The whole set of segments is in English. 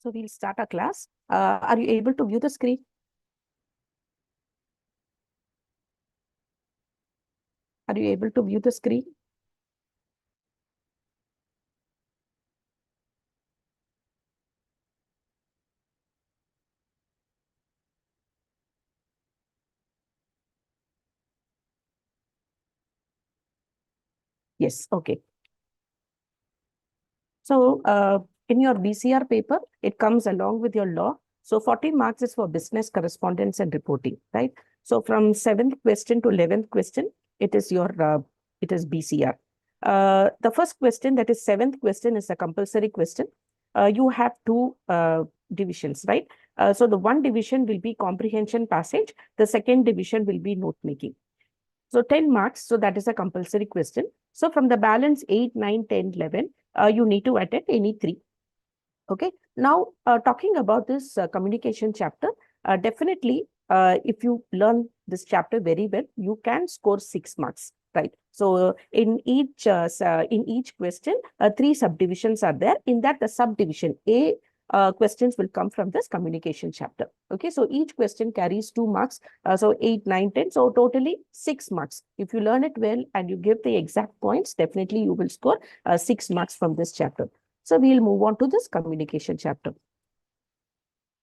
So we'll start our class. Are you able to view the screen? Are you able to view the screen? Yes, okay. So in your BCR paper, it comes along with your law. So 14 marks is for business correspondence and reporting, right? So from 7th question to 11th question, it is BCR. The first question, that is 7th question, is a compulsory question. You have two divisions, right? So the one division will be comprehension passage. The second division will be note making. So 10 marks, so that is a compulsory question. So from the balance 8, 9, 10, 11, you need to attend any three. Okay. Now, talking about this communication chapter, definitely, if you learn this chapter very well, you can score 6 marks, right? So in each question, three subdivisions are there. In that, the subdivision A questions will come from this communication chapter. Okay, so each question carries 2 marks. So 8, 9, 10. So totally 6 marks. If you learn it well and you give the exact points, definitely you will score 6 marks from this chapter. So we'll move on to this communication chapter.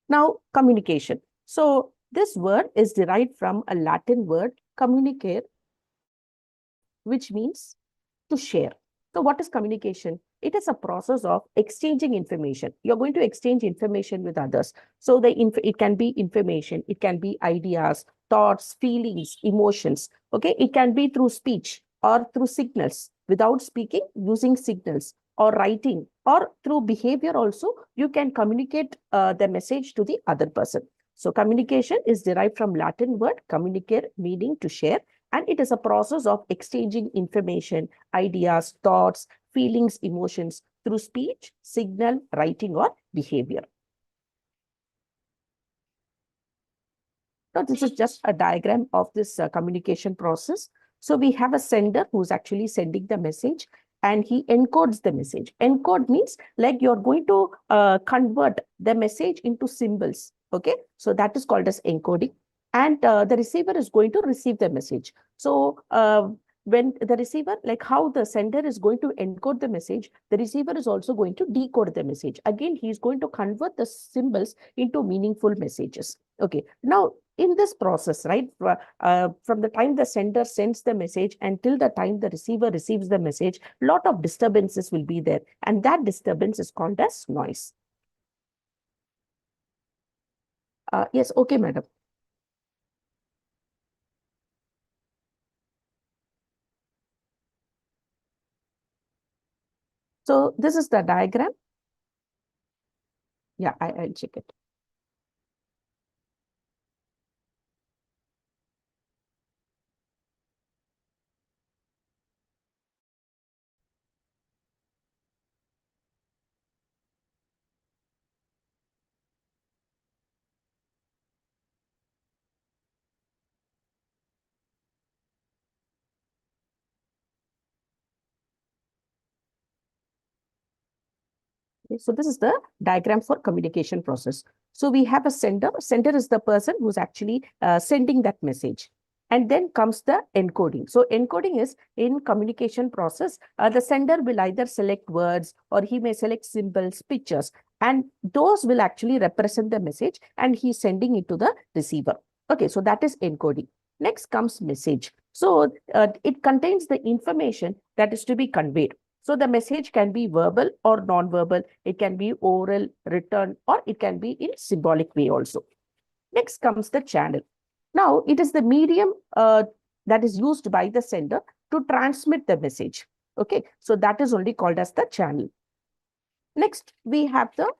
Now, communication. So this word is derived from a Latin word, communicare, which means to share. So what is communication? It is a process of exchanging information. You're going to exchange information with others. So it can be information, it can be ideas, thoughts, feelings, emotions. Okay, it can be through speech or through signals, without speaking, using signals, or writing, or through behavior also, you can communicate the message to the other person. So communication is derived from Latin word communicare, meaning to share, and it is a process of exchanging information, ideas, thoughts, feelings, emotions through speech, signal, writing, or behavior. Now, this is just a diagram of this communication process. So we have a sender who's actually sending the message, and he encodes the message. Encode means like you're going to convert the message into symbols. Okay, so that is called as encoding. And the receiver is going to receive the message. So when the receiver, like how the sender is going to encode the message, the receiver is also going to decode the message. Again, he's going to convert the symbols into meaningful messages. Okay, now in this process, right, from the time the sender sends the message until the time the receiver receives the message, lot of disturbances will be there. And that disturbance is called as noise. Yes, okay, madam. So this is the diagram. Yeah, I'll check it. Okay, so this is the diagram for communication process. So we have a sender. Sender is the person who's actually sending that message. And then comes the encoding. So encoding is in communication process. The sender will either select words or he may select symbols, pictures, and those will actually represent the message and he's sending it to the receiver. Okay, so that is encoding. Next comes message. So it contains the information that is to be conveyed. So the message can be verbal or non-verbal. It can be oral, written, or it can be in symbolic way also. Next comes the channel. Now, it is the medium that is used by the sender to transmit the message. Okay, so that is only called as the channel. Next, we have the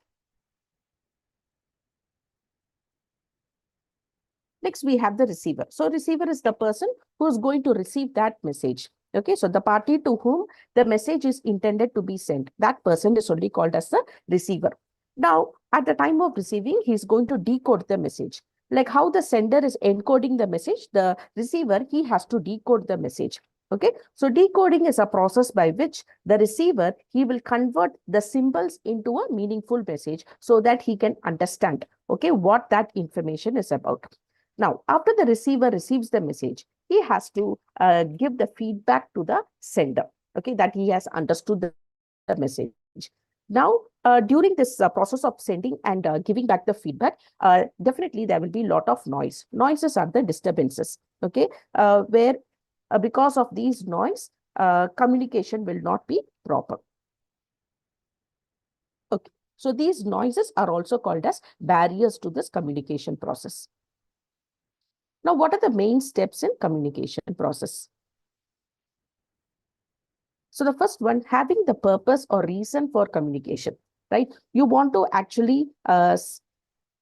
receiver. So receiver is the person who is going to receive that message. Okay, so the party to whom the message is intended to be sent, that person is only called as the receiver. Now, at the time of receiving, he's going to decode the message. Like how the sender is encoding the message, the receiver, he has to decode the message. Okay, so decoding is a process by which the receiver, he will convert the symbols into a meaningful message so that he can understand, okay, what that information is about. Now, after the receiver receives the message, he has to give the feedback to the sender, okay, that he has understood the message. Now, during this process of sending and giving back the feedback, definitely there will be a lot of noise. Noises are the disturbances, okay, where because of these noise, communication will not be proper. Okay, so these noises are also called as barriers to this communication process. Now, what are the main steps in communication process? So the first one, having the purpose or reason for communication, right? You want to actually pass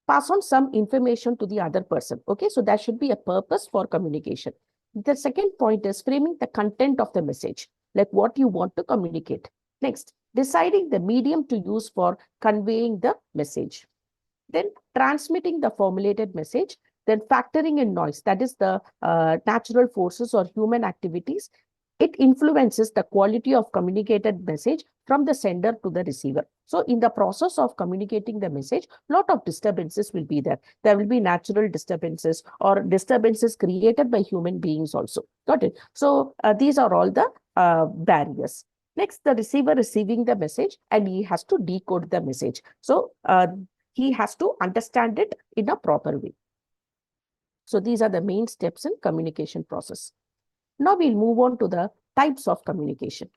on some information to the other person. Okay, so there should be a purpose for communication. The second point is framing the content of the message, like what you want to communicate. Next, deciding the medium to use for conveying the message. Then transmitting the formulated message, then factoring in noise, that is the natural forces or human activities. It influences the quality of communicated message from the sender to the receiver. So in the process of communicating the message, lot of disturbances will be there. There will be natural disturbances or disturbances created by human beings also. Got it? So these are all the barriers. Next, the receiver receiving the message and he has to decode the message. So he has to understand it in a proper way. So these are the main steps in communication process. Now we'll move on to the types of communication.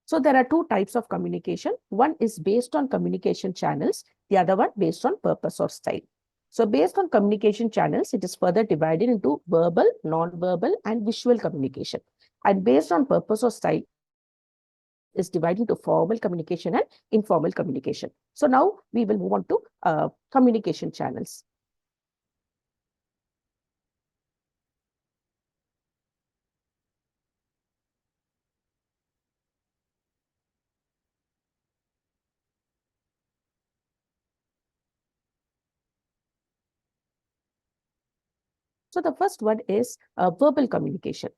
So there are two types of communication. One is based on communication channels, the other one based on purpose or style. So based on communication channels, it is further divided into verbal, non-verbal, and visual communication. And based on purpose or style, is divided into formal communication and informal communication. So now we will move on to communication channels. So the first one is verbal communication.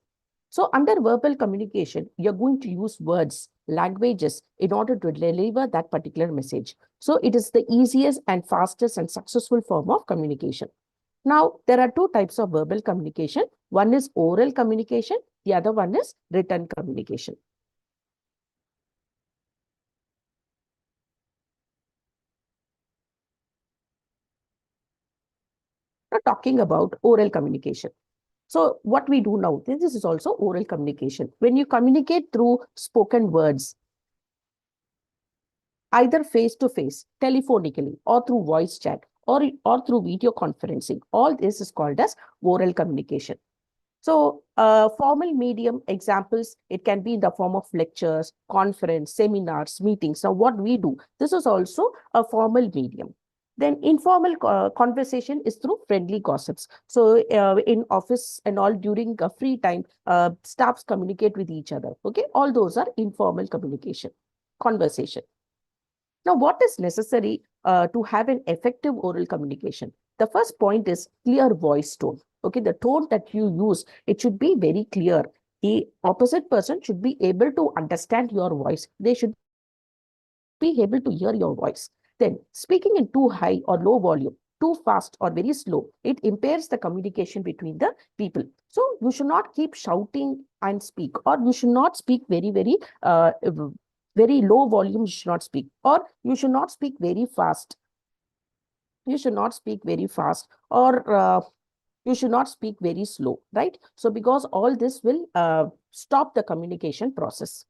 So under verbal communication, you're going to use words, languages in order to deliver that particular message. So it is the easiest and fastest and successful form of communication. Now, there are two types of verbal communication. One is oral communication. The other one is written communication. Now, talking about oral communication. So what we do now, this is also oral communication. When you communicate through spoken words, either face-to-face, telephonically, or through voice chat, or through video conferencing, all this is called as oral communication. So formal medium examples, it can be in the form of lectures, conference, seminars, meetings. Now what we do, this is also a formal medium. Then informal conversation is through friendly gossips. So in office and all during free time, staffs communicate with each other. Okay, all those are informal communication, conversation. Now, what is necessary to have an effective oral communication? The first point is clear voice tone. Okay, the tone that you use, it should be very clear. The opposite person should be able to understand your voice. They should be able to hear your voice. Then, speaking in too high or low volume, too fast or very slow, it impairs the communication between the people. So, you should not keep shouting and speak, or you should not speak very low volume. You should not speak, or you should not speak very fast. You should not speak very fast, or you should not speak very slow, right? So because all this will stop the communication process.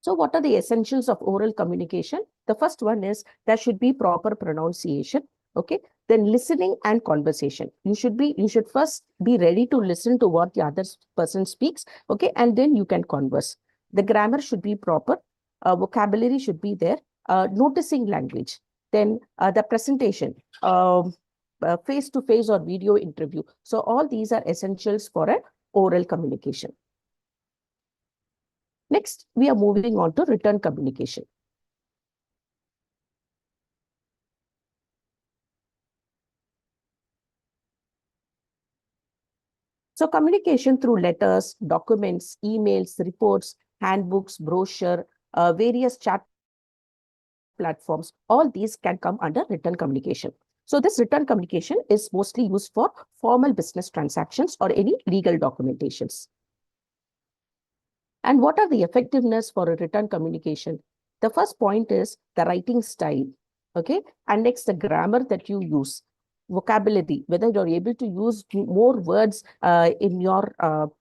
So what are the essentials of oral communication? The first one is there should be proper pronunciation. Okay. Then listening and conversation. You should first be ready to listen to what the other person speaks. Okay. And then you can converse. The grammar should be proper. Vocabulary should be there. Noticing language. Then the presentation, face-to-face or video interview. So all these are essentials for an oral communication. Next, we are moving on to written communication. So communication through letters, documents, emails, reports, handbooks, brochure, various chat platforms, all these can come under written communication. So this written communication is mostly used for formal business transactions or any legal documentations. And what are the effectiveness for a written communication? The first point is the writing style. Okay. And next, the grammar that you use, vocabulary, whether you're able to use more words in your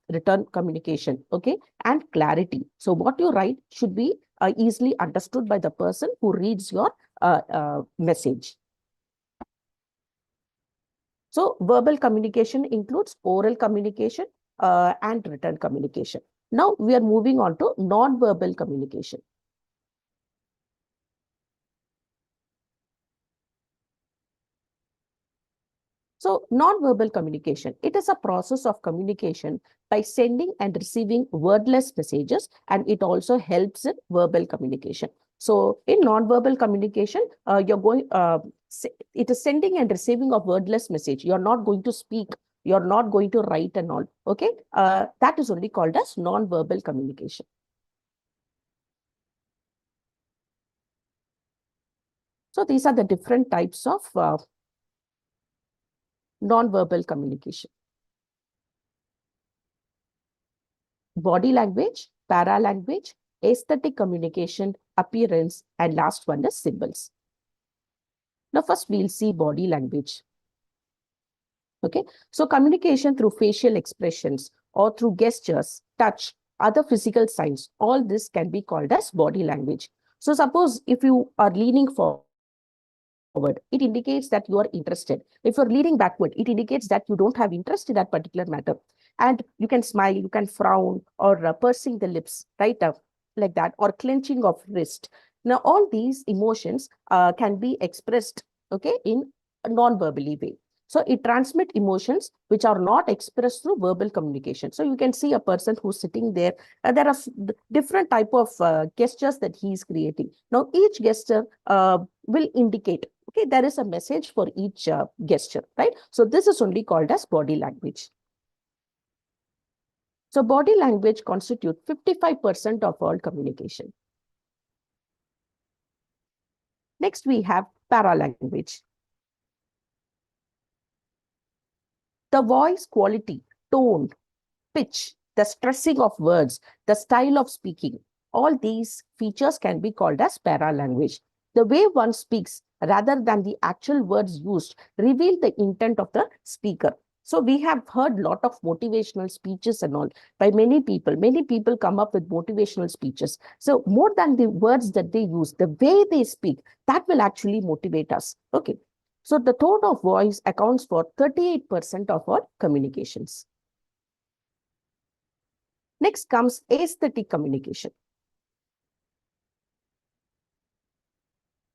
written communication. Okay. And clarity. So what you write should be easily understood by the person who reads your message. So verbal communication includes oral communication and written communication. Now we are moving on to non-verbal communication. So non-verbal communication, it is a process of communication by sending and receiving wordless messages, and it also helps in verbal communication. So in non-verbal communication, it is sending and receiving of wordless message. You're not going to speak, you're not going to write and all. Okay, that is only called as non-verbal communication. So these are the different types of non-verbal communication. Body language, paralanguage, aesthetic communication, appearance, and last one is symbols. Now first we'll see body language. Okay, so communication through facial expressions or through gestures, touch, other physical signs, all this can be called as body language. So suppose if you are leaning forward, it indicates that you are interested. If you're leaning backward, it indicates that you don't have interest in that particular matter. And you can smile, you can frown, or pursing the lips, right? Like that, or clenching of wrist. Now, all these emotions can be expressed, okay, in a non-verbally way. So it transmits emotions which are not expressed through verbal communication. So you can see a person who's sitting there. There are different type of gestures that he is creating. Now, each gesture will indicate, okay, there is a message for each gesture, right? So this is only called as body language. So body language constitutes 55% of all communication. Next, we have paralanguage. The voice quality, tone, pitch, the stressing of words, the style of speaking, all these features can be called as paralanguage. The way one speaks rather than the actual words used reveal the intent of the speaker. So we have heard a lot of motivational speeches and all by many people. Many people come up with motivational speeches. So more than the words that they use, the way they speak, that will actually motivate us. Okay. So the tone of voice accounts for 38% of our communications. Next comes aesthetic communication.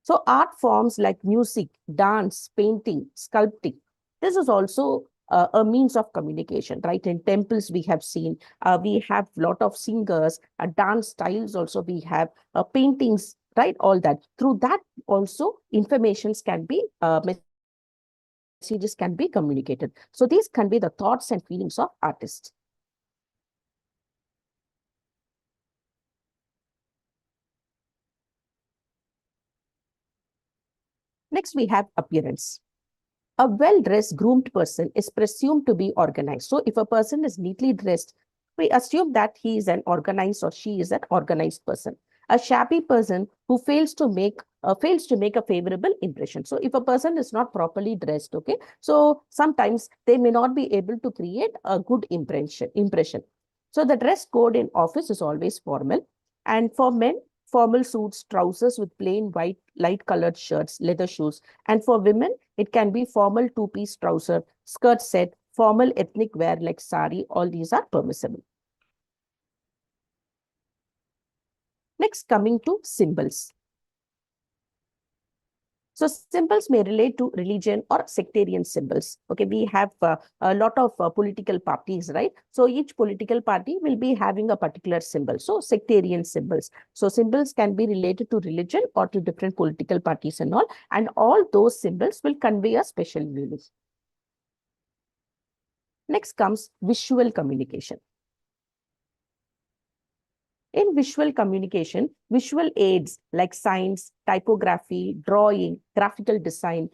So art forms like music, dance, painting, sculpting, this is also a means of communication, right? In temples, we have seen, we have a lot of singers, dance styles also we have, paintings, right? All that. Through that also, informations can be, messages can be communicated. So these can be the thoughts and feelings of artists. Next, we have appearance. A well-dressed, groomed person is presumed to be organized. So if a person is neatly dressed, we assume that he is an organized or she is an organized person. A shabby person who fails to make a favorable impression. So if a person is not properly dressed, okay, so sometimes they may not be able to create a good impression. So the dress code in office is always formal. And for men, formal suits, trousers with plain white, light colored shirts, leather shoes. And for women, it can be formal two-piece trouser, skirt set, formal ethnic wear like sari. All these are permissible. Next, coming to symbols. So symbols may relate to religion or sectarian symbols. Okay, we have a lot of political parties, right? So each political party will be having a particular symbol. So sectarian symbols. So symbols can be related to religion or to different political parties and all those symbols will convey a special meaning. Next comes visual communication. In visual communication, visual aids like signs, typography, drawing, graphical design,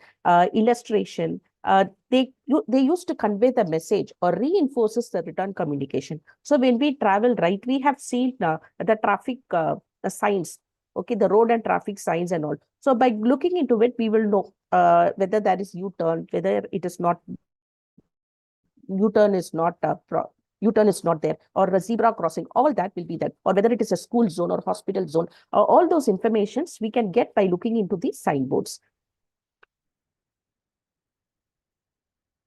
illustration, they used to convey the message or reinforces the written communication. So when we travel, right, we have seen the traffic the signs, okay, the road and traffic signs and all. So by looking into it, we will know whether that is U-turn, whether it is not U-turn is not U-turn is not there, or a zebra crossing, all that will be there, or whether it is a school zone or hospital zone. All those informations we can get by looking into these signboards.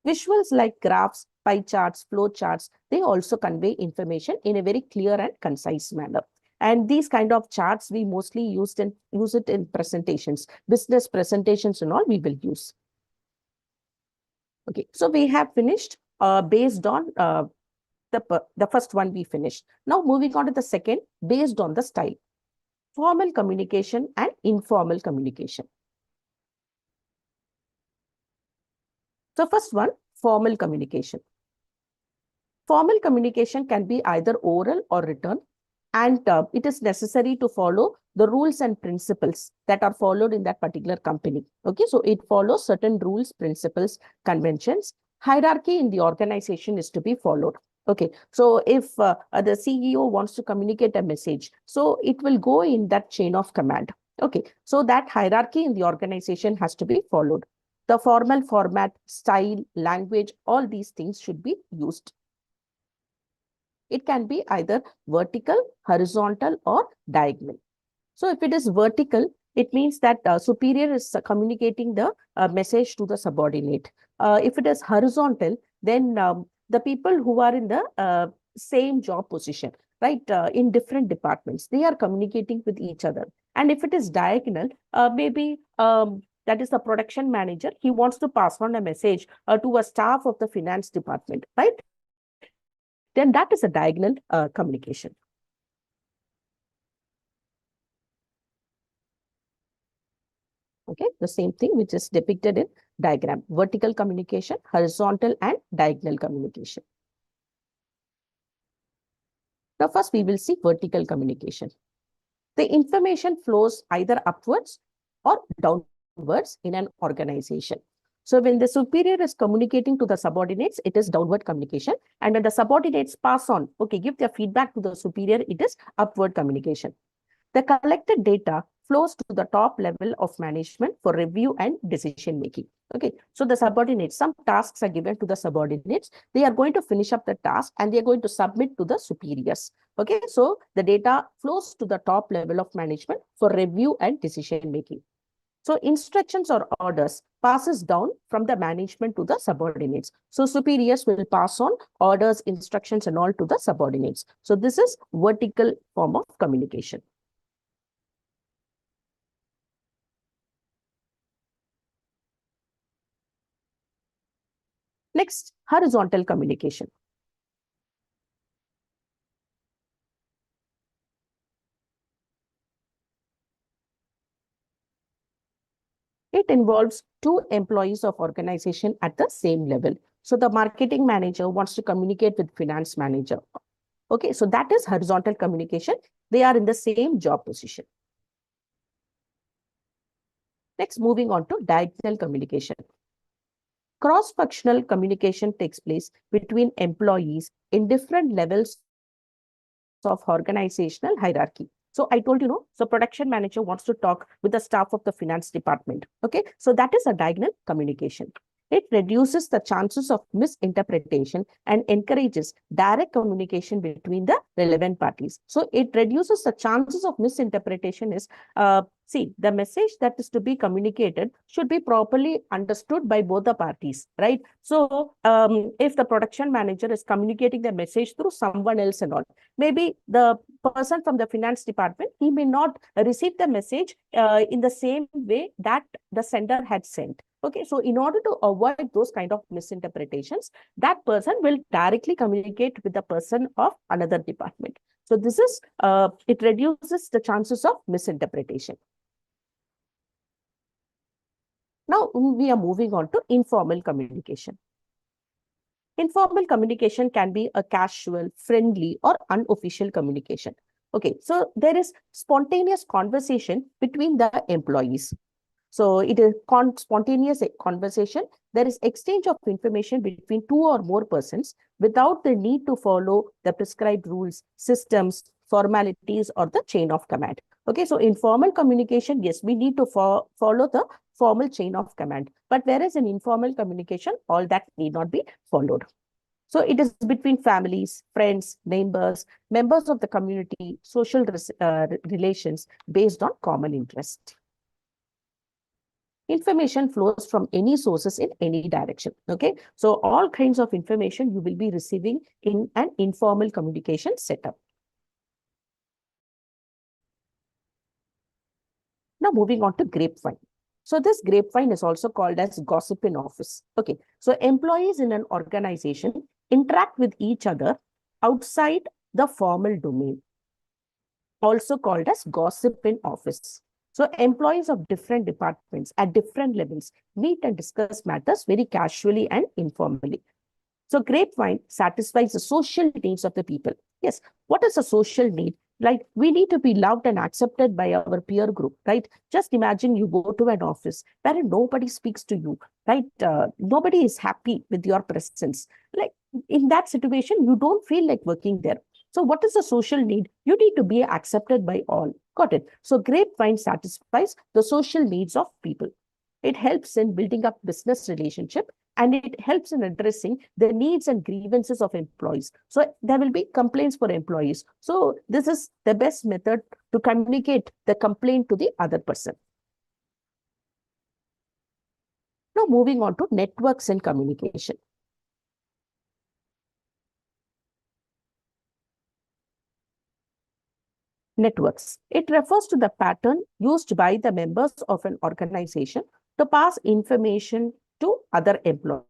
Visuals like graphs, pie charts, flow charts, they also convey information in a very clear and concise manner. And these kind of charts we mostly use it in presentations, business presentations and all we will use. Okay, so we have finished based on the first one we finished. Now moving on to the second, based on the style. Formal communication and informal communication. So first one, formal communication. Formal communication can be either oral or written, and it is necessary to follow the rules and principles that are followed in that particular company. Okay, so it follows certain rules, principles, conventions. Hierarchy in the organization is to be followed. Okay, so if the CEO wants to communicate a message, so it will go in that chain of command. Okay, so that hierarchy in the organization has to be followed. The formal format, style, language, all these things should be used. It can be either vertical, horizontal, or diagonal. So if it is vertical, it means that superior is communicating the message to the subordinate. If it is horizontal, then the people who are in the same job position, right, in different departments, they are communicating with each other. And if it is diagonal, maybe that is the production manager, he wants to pass on a message to a staff of the finance department, right? Then that is a diagonal communication. Okay, the same thing which is depicted in diagram: vertical communication, horizontal and diagonal communication. Now first we will see vertical communication. The information flows either upwards or downwards in an organization. So when the superior is communicating to the subordinates, it is downward communication. And when the subordinates pass on, okay, give their feedback to the superior, it is upward communication. The collected data flows to the top level of management for review and decision making. Okay, so the subordinates, some tasks are given to the subordinates. They are going to finish up the task and they are going to submit to the superiors. Okay, so the data flows to the top level of management for review and decision making. So instructions or orders passes down from the management to the subordinates. So superiors will pass on orders, instructions and all to the subordinates. So this is vertical form of communication. Next, horizontal communication. It involves two employees of organization at the same level. So the marketing manager wants to communicate with finance manager. Okay, so that is horizontal communication. They are in the same job position. Next, moving on to diagonal communication. Cross-functional communication takes place between employees in different levels of organizational hierarchy. So I told you, no, so production manager wants to talk with the staff of the finance department. Okay, so that is a diagonal communication. It reduces the chances of misinterpretation and encourages direct communication between the relevant parties. So it reduces the chances of misinterpretation is, see, the message that is to be communicated should be properly understood by both the parties, right? So if the production manager is communicating the message through someone else and all, maybe the person from the finance department, he may not receive the message in the same way that the sender had sent. Okay, so in order to avoid those kind of misinterpretations, that person will directly communicate with the person of another department. So this is, it reduces the chances of misinterpretation. Now we are moving on to informal communication. Informal communication can be a casual, friendly, or unofficial communication. Okay, so there is spontaneous conversation between the employees. So it is spontaneous conversation. There is exchange of information between two or more persons without the need to follow the prescribed rules, systems, formalities, or the chain of command. Okay, so informal communication, yes, we need to follow the formal chain of command. But whereas in informal communication, all that need not be followed. So it is between families, friends, neighbors, members of the community, social relations based on common interest. Information flows from any sources in any direction. Okay, so all kinds of information you will be receiving in an informal communication setup. Now moving on to grapevine. So this grapevine is also called as gossip in office. Okay, so employees in an organization interact with each other outside the formal domain, also called as gossip in office. So employees of different departments at different levels meet and discuss matters very casually and informally. So grapevine satisfies the social needs of the people. Yes, what is a social need? Like, we need to be loved and accepted by our peer group, right? Just imagine you go to an office where nobody speaks to you, right? Nobody is happy with your presence. Like, in that situation, you don't feel like working there. So what is the social need? You need to be accepted by all. Got it? So grapevine satisfies the social needs of people. It helps in building up business relationship, and it helps in addressing the needs and grievances of employees. So there will be complaints for employees. So this is the best method to communicate the complaint to the other person. Now moving on to networks and communication. Networks. It refers to the pattern used by the members of an organization to pass information to other employees.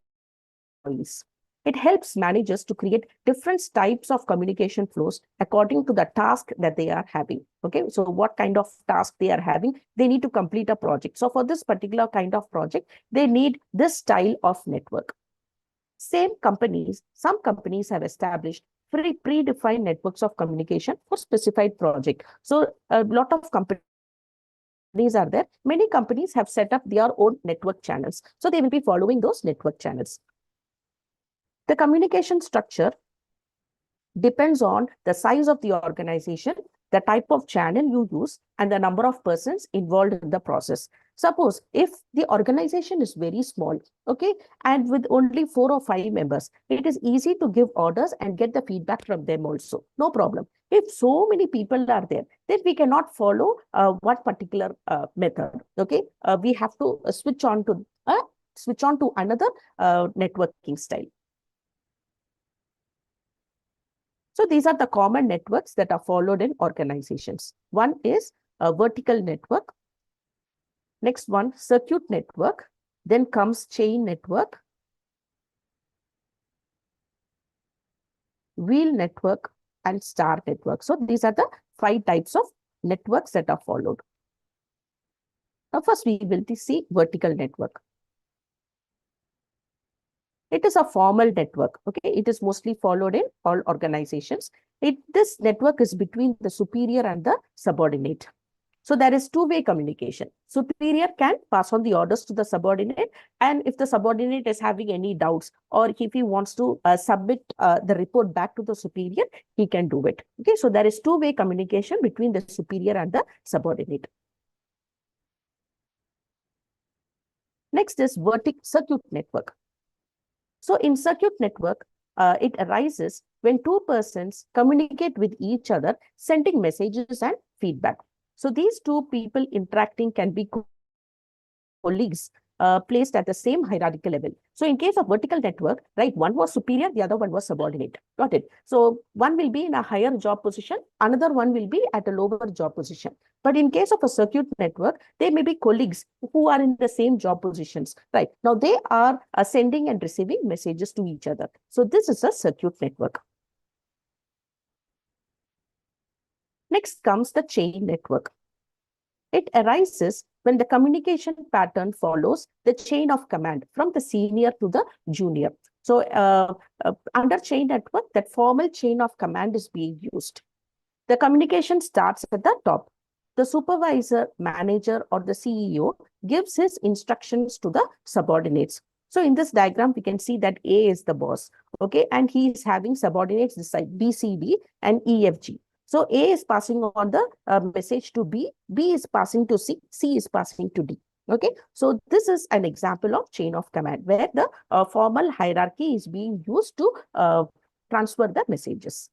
It helps managers to create different types of communication flows according to the task that they are having. Okay, so what kind of task they are having, they need to complete a project. So for this particular kind of project, they need this style of network. Some companies have established predefined networks of communication for specified project. So a lot of companies are there. Many companies have set up their own network channels. So they will be following those network channels. The communication structure depends on the size of the organization, the type of channel you use, and the number of persons involved in the process. Suppose if the organization is very small, okay, and with only 4 or 5 members, it is easy to give orders and get the feedback from them also. No problem. If so many people are there, then we cannot follow one particular method. Okay, we have to switch on to another networking style. So these are the common networks that are followed in organizations. One is a vertical network. Next one, circuit network. Then comes chain network, wheel network, and star network. So these are the 5 types of networks that are followed. Now first we will see vertical network. It is a formal network. Okay, it is mostly followed in all organizations. This network is between the superior and the subordinate. So there is two-way communication. Superior can pass on the orders to the subordinate, and if the subordinate is having any doubts, or if he wants to submit the report back to the superior, he can do it. Okay, so there is two-way communication between the superior and the subordinate. Next is circuit network. So in circuit network, it arises when two persons communicate with each other, sending messages and feedback. So these two people interacting can be colleagues placed at the same hierarchical level. So in case of vertical network, right, one was superior, the other one was subordinate. Got it? So one will be in a higher job position, another one will be at a lower job position. But in case of a circuit network, they may be colleagues who are in the same job positions, right? Now they are sending and receiving messages to each other. So this is a circuit network. Next comes the chain network. It arises when the communication pattern follows the chain of command from the senior to the junior. So under chain network, that formal chain of command is being used. The communication starts at the top. The supervisor, manager, or the CEO gives his instructions to the subordinates. So in this diagram, we can see that A is the boss, okay, and he is having subordinates this side, B, C, D, and E, F, G. So A is passing on the message to B, B is passing to C, C is passing to D. Okay, so this is an example of chain of command where the formal hierarchy is being used to transfer the messages.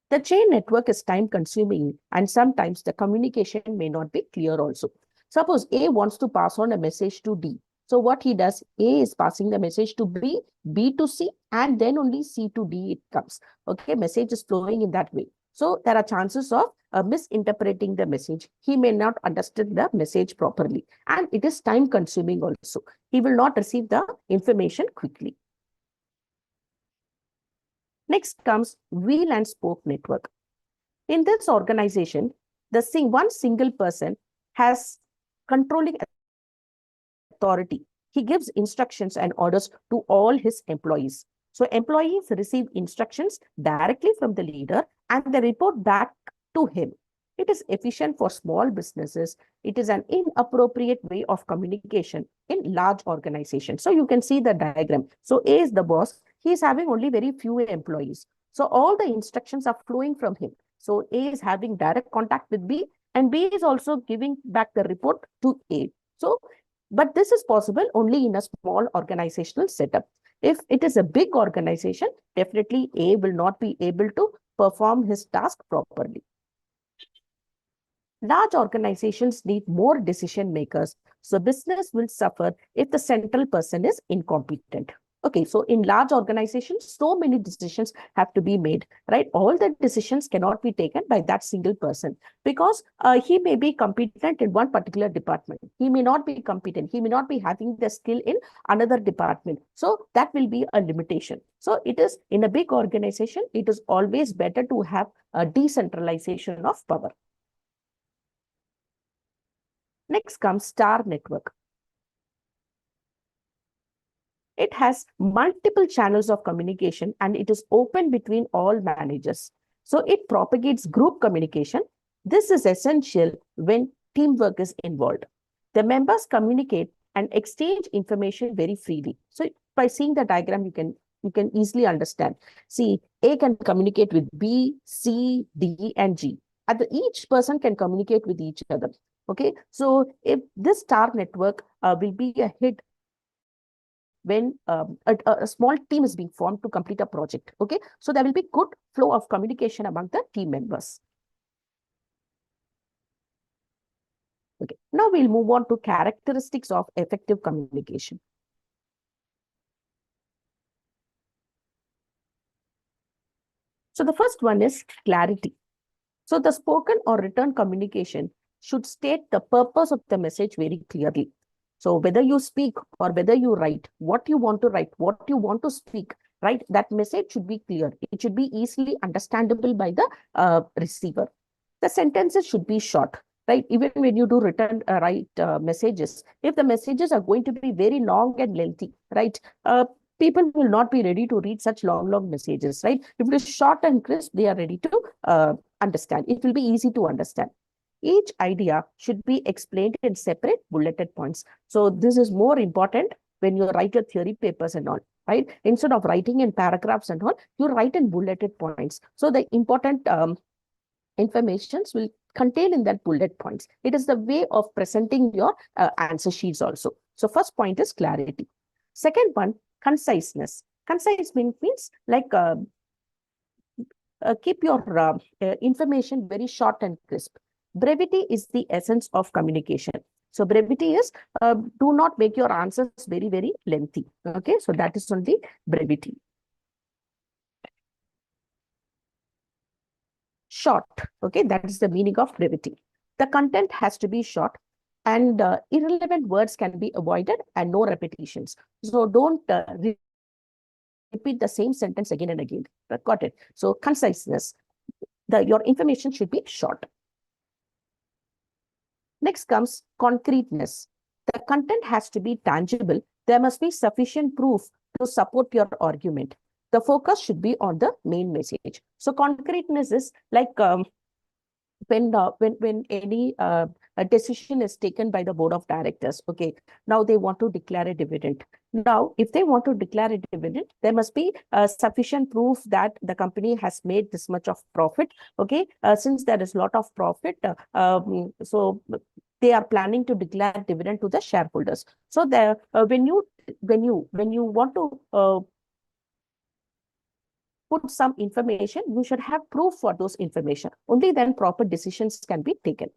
The chain network is time consuming and sometimes the communication may not be clear also. Suppose A wants to pass on a message to D. So what he does, A is passing the message to B, B to C, and then only C to D it comes. Okay, message is flowing in that way. So there are chances of misinterpreting the message. He may not understand the message properly. And it is time consuming also. He will not receive the information quickly. Next comes wheel and spoke network. In this organization, one single person has controlling authority. He gives instructions and orders to all his employees. So employees receive instructions directly from the leader and they report back to him. It is efficient for small businesses. It is an inappropriate way of communication in large organizations. So you can see the diagram. So A is the boss. He is having only very few employees. So all the instructions are flowing from him. So A is having direct contact with B and B is also giving back the report to A. So, but this is possible only in a small organizational setup. If it is a big organization, definitely A will not be able to perform his task properly. Large organizations need more decision makers. So business will suffer if the central person is incompetent. Okay, so in large organizations, so many decisions have to be made, right? All the decisions cannot be taken by that single person because he may be competent in one particular department. He may not be competent. He may not be having the skill in another department. So that will be a limitation. So it is in a big organization, it is always better to have a decentralization of power. Next comes star network. It has multiple channels of communication and it is open between all managers. So it propagates group communication. This is essential when teamwork is involved. The members communicate and exchange information very freely. So by seeing the diagram, you can easily understand. See, A can communicate with B, C, D, and G. Each person can communicate with each other. Okay, so if this star network will be a hit when a small team is being formed to complete a project. Okay, so there will be good flow of communication among the team members. Okay, now we'll move on to characteristics of effective communication. So the first one is clarity. So the spoken or written communication should state the purpose of the message very clearly. So whether you speak or whether you write, what you want to write, what you want to speak, right? That message should be clear. It should be easily understandable by the receiver. The sentences should be short, right? Even when you do written messages, if the messages are going to be very long and lengthy, right? People will not be ready to read such long messages, right? If it is short and crisp, they are ready to understand. It will be easy to understand. Each idea should be explained in separate bulleted points. So this is more important when you write your theory papers and all, right? Instead of writing in paragraphs and all, you write in bulleted points. So the important informations will contain in that bullet points. It is the way of presenting your answer sheets also. So first point is clarity. Second one, conciseness. Concise means like keep your information very short and crisp. Brevity is the essence of communication. So brevity is do not make your answers very, very lengthy. Okay, so that is only brevity. Short. Okay, that is the meaning of brevity. The content has to be short and irrelevant words can be avoided and no repetitions. So don't repeat the same sentence again and again. Got it? So conciseness. Your information should be short. Next comes concreteness. The content has to be tangible. There must be sufficient proof to support your argument. The focus should be on the main message. So concreteness is like when any a decision is taken by the board of directors. Okay, now they want to declare a dividend. Now, if they want to declare a dividend, there must be sufficient proof that the company has made this much of profit. Okay, since there is a lot of profit, so they are planning to declare dividend to the shareholders. So there, when you want to put some information, you should have proof for those information. Only then proper decisions can be taken.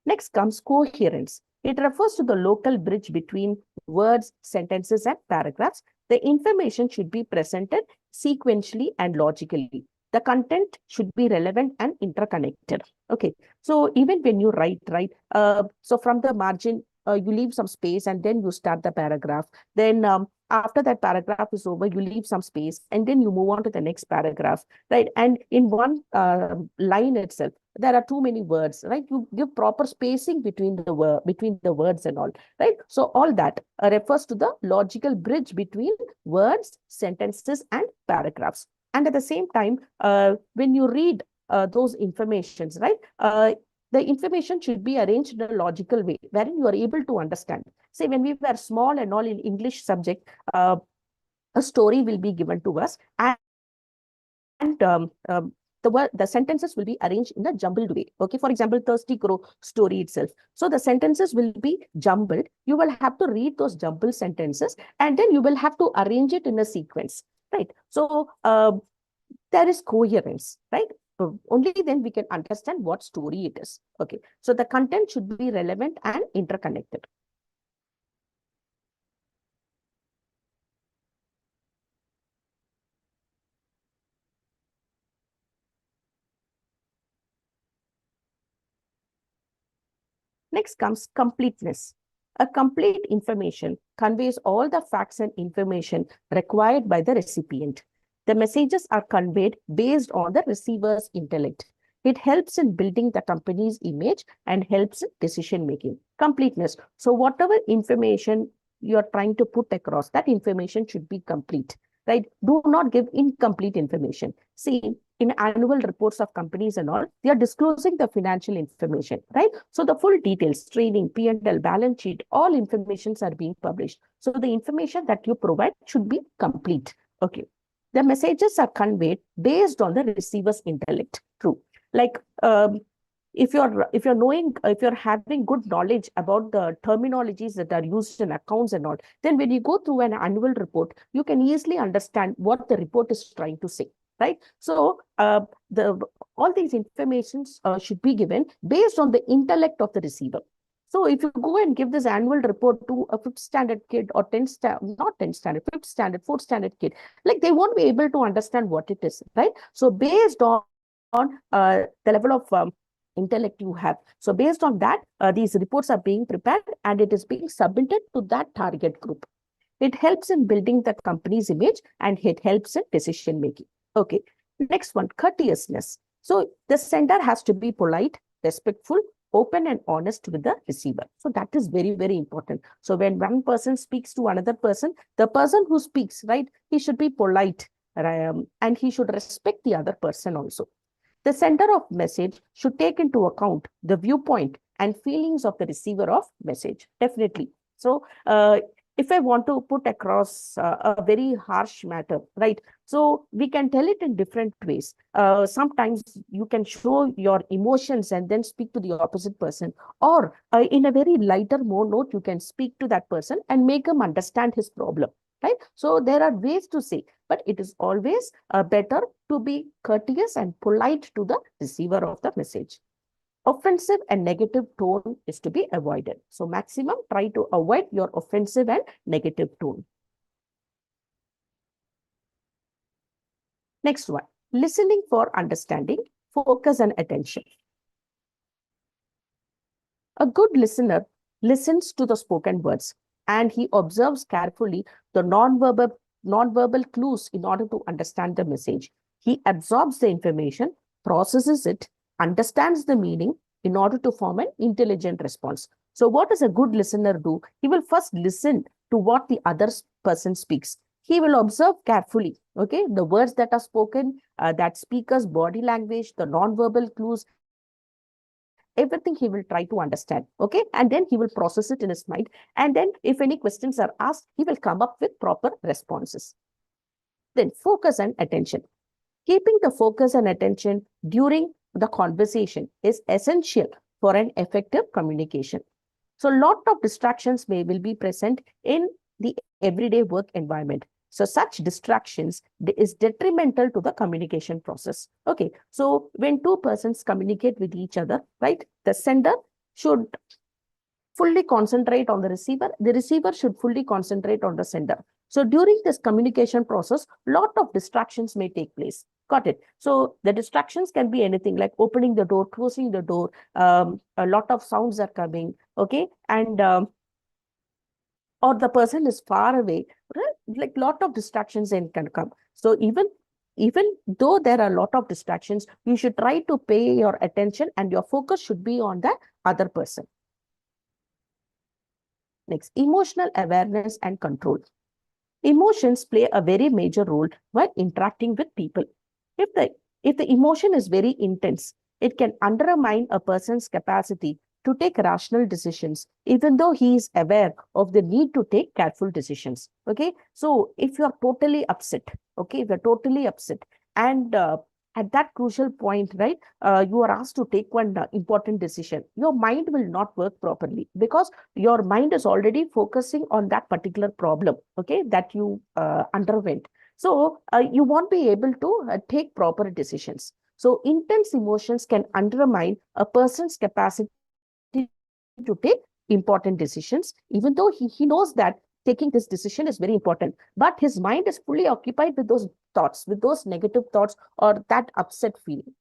Next comes coherence. It refers to the local bridge between words, sentences, and paragraphs. The information should be presented sequentially and logically. The content should be relevant and interconnected. Okay, so even when you write, so from the margin, you leave some space and then you start the paragraph. Then after that paragraph is over, you leave some space and then you move on to the next paragraph, right? And in one line itself, there are too many words, right? You give proper spacing between the words and all, right? So all that refers to the logical bridge between words, sentences, and paragraphs. And at the same time, when you read those informations, right? The information should be arranged in a logical way, wherein you are able to understand. Say, when we were small and all in English subject, a story will be given to us, and the sentences will be arranged in a jumbled way. Okay, for example, Thirsty Crow story itself. So the sentences will be jumbled. You will have to read those jumbled sentences, and then you will have to arrange it in a sequence, right? So there is coherence, right? Only then we can understand what story it is. Okay, so the content should be relevant and interconnected. Next comes completeness. A complete information conveys all the facts and information required by the recipient. The messages are conveyed based on the receiver's intellect. It helps in building the company's image and helps in decision making. Completeness. So whatever information you are trying to put across, that information should be complete, right? Do not give incomplete information. See, in annual reports of companies and all, they are disclosing the financial information, right? So the full details, training, P&L, balance sheet, all informations are being published. So the information that you provide should be complete. Okay. The messages are conveyed based on the receiver's intellect. True. Like if you're having good knowledge about the terminologies that are used in accounts and all, then when you go through an annual report, you can easily understand what the report is trying to say, right? So all these informations should be given based on the intellect of the receiver. So if you go and give this annual report to a 5th standard kid or 5th standard, 4th standard kid, like they won't be able to understand what it is, right? So based on the level of intellect you have. So based on that, these reports are being prepared and it is being submitted to that target group. It helps in building the company's image and it helps in decision making. Okay. Next one, courteousness. So the sender has to be polite, respectful, open and honest with the receiver. So that is very, very important. So when one person speaks to another person, the person who speaks, right, he should be polite, and he should respect the other person also. The sender of message should take into account the viewpoint and feelings of the receiver of message. Definitely. So if I want to put across a very harsh matter, right? So we can tell it in different ways. Sometimes you can show your emotions and then speak to the opposite person, or in a very lighter note, you can speak to that person and make him understand his problem, right? So there are ways to say, but it is always better to be courteous and polite to the receiver of the message. Offensive and negative tone is to be avoided. So maximum try to avoid your offensive and negative tone. Next one, listening for understanding, focus and attention. A good listener listens to the spoken words and he observes carefully the non-verbal clues in order to understand the message. He absorbs the information, processes it, understands the meaning in order to form an intelligent response. So what does a good listener do? He will first listen to what the other person speaks. He will observe carefully, okay, the words that are spoken, that speaker's body language, the non-verbal clues, everything he will try to understand, okay? And then he will process it in his mind. And then if any questions are asked, he will come up with proper responses. Then focus and attention. Keeping the focus and attention during the conversation is essential for an effective communication. So a lot of distractions will be present in the everyday work environment. So such distractions is detrimental to the communication process. Okay, so when two persons communicate with each other, right, the sender should fully concentrate on the receiver should fully concentrate on the sender. So during this communication process, lot of distractions may take place. Got it? So the distractions can be anything like opening the door, closing the door, a lot of sounds are coming, okay? And or the person is far away, right? Like lot of distractions can come. So even though there are a lot of distractions, you should try to pay your attention and your focus should be on the other person. Next, emotional awareness and control. Emotions play a very major role while interacting with people. If the emotion is very intense, it can undermine a person's capacity to take rational decisions, even though he is aware of the need to take careful decisions. Okay, so if you are totally upset, okay, if you're totally upset, and at that crucial point, right, you are asked to take one important decision, your mind will not work properly because your mind is already focusing on that particular problem, okay, that you underwent. So you won't be able to take proper decisions. So intense emotions can undermine a person's capacity to take important decisions, even though he knows that taking this decision is very important, but his mind is fully occupied with those thoughts, with those negative thoughts or that upset feeling.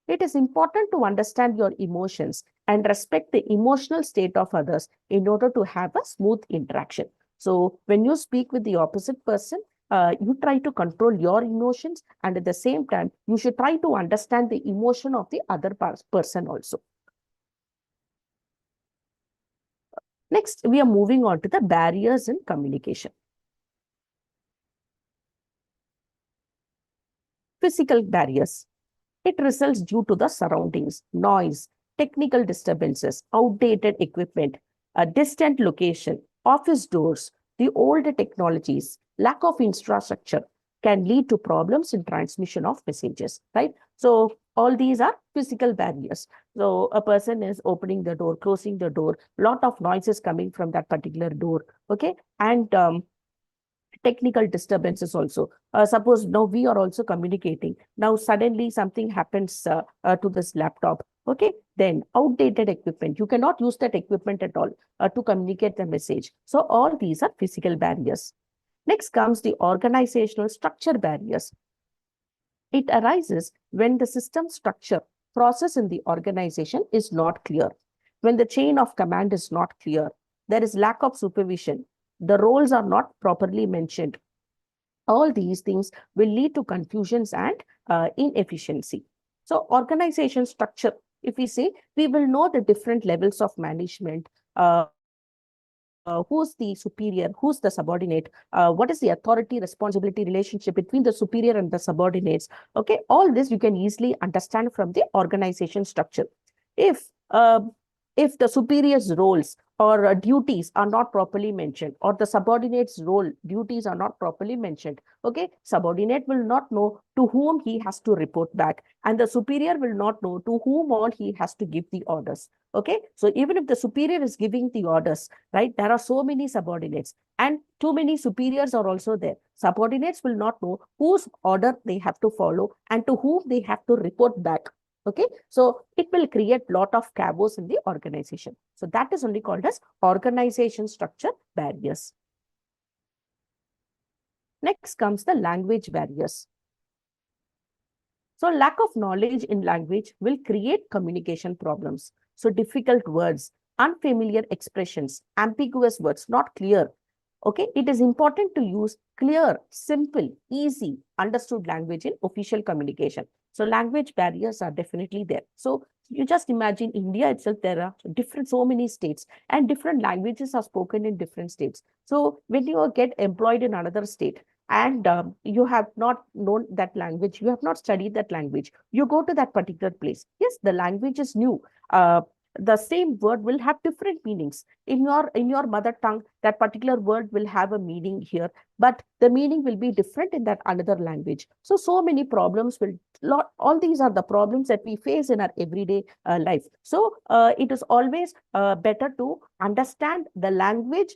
It is important to understand your emotions and respect the emotional state of others in order to have a smooth interaction. So when you speak with the opposite person, you try to control your emotions, and at the same time, you should try to understand the emotion of the other person also. Next, we are moving on to the barriers in communication. Physical barriers. It results due to the surroundings, noise, technical disturbances, outdated equipment, a distant location, office doors, the older technologies, lack of infrastructure can lead to problems in transmission of messages, right? So all these are physical barriers. So a person is opening the door, closing the door, lot of noise is coming from that particular door, okay? And technical disturbances also. Suppose now we are also communicating. Now suddenly something happens to this laptop. Okay, then outdated equipment. You cannot use that equipment at all to communicate the message. So all these are physical barriers. Next comes the organizational structure barriers. It arises when the system structure process in the organization is not clear. When the chain of command is not clear, there is lack of supervision. The roles are not properly mentioned. All these things will lead to confusions and inefficiency. So organization structure, if we say, we will know the different levels of management, who's the superior, who's the subordinate, what is the authority responsibility relationship between the superior and the subordinates. Okay, all this you can easily understand from the organization structure. If uh, if the superior's roles or duties are not properly mentioned, or the subordinate's role duties are not properly mentioned. Okay, subordinate will not know to whom he has to report back, and the superior will not know to whom all he has to give the orders. Okay, so even if the superior is giving the orders, right, there are so many subordinates and too many superiors are also there. Subordinates will not know whose order they have to follow and to whom they have to report back. Okay, so it will create lot of chaos in the organization. So that is only called as organization structure barriers. Next comes the language barriers. So lack of knowledge in language will create communication problems. So difficult words, unfamiliar expressions, ambiguous words, not clear. Okay, it is important to use clear, simple, easy, understood language in official communication. So language barriers are definitely there. So you just imagine India itself, there are so many states and different languages are spoken in different states. So when you get employed in another state, and you have not known that language, you have not studied that language, you go to that particular place. Yes, the language is new. The same word will have different meanings. In your mother tongue, that particular word will have a meaning here, but the meaning will be different in that another language. So many problems will, all these are the problems that we face in our everyday life. So it is always better to understand the language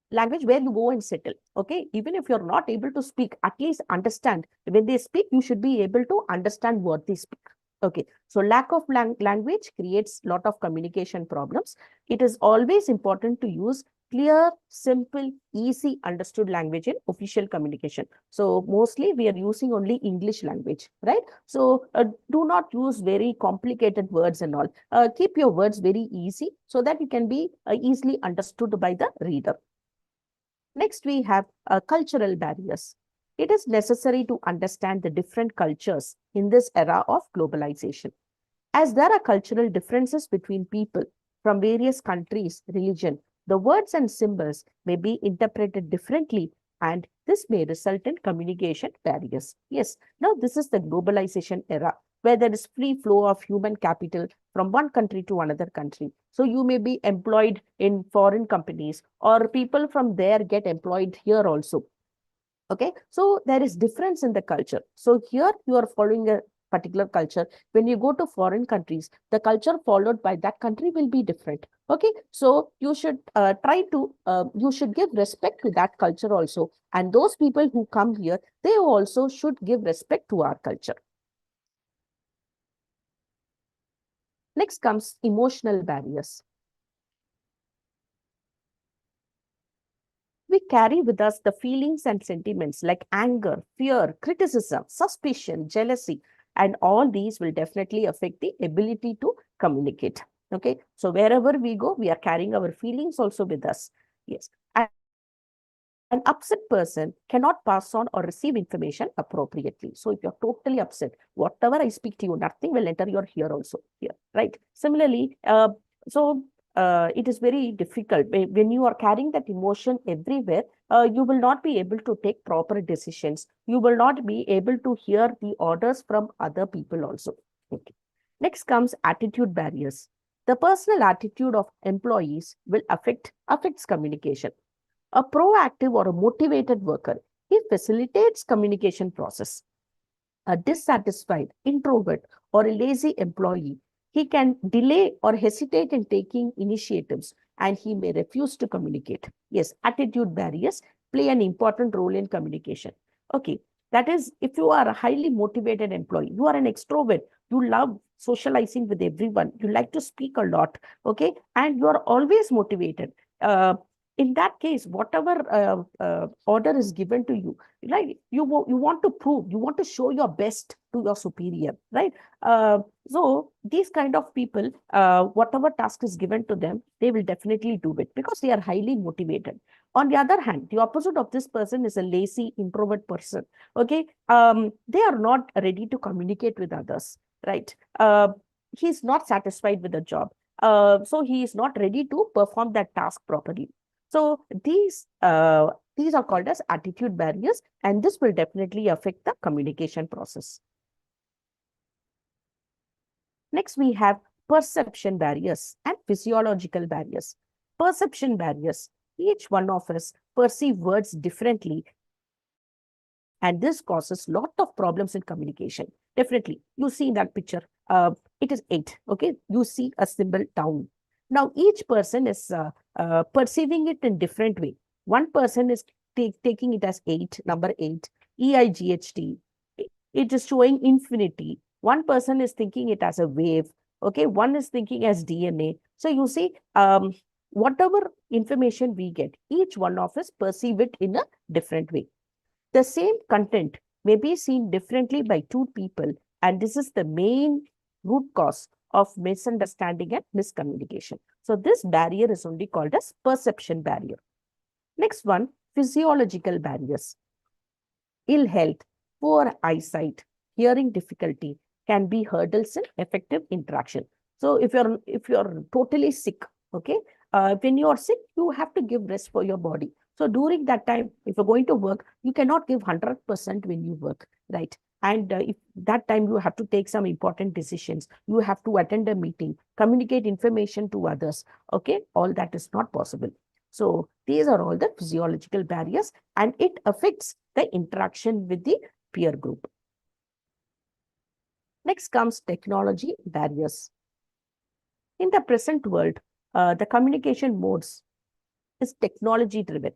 where you go and settle. Okay, even if you're not able to speak, at least understand. When they speak, you should be able to understand what they speak. Okay, so lack of language creates lot of communication problems. It is always important to use clear, simple, easy understood language in official communication. So mostly we are using only English language, right? So do not use very complicated words and all. Keep your words very easy so that it can be easily understood by the reader. Next, we have cultural barriers. It is necessary to understand the different cultures in this era of globalization. As there are cultural differences between people from various countries, religion, the words and symbols may be interpreted differently, and this may result in communication barriers. Yes, now this is the globalization era where there is free flow of human capital from one country to another country. So you may be employed in foreign companies, or people from there get employed here also. Okay, so there is difference in the culture. So here you are following a particular culture. When you go to foreign countries, the culture followed by that country will be different. Okay, so you should you should give respect to that culture also. And those people who come here, they also should give respect to our culture. Next comes emotional barriers. We carry with us the feelings and sentiments like anger, fear, criticism, suspicion, jealousy, and all these will definitely affect the ability to communicate. Okay, so wherever we go, we are carrying our feelings also with us. Yes. And an upset person cannot pass on or receive information appropriately. So if you're totally upset, whatever I speak to you, nothing will enter your ear also here, right? Similarly, it is very difficult when you are carrying that emotion everywhere. You will not be able to take proper decisions. You will not be able to hear the orders from other people also. Okay. Next comes attitude barriers. The personal attitude of employees will affects communication. A proactive or a motivated worker, he facilitates communication process. A dissatisfied, introvert, or a lazy employee, he can delay or hesitate in taking initiatives, and he may refuse to communicate. Yes, attitude barriers play an important role in communication. Okay, that is, if you are a highly motivated employee, you are an extrovert, you love socializing with everyone, you like to speak a lot, okay, and you are always motivated. In that case, whatever order is given to you, right, you want to prove, you want to show your best to your superior, right? So these kind of people, whatever task is given to them, they will definitely do it because they are highly motivated. On the other hand, the opposite of this person is a lazy introvert person. Okay, they are not ready to communicate with others, right? He's not satisfied with the job, so he is not ready to perform that task properly. So these are called as attitude barriers, and this will definitely affect the communication process. Next, we have perception barriers and physiological barriers. Perception barriers. Each one of us perceive words differently, and this causes lot of problems in communication. Definitely, you see in that picture, it is 8. Okay, you see a symbol down. Now, each person is perceiving it in different way. One person is taking it as 8, number 8, EIGHT. It is showing infinity. One person is thinking it as a wave. Okay, one is thinking as DNA. So you see, whatever information we get, each one of us perceive it in a different way. The same content may be seen differently by two people, and this is the main root cause of misunderstanding and miscommunication. So this barrier is only called as perception barrier. Next one, physiological barriers. Ill health, poor eyesight, hearing difficulty can be hurdles in effective interaction. So if you're totally sick, okay, when you are sick, you have to give rest for your body. So during that time, if you're going to work, you cannot give 100% when you work, right? And if that time you have to take some important decisions, you have to attend a meeting, communicate information to others, okay, all that is not possible. So these are all the physiological barriers, and it affects the interaction with the peer group. Next comes technology barriers. In the present world, the communication modes is technology driven.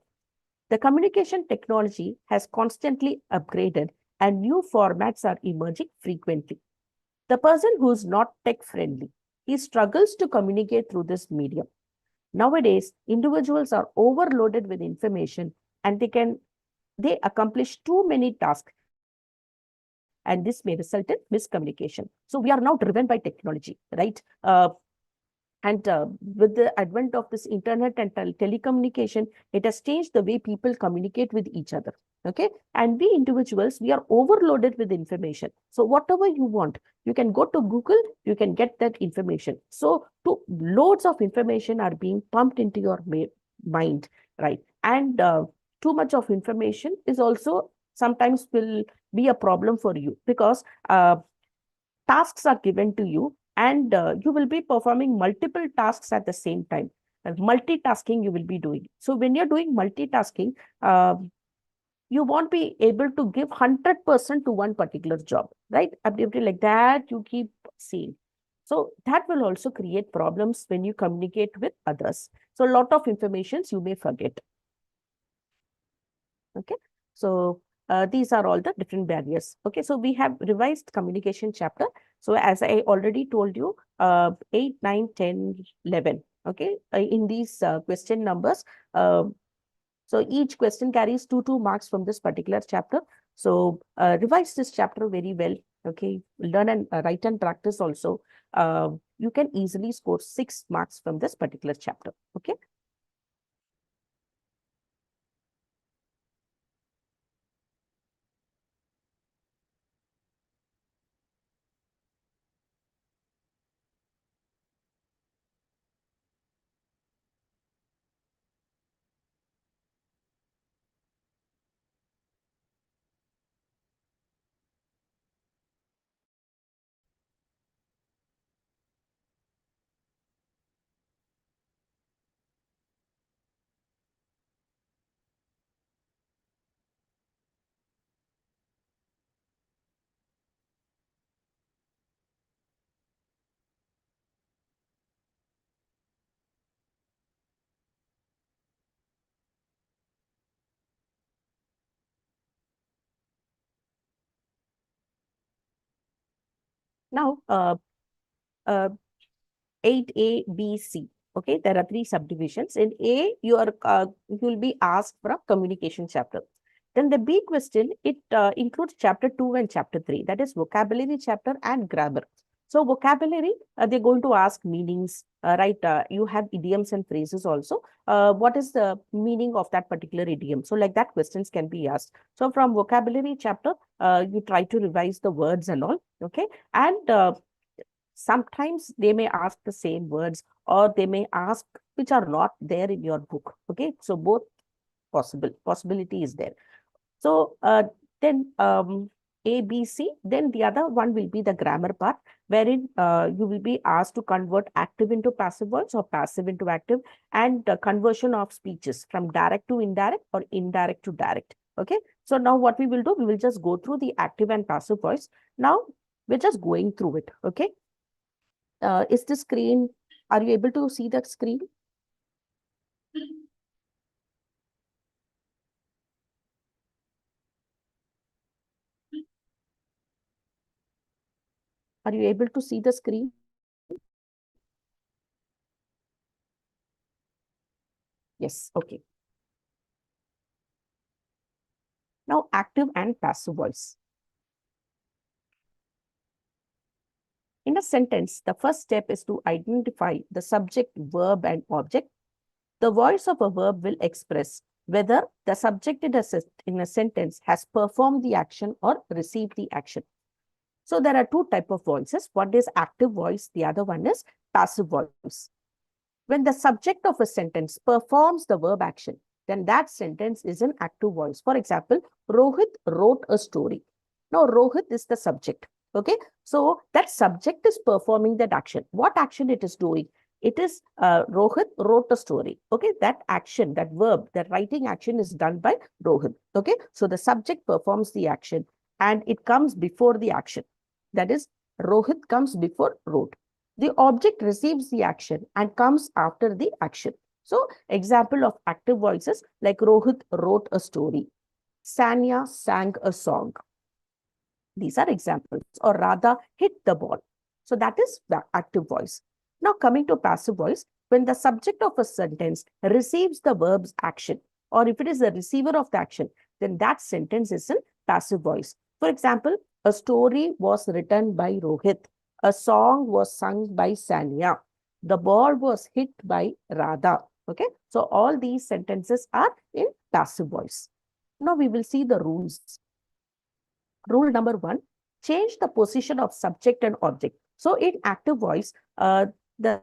The communication technology has constantly upgraded and new formats are emerging frequently. The person who is not tech friendly, he struggles to communicate through this medium. Nowadays, individuals are overloaded with information and they accomplish too many tasks, and this may result in miscommunication. So we are now driven by technology, right? And with the advent of this internet and telecommunication, it has changed the way people communicate with each other. Okay. And we individuals, we are overloaded with information. So whatever you want, you can go to Google, you can get that information. So loads of information are being pumped into your mind, right? And too much of information is also sometimes will be a problem for you, because tasks are given to you, and you will be performing multiple tasks at the same time. Multitasking you will be doing. So when you're doing multitasking, you won't be able to give 100% to one particular job, right? Absolutely, like that you keep seeing. So that will also create problems when you communicate with others. So a lot of informations you may forget. Okay. So these are all the different barriers. Okay. So we have revised communication chapter. So as I already told you, 8, 9, 10, 11. Okay. In these question numbers, so each question carries 2 marks from this particular chapter. So revise this chapter very well. Okay. Learn and write and practice also. You can easily score 6 marks from this particular chapter. Okay. Now, uh, 8A, B, C. Okay, there are 3 subdivisions. In A, you will be asked from communication chapter. Then the B question, it includes chapter 2 and chapter 3. That is vocabulary chapter and grammar. So vocabulary, they're going to ask meanings, right? You have idioms and phrases also. What is the meaning of that particular idiom? So like that questions can be asked. So from vocabulary chapter, you try to revise the words and all. Okay. And sometimes they may ask the same words, or they may ask which are not there in your book. Okay. So both possibility is there. So then A, B, C, then the other one will be the grammar part. wherein you will be asked to convert active into passive voice or passive into active, and conversion of speeches from direct to indirect or indirect to direct. Okay. So now what we will do, we will just go through the active and passive voice. Now we're just going through it. Okay. Is the screen, are you able to see the screen? Are you able to see the screen? Yes. Okay. Now active and passive voice. In a sentence, the first step is to identify the subject, verb, and object. The voice of a verb will express whether the subject in a sentence has performed the action or received the action. So there are two types of voices. One is active voice, the other one is passive voice. When the subject of a sentence performs the verb action, then that sentence is an active voice. For example, Rohit wrote a story. Now, Rohit is the subject. Okay, so that subject is performing that action. What action it is doing? It is Rohit wrote a story. Okay, that action, that verb, that writing action is done by Rohit. Okay, so the subject performs the action and it comes before the action. That is, Rohit comes before wrote. The object receives the action and comes after the action. So, example of active voices like Rohit wrote a story, Sanya sang a song. These are examples, or rather hit the ball. So that is the active voice. Now coming to passive voice, when the subject of a sentence receives the verb's action, or if it is the receiver of the action, then that sentence is in passive voice. For example, a story was written by Rohit. A song was sung by Sanya. The ball was hit by Radha. Okay, so all these sentences are in passive voice. Now we will see the rules. Rule number one, change the position of subject and object. So in active voice, the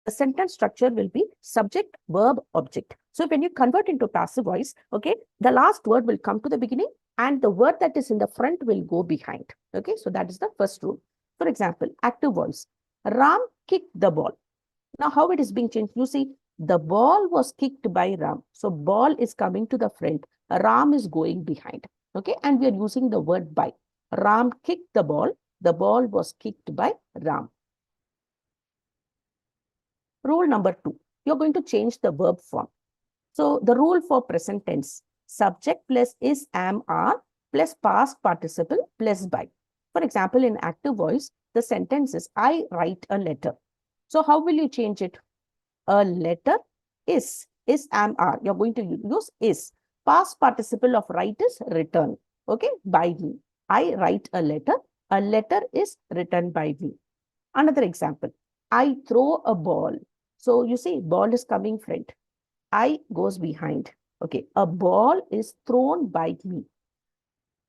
sentence structure will be subject, verb, object. So when you convert into passive voice, okay, the last word will come to the beginning and the word that is in the front will go behind. Okay, so that is the first rule. For example, active voice, Ram kicked the ball. Now how it is being changed? You see, the ball was kicked by Ram. So ball is coming to the front, Ram is going behind. Okay, and we are using the word by. Ram kicked the ball was kicked by Ram. Rule number two, you're going to change the verb form. So the rule for present tense, subject plus is, am, are plus past participle plus by. For example, in active voice, the sentence is, I write a letter. So how will you change it? A letter is, am, are. You're going to use is. Past participle of write is written. Okay, by me. I write a letter. A letter is written by me. Another example, I throw a ball. So you see, ball is coming front. I goes behind. Okay, a ball is thrown by me.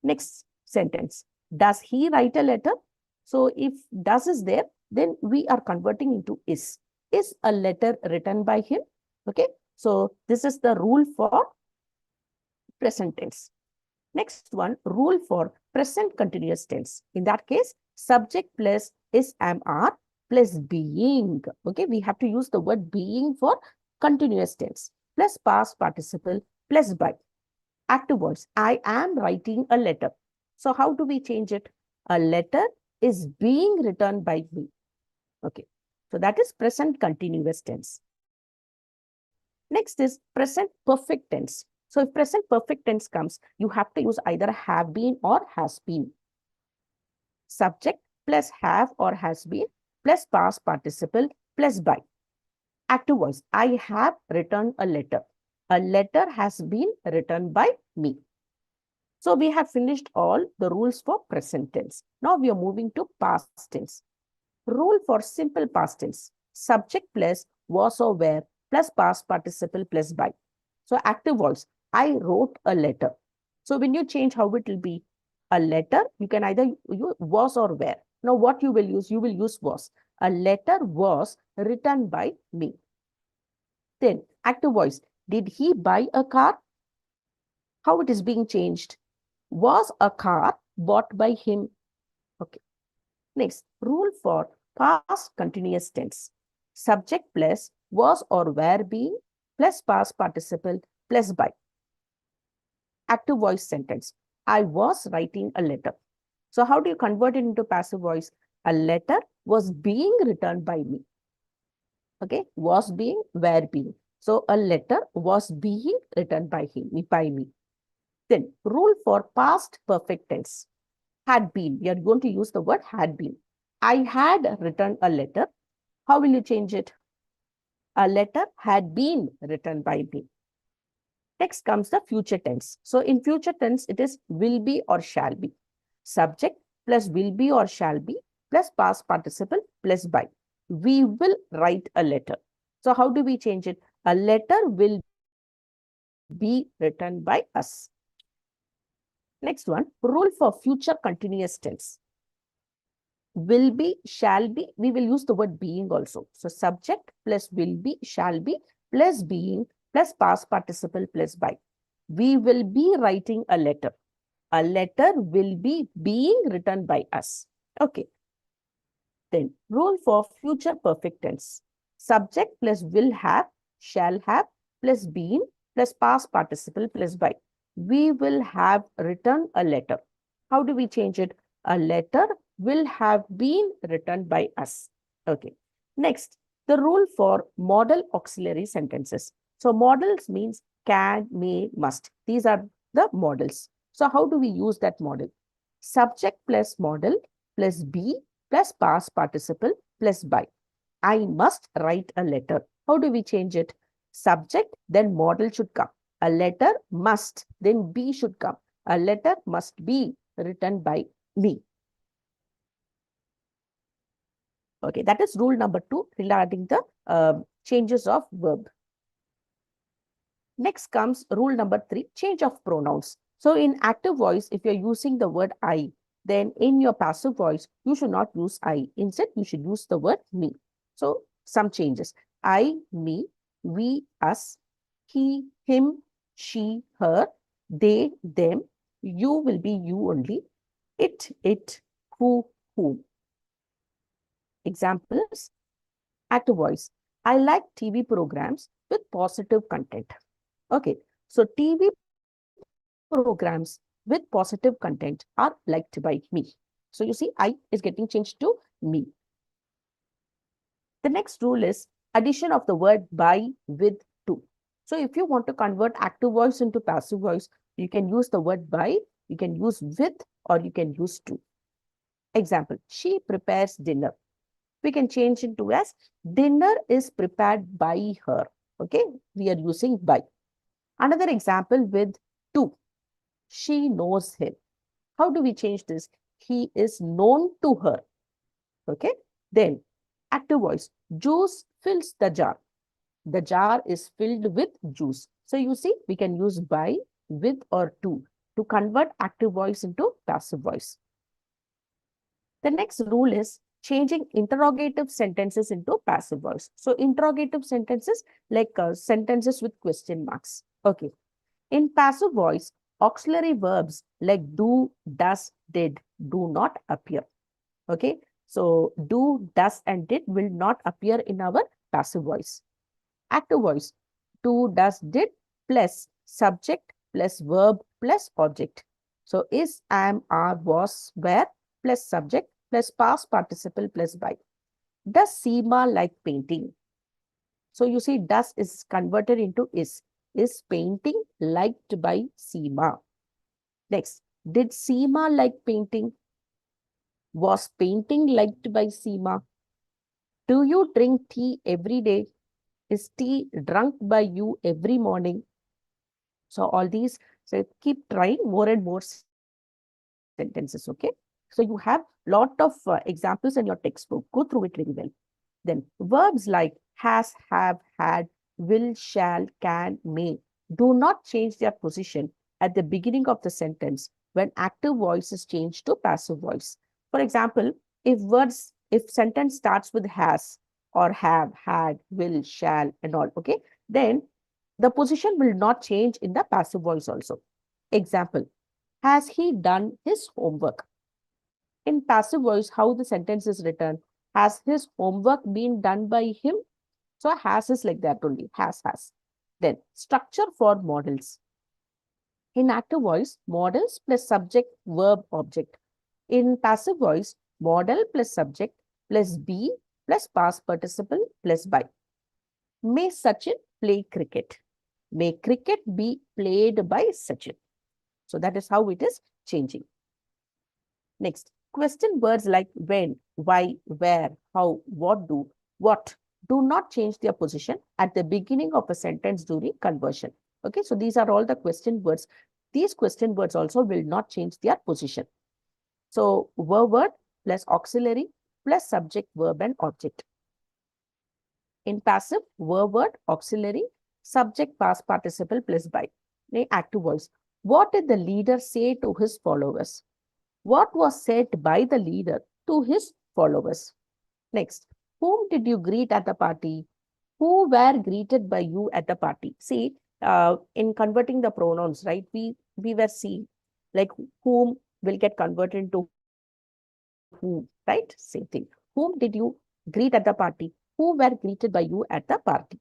Next sentence, does he write a letter? So if does is there, then we are converting into is. Is a letter written by him? Okay, so this is the rule for present tense. Next one, rule for present continuous tense. In that case, subject plus is, am, are plus being. Okay, we have to use the word being for continuous tense plus past participle plus by. Active voice, I am writing a letter. So how do we change it? A letter is being written by me. Okay, so that is present continuous tense. Next is present perfect tense. So if present perfect tense comes, you have to use either have been or has been. Subject plus have or has been plus past participle plus by. Active voice, I have written a letter. A letter has been written by me. So we have finished all the rules for present tense. Now we are moving to past tense. Rule for simple past tense. Subject plus was or were plus past participle plus by. So active voice, I wrote a letter. So when you change how it will be, a letter, you can either use was or were. Now what you will use? You will use was. A letter was written by me. Then active voice, did he buy a car? How it is being changed? Was a car bought by him? Okay. Next, rule for past continuous tense. Subject plus was or were being plus past participle plus by. Active voice sentence. I was writing a letter. So how do you convert it into passive voice? A letter was being written by me. Okay, was being, were being. So a letter was being written by me. Then rule for past perfect tense. Had been. We are going to use the word had been. I had written a letter. How will you change it? A letter had been written by me. Next comes the future tense. So in future tense, it is will be or shall be. Subject plus will be or shall be plus past participle plus by. We will write a letter. So how do we change it? A letter will be written by us. Next one, rule for future continuous tense. Will be, shall be, we will use the word being also. So subject plus will be, shall be plus being plus past participle plus by. We will be writing a letter. A letter will be being written by us. Okay. Then rule for future perfect tense. Subject plus will have, shall have plus been plus past participle plus by. We will have written a letter. How do we change it? A letter will have been written by us. Okay. Next, the rule for modal auxiliary sentences. So modals means can, may, must. These are the modals. So how do we use that modal? Subject plus modal plus be plus past participle plus by. I must write a letter. How do we change it? Subject, then modal should come. A letter must, then be should come. A letter must be written by me. Okay, that is rule number 2 regarding the changes of verb. Next comes rule number 3, change of pronouns. So in active voice, if you're using the word I, then in your passive voice, you should not use I. Instead, you should use the word me. So some changes. I, me, we, us, he, him, she, her, they, them, you will be you only, it, who, whom. Examples, active voice. I like TV programs with positive content. Okay, so TV programs with positive content are liked by me. So you see, I is getting changed to me. The next rule is addition of the word by, with, to. So if you want to convert active voice into passive voice, you can use the word by, you can use with, or you can use to. Example, she prepares dinner. We can change it to as dinner is prepared by her. Okay, we are using by. Another example with to. She knows him. How do we change this? He is known to her. Okay. Then active voice. Juice fills the jar. The jar is filled with juice. So you see, we can use by, with, or to convert active voice into passive voice. The next rule is changing interrogative sentences into passive voice. So interrogative sentences like sentences with question marks. Okay. In passive voice, auxiliary verbs like do, does, did do not appear. Okay. So do, does, and did will not appear in our passive voice. Active voice, do, does, did plus subject plus verb plus object. So is, am, are, was, were plus subject plus past participle plus by. Does Seema like painting? So you see, does is converted into is. Is painting liked by Seema? Next, did Seema like painting? Was painting liked by Seema? Do you drink tea every day? Is tea drunk by you every morning? So all these, so keep trying more and more sentences, okay? So you have lot of examples in your textbook. Go through it very well. Then verbs like has, have, had, will, shall, can, may do not change their position at the beginning of the sentence when active voice is changed to passive voice. For example, if sentence starts with has or have, had, will, shall, and all, okay, then the position will not change in the passive voice also. Example, has he done his homework? In passive voice, how the sentence is written. Has his homework been done by him? So has is like that only. Has. Then structure for models. In active voice, models plus subject, verb, object. In passive voice, model plus subject plus be plus past participle plus by. May Sachin play cricket? May cricket be played by Sachin? So that is how it is changing. Next, question words like when, why, where, how, what do not change their position at the beginning of a sentence during conversion. Okay, so these are all the question words. These question words also will not change their position. So verb word plus auxiliary plus subject, verb and object. In passive, verb word, auxiliary, subject, past participle plus by. In active voice, what did the leader say to his followers? What was said by the leader to his followers? Next, whom did you greet at the party? Who were greeted by you at the party? See, in converting the pronouns, right, we were seeing like whom will get converted into who, right? Same thing. Whom did you greet at the party? Who were greeted by you at the party?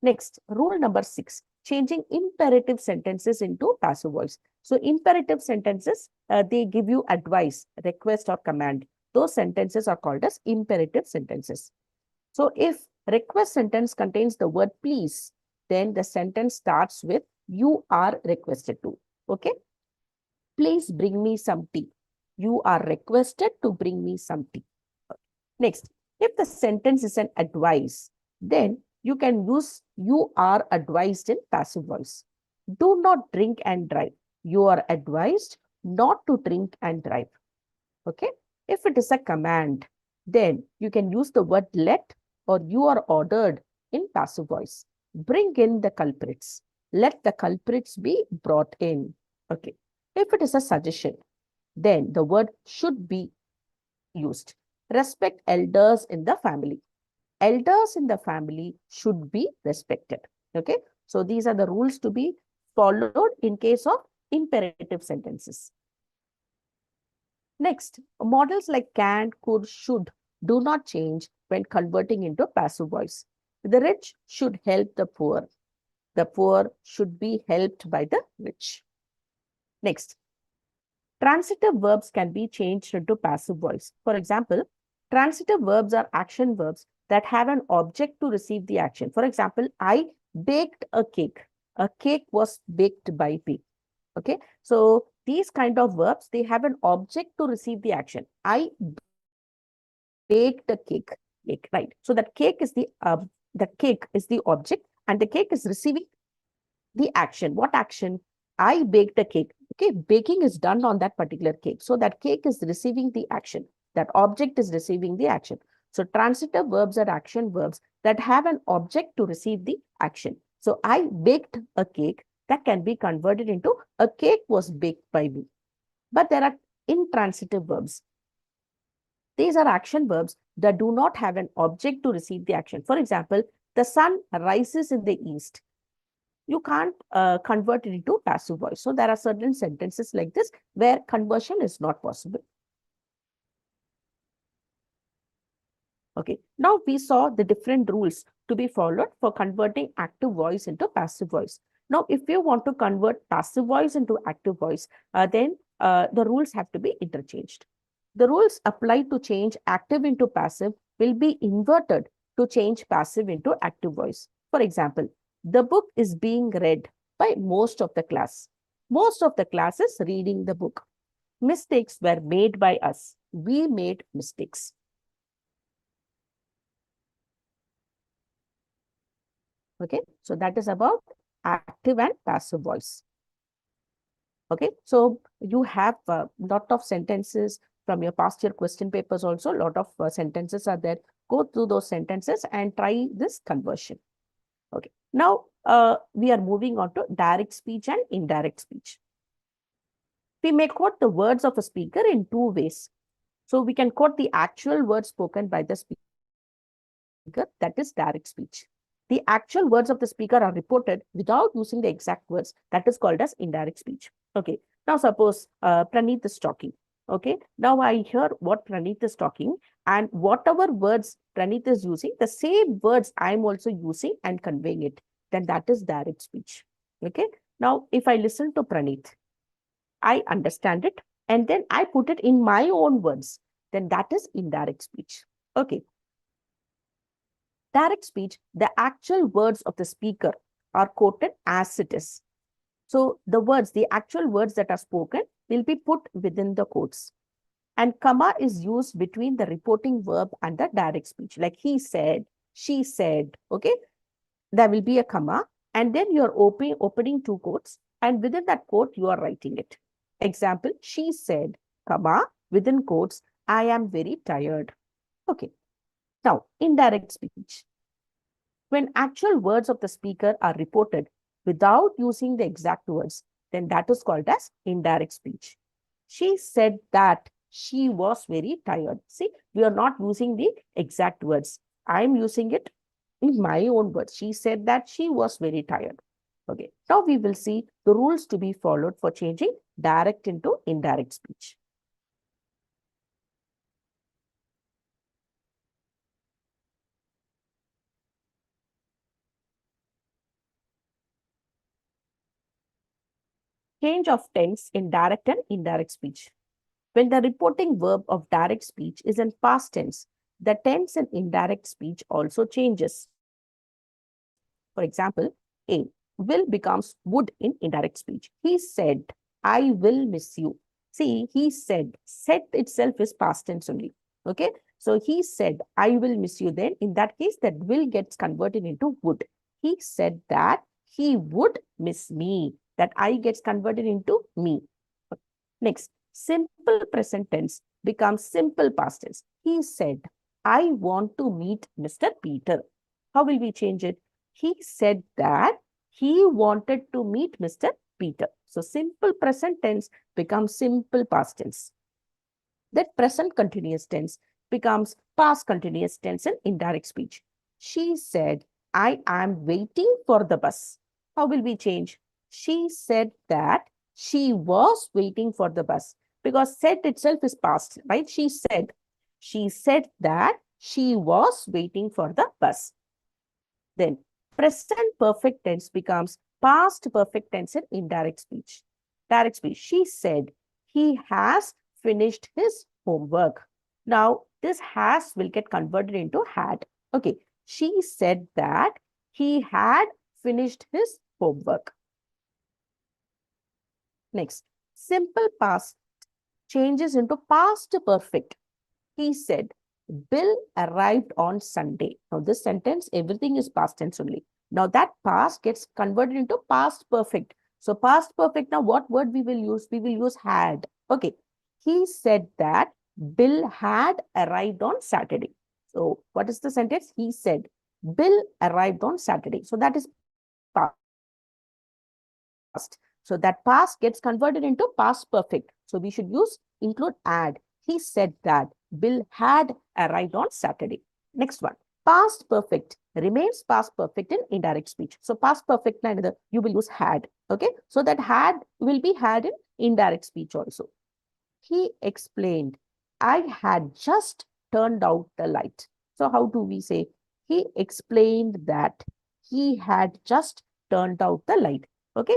Next, rule number 6, changing imperative sentences into passive voice. So imperative sentences, they give you advice, request or command. Those sentences are called as imperative sentences. So if request sentence contains the word please, then the sentence starts with you are requested to. Okay. Please bring me some tea. You are requested to bring me some tea. Next, if the sentence is an advice, then you can use you are advised in passive voice. Do not drink and drive. You are advised not to drink and drive. Okay. If it is a command, then you can use the word let or you are ordered in passive voice. Bring in the culprits. Let the culprits be brought in. Okay. If it is a suggestion, then the word should be used. Respect elders in the family. Elders in the family should be respected. Okay. So these are the rules to be followed in case of imperative sentences. Next, models like can, could, should do not change when converting into passive voice. The rich should help the poor. The poor should be helped by the rich. Next, transitive verbs can be changed into passive voice. For example, transitive verbs are action verbs that have an object to receive the action. For example, I baked a cake. A cake was baked by me. Okay, so these kind of verbs, they have an object to receive the action. I baked a cake, right? So that cake is the object, and the cake is receiving the action. What action? I baked a cake. Okay, baking is done on that particular cake. So that cake is receiving the action. That object is receiving the action. So transitive verbs are action verbs that have an object to receive the action. So I baked a cake, that can be converted into a cake was baked by me. But there are intransitive verbs. These are action verbs that do not have an object to receive the action. For example, the sun rises in the east. You can't convert it into passive voice. So there are certain sentences like this where conversion is not possible. Okay, now we saw the different rules to be followed for converting active voice into passive voice. Now, if you want to convert passive voice into active voice, then the rules have to be interchanged. The rules applied to change active into passive will be inverted to change passive into active voice. For example, the book is being read by most of the class. Most of the class is reading the book. Mistakes were made by us. We made mistakes. Okay, so that is about active and passive voice. Okay, so you have a lot of sentences from your past year question papers also. A lot of sentences are there. Go through those sentences and try this conversion. Okay, now we are moving on to direct speech and indirect speech. We may quote the words of a speaker in two ways. So we can quote the actual words spoken by the speaker, that is direct speech. The actual words of the speaker are reported without using the exact words. That is called as indirect speech. Okay. Now suppose Praneeth is talking. Okay. Now I hear what Praneeth is talking, and whatever words Praneeth is using, the same words I'm also using and conveying it. Then that is direct speech. Okay. Now, if I listen to Praneeth, I understand it, and then I put it in my own words, then that is indirect speech. Okay. Direct speech, the actual words of the speaker are quoted as it is. So the words, the actual words that are spoken will be put within the quotes. And comma is used between the reporting verb and the direct speech. Like he said, she said, okay? There will be a comma, and then you're opening two quotes, and within that quote, you are writing it. Example, she said, comma, within quotes, I am very tired. Okay. Now, indirect speech. When actual words of the speaker are reported without using the exact words, then that is called as indirect speech. She said that she was very tired. See, we are not using the exact words. I'm using it in my own words. She said that she was very tired. Okay, now we will see the rules to be followed for changing direct into indirect speech. Change of tense in direct and indirect speech. When the reporting verb of direct speech is in past tense, the tense in indirect speech also changes. For example, A, will becomes would in indirect speech. He said, I will miss you. See, he said itself is past tense only. Okay. So he said, I will miss you. Then in that case, that will gets converted into would. He said that he would miss me. That I gets converted into me. Next, simple present tense becomes simple past tense. He said, I want to meet Mr. Peter. How will we change it? He said that he wanted to meet Mr. Peter. So simple present tense becomes simple past tense. That present continuous tense becomes past continuous tense in indirect speech. She said, I am waiting for the bus. How will we change? She said that she was waiting for the bus, because said itself is past, right? She said that she was waiting for the bus. Then present perfect tense becomes past perfect tense in indirect speech. Direct speech. She said he has finished his homework. Now, this has will get converted into had. Okay. She said that he had finished his homework. Next, simple past changes into past perfect. He said, Bill arrived on Sunday. Now, this sentence, everything is past tense only. Now, that past gets converted into past perfect. So, past perfect, now what word we will use? We will use had. Okay. He said that Bill had arrived on Saturday. So, what is the sentence? He said, Bill arrived on Saturday. So, that is past. So that past gets converted into past perfect. So we should include had. He said that Bill had arrived on Saturday. Next one. Past perfect remains past perfect in indirect speech. So past perfect, you will use had. Okay. So that had will be had in indirect speech also. He explained, I had just turned out the light. So how do we say? He explained that he had just turned out the light. Okay.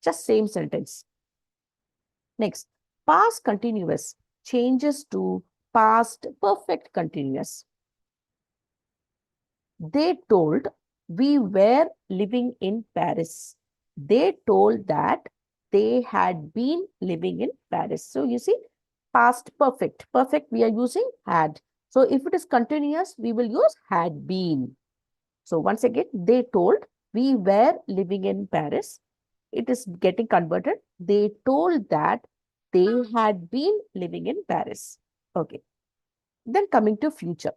Just same sentence. Next, past continuous changes to past perfect continuous. They told we were living in Paris. They told that they had been living in Paris. So you see, past perfect. Perfect we are using had. So if it is continuous, we will use had been. So once again, they told we were living in Paris. It is getting converted. They told that they had been living in Paris. Okay. Then coming to future.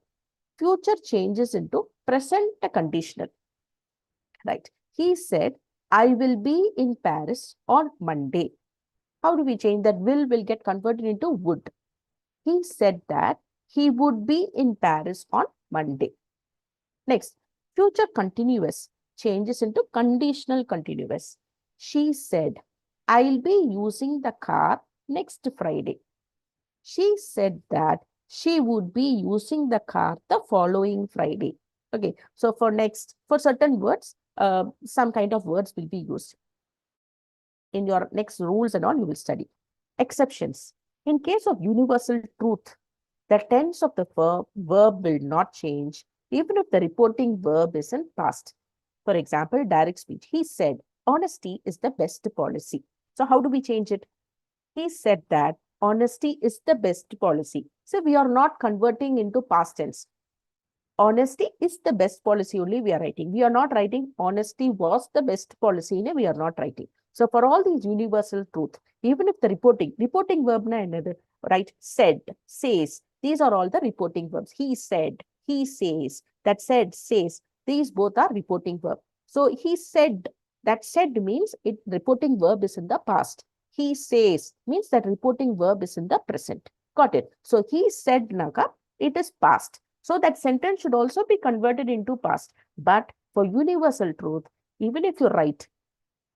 Future changes into present conditional. Right. He said, I will be in Paris on Monday. How do we change that? Will get converted into would. He said that he would be in Paris on Monday. Next, future continuous changes into conditional continuous. She said, I'll be using the car next Friday. She said that she would be using the car the following Friday. Okay, so for certain words, some kind of words will be used. In your next rules and all, you will study. Exceptions. In case of universal truth, the tense of the verb will not change, even if the reporting verb is in past. For example, direct speech. He said, honesty is the best policy. So how do we change it? He said that honesty is the best policy. So we are not converting into past tense. Honesty is the best policy only we are writing. We are not writing honesty was the best policy. We are not writing. So for all these universal truth, even if the reporting verb na another, right? Said, says, these are all the reporting verbs. He said, he says, that said, says, these both are reporting verb. So he said, that said means it reporting verb is in the past. He says means that reporting verb is in the present. Got it? So he said naga, it is past. So that sentence should also be converted into past. But for universal truth, even if you write,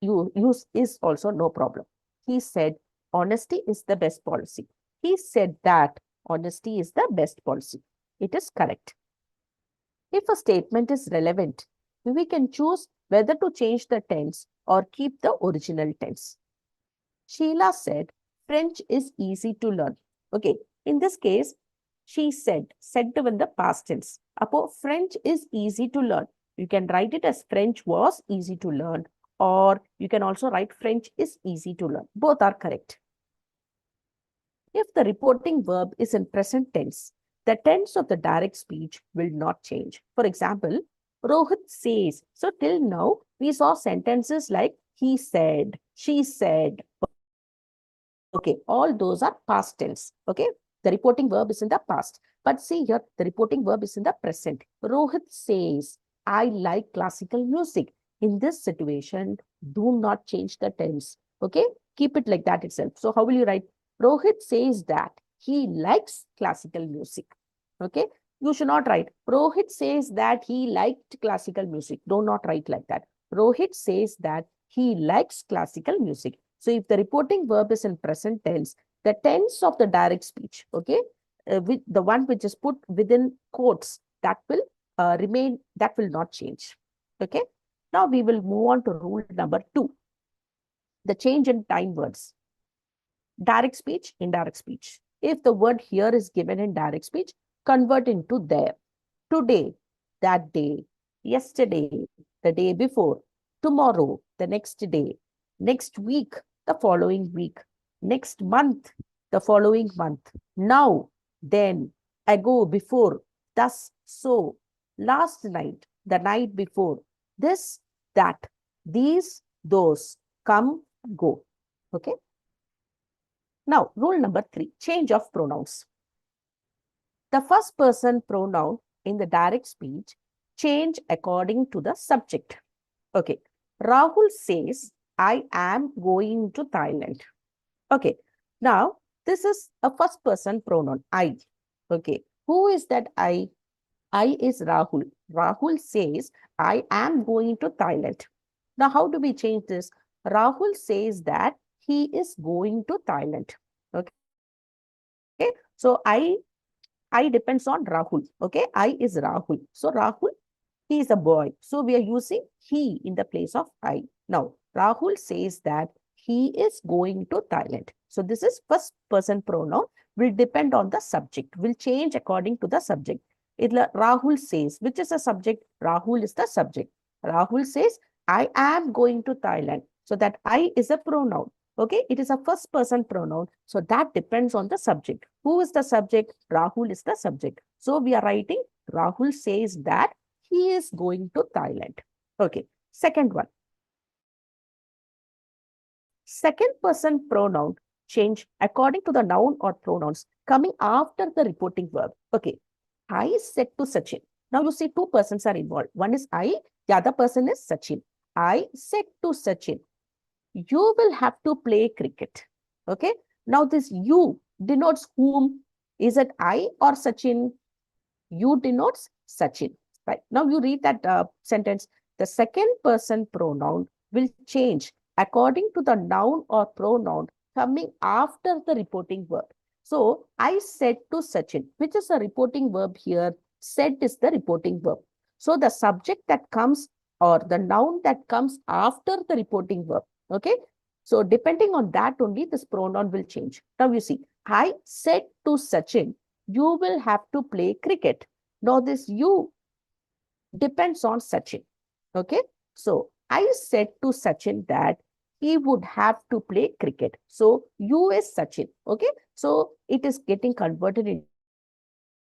you use is also no problem. He said, honesty is the best policy. He said that honesty is the best policy. It is correct. If a statement is relevant, we can choose whether to change the tense or keep the original tense. Sheila said, French is easy to learn. Okay, in this case, she said in the past tense. Apo French is easy to learn. You can write it as French was easy to learn, or you can also write French is easy to learn. Both are correct. If the reporting verb is in present tense, the tense of the direct speech will not change. For example, Rohit says. So till now, we saw sentences like he said, she said. Okay, all those are past tense. Okay, the reporting verb is in the past. But see here, the reporting verb is in the present. Rohit says, I like classical music. In this situation, do not change the tense. Okay, keep it like that itself. So how will you write? Rohit says that he likes classical music. Okay, you should not write. Rohit says that he liked classical music. Do not write like that. Rohit says that he likes classical music. So if the reporting verb is in present tense, the tense of the direct speech, okay, with the one which is put within quotes, that will remain, that will not change. Okay. Now we will move on to rule number 2, the change in time words. Direct speech, indirect speech. If the word here is given in direct speech, convert into there. Today, that day, yesterday, the day before, tomorrow, the next day, next week, the following week, next month, the following month, now, then, ago, before, thus, so, last night, the night before, this, that, these, those, come, go. Okay. Now, rule number 3, change of pronouns. The first person pronoun in the direct speech change according to the subject. Okay. Rahul says, I am going to Thailand. Okay. Now, this is a first person pronoun, I. Okay. Who is that I? I is Rahul. Rahul says, I am going to Thailand. Now, how do we change this? Rahul says that he is going to Thailand. Okay. So, I depends on Rahul. Okay. I is Rahul. So, Rahul, he is a boy. So, we are using he in the place of I. Now, Rahul says that he is going to Thailand. So, this is first person pronoun, will depend on the subject, will change according to the subject. Rahul says, which is a subject? Rahul is the subject. Rahul says, I am going to Thailand. So, that I is a pronoun. Okay, it is a first person pronoun. So, that depends on the subject. Who is the subject? Rahul is the subject. So, we are writing Rahul says that he is going to Thailand. Okay, second one. Second person pronoun change according to the noun or pronouns coming after the reporting verb. Okay, I said to Sachin. Now you see two persons are involved. One is I, the other person is Sachin. I said to Sachin, you will have to play cricket. Okay, now this you denotes whom? Is it I or Sachin? You denotes Sachin. Right. Now you read that sentence. The second person pronoun will change according to the noun or pronoun coming after the reporting verb. So I said to Sachin, which is a reporting verb here. Said is the reporting verb. So the subject that comes or the noun that comes after the reporting verb. Okay. So depending on that only, this pronoun will change. Now you see, I said to Sachin, you will have to play cricket. Now this you depends on Sachin. Okay. So I said to Sachin that he would have to play cricket. So you is Sachin. Okay. So it is getting converted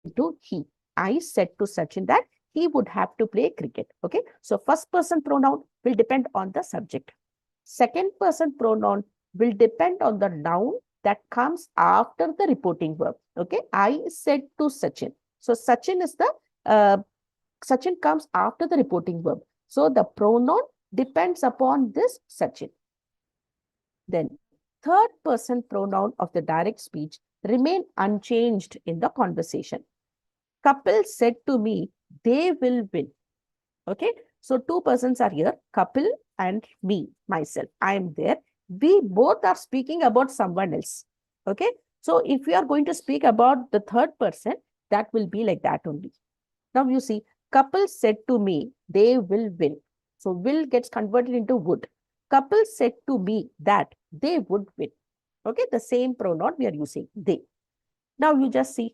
into he. I said to Sachin that he would have to play cricket. Okay. So first person pronoun will depend on the subject. Second person pronoun will depend on the noun that comes after the reporting verb. Okay. I said to Sachin. So Sachin is the Sachin comes after the reporting verb. So the pronoun depends upon this Sachin. Then third person pronoun of the direct speech remain unchanged in the conversation. Couple said to me, they will win. Okay. So two persons are here, couple and me, myself. I am there. We both are speaking about someone else. Okay. So if we are going to speak about the third person, that will be like that only. Now you see, couple said to me, they will win. So will gets converted into would. Couple said to me that they would win. Okay, the same pronoun we are using, they. Now you just see,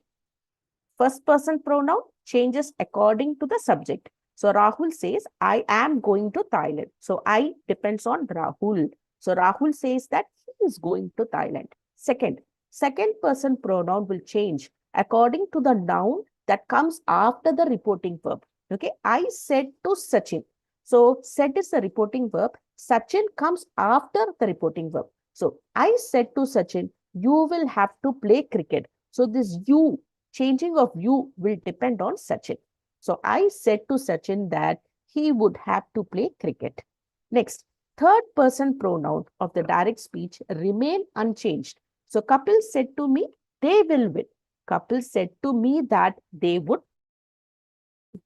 first person pronoun changes according to the subject. So Rahul says, I am going to Thailand. So I depends on Rahul. So Rahul says that he is going to Thailand. Second person pronoun will change according to the noun that comes after the reporting verb. Okay, I said to Sachin. So said is the reporting verb. Sachin comes after the reporting verb. So I said to Sachin, you will have to play cricket. So this you, changing of you will depend on Sachin. So I said to Sachin that he would have to play cricket. Next, third person pronoun of the direct speech remain unchanged. So Kapil said to me, they will win. Kapil said to me that they would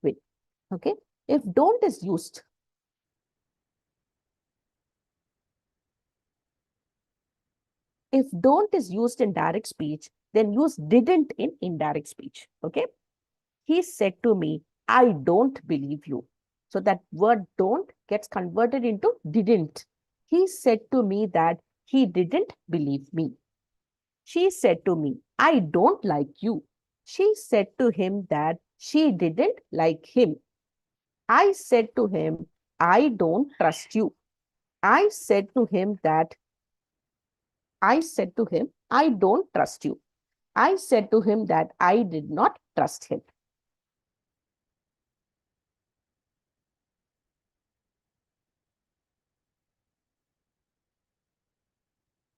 win. Okay. If don't is used, if don't is used in direct speech, then use didn't in indirect speech. Okay. He said to me, I don't believe you. So that word don't gets converted into didn't. He said to me that he didn't believe me. She said to me, I don't like you. She said to him that she didn't like him. I said to him, I don't trust you. I said to him that I said to him, I don't trust you. I said to him that I did not trust him.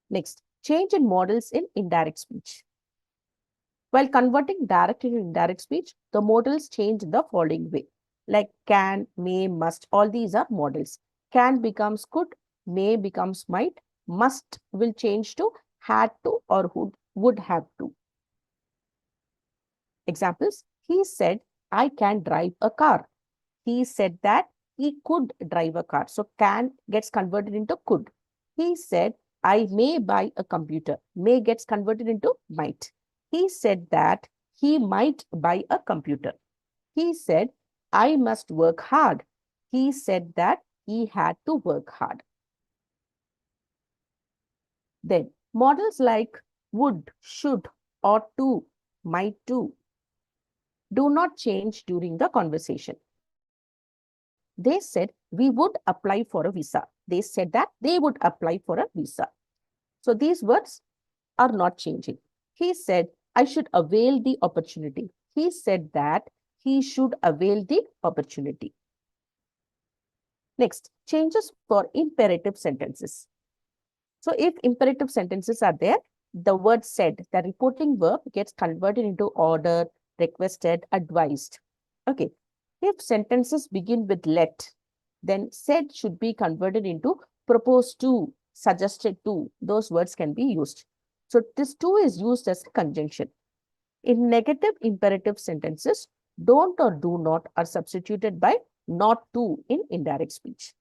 Next, change in models in indirect speech. While converting direct into indirect speech, the modals change in the following way. Like can, may, must, all these are modals. Can becomes could, may becomes might, must will change to had to or would have to. Examples, he said, I can drive a car. He said that he could drive a car. So can gets converted into could. He said, I may buy a computer. May gets converted into might. He said that he might buy a computer. He said, I must work hard. He said that he had to work hard. Then models like would, should, ought to, might to do not change during the conversation. They said, we would apply for a visa. They said that they would apply for a visa. So these words are not changing. He said, I should avail the opportunity. He said that he should avail the opportunity. Next, changes for imperative sentences. So if imperative sentences are there, the word said, the reporting verb gets converted into order, requested, advised. Okay. If sentences begin with let, then said should be converted into proposed to, suggested to. Those words can be used. So this to is used as a conjunction. In negative imperative sentences, don't or do not are substituted by not to in indirect speech.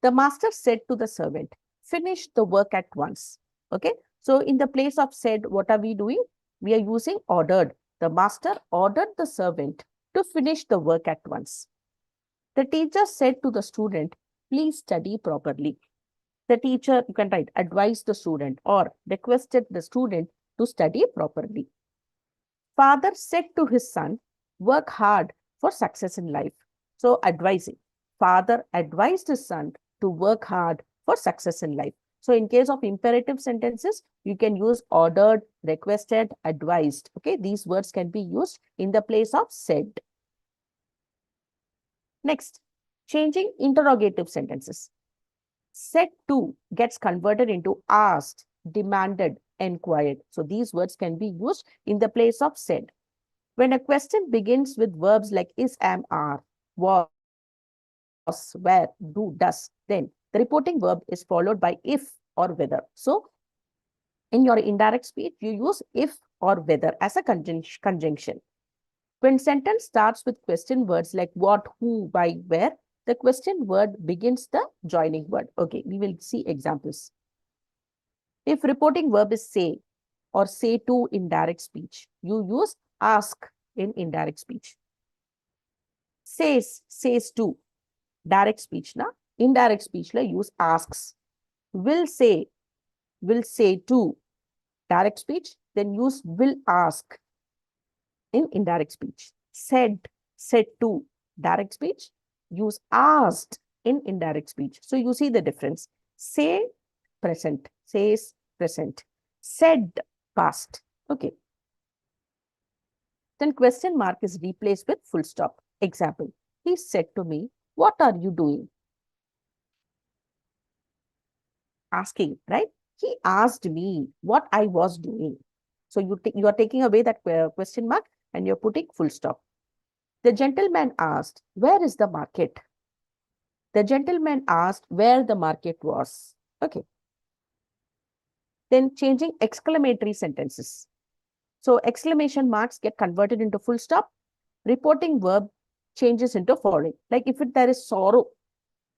The master said to the servant, finish the work at once. Okay. So in the place of said, what are we doing? We are using ordered. The master ordered the servant to finish the work at once. The teacher said to the student, please study properly. The teacher, you can write, advised the student or requested the student to study properly. Father said to his son, work hard for success in life. So advising. Father advised his son to work hard for success in life. So in case of imperative sentences, you can use ordered, requested, advised. Okay, these words can be used in the place of said. Next, changing interrogative sentences. Said to gets converted into asked, demanded, inquired. So these words can be used in the place of said. When a question begins with verbs like is, am, are, was, where, do, does, then the reporting verb is followed by if or whether. So in your indirect speech, you use if or whether as a conjunction. When sentence starts with question words like what, who, why, where, the question word begins the joining word. Okay, we will see examples. If reporting verb is say or say to in direct speech, you use ask in indirect speech. Says to, direct speech na. Indirect speech la use asks. Will say to, direct speech, then use will ask in indirect speech. Said to, direct speech, use asked in indirect speech. So you see the difference. Say, present. Says, present. Said, past. Okay. Then question mark is replaced with full stop. Example, he said to me, what are you doing? Asking, right? He asked me what I was doing. So you are taking away that question mark and you're putting full stop. The gentleman asked, where is the market? The gentleman asked where the market was. Okay. Then changing exclamatory sentences. So exclamation marks get converted into full stop. Reporting verb changes into following. Like if there is sorrow,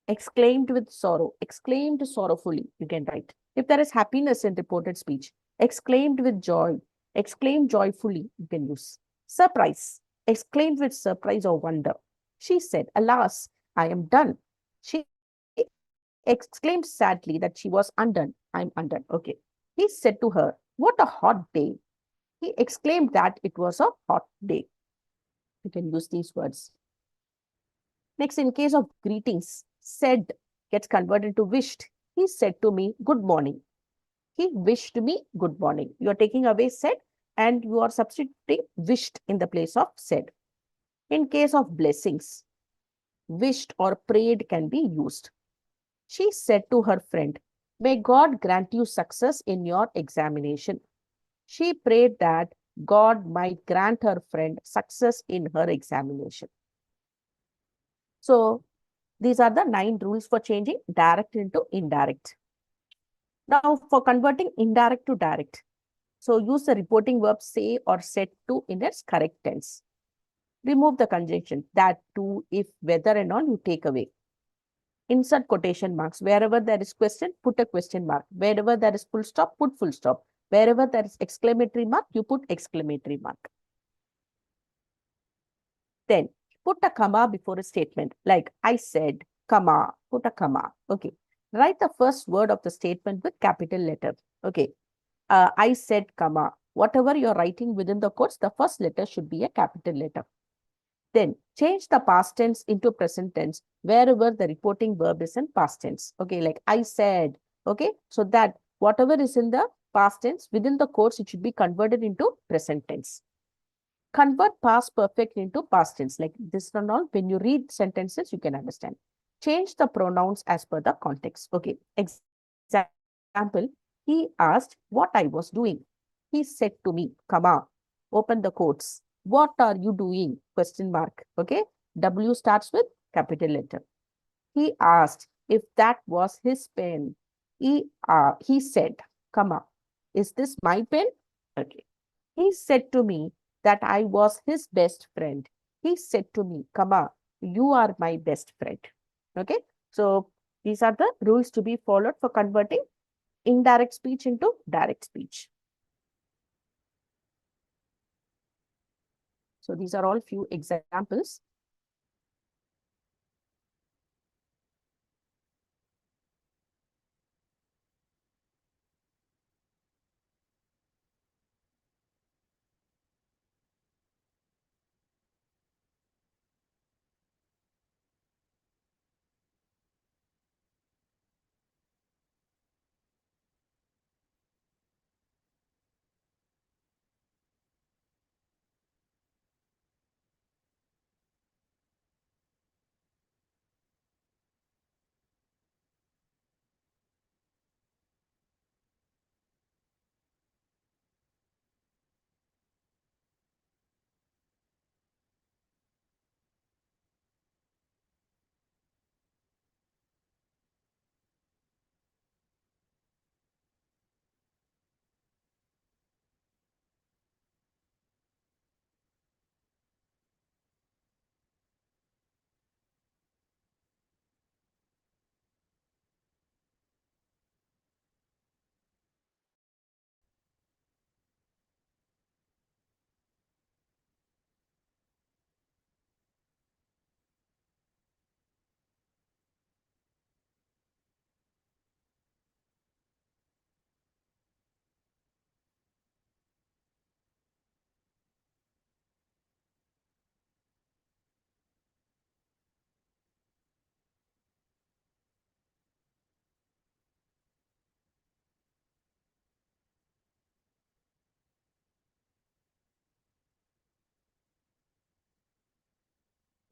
exclaimed with sorrow, exclaimed sorrowfully, you can write. If there is happiness in reported speech, exclaimed with joy, exclaimed joyfully, you can use. Surprise, exclaimed with surprise or wonder. She said, alas, I am done. She exclaimed sadly that she was undone. I'm undone. Okay. He said to her, what a hot day. He exclaimed that it was a hot day. You can use these words. Next, in case of greetings, said gets converted to wished. He said to me, good morning. He wished me good morning. You are taking away said and you are substituting wished in the place of said. In case of blessings, wished or prayed can be used. She said to her friend, may God grant you success in your examination. She prayed that God might grant her friend success in her examination. So these are the 9 rules for changing direct into indirect. Now for converting indirect to direct. So use the reporting verb say or said to in its correct tense. Remove the conjunction that, to, if, whether and all you take away. Insert quotation marks. Wherever there is question, put a question mark. Wherever there is full stop, put full stop. Wherever there is exclamatory mark, you put exclamatory mark. Then put a comma before a statement like I said, comma, put a comma. Okay. Write the first word of the statement with capital letter. Okay. I said, comma. Whatever you're writing within the quotes, the first letter should be a capital letter. Then change the past tense into present tense wherever the reporting verb is in past tense. Okay, like I said. Okay, so that whatever is in the past tense within the quotes, it should be converted into present tense. Convert past perfect into past tense. Like this and all, when you read sentences, you can understand. Change the pronouns as per the context. Okay, example, he asked what I was doing. He said to me, comma, open the quotes. What are you doing? Question mark. Okay, W starts with capital letter. He asked if that was his pen. He said, comma, is this my pen? Okay. He said to me that I was his best friend. He said to me, comma, you are my best friend. Okay. So these are the rules to be followed for converting indirect speech into direct speech. So these are all few examples.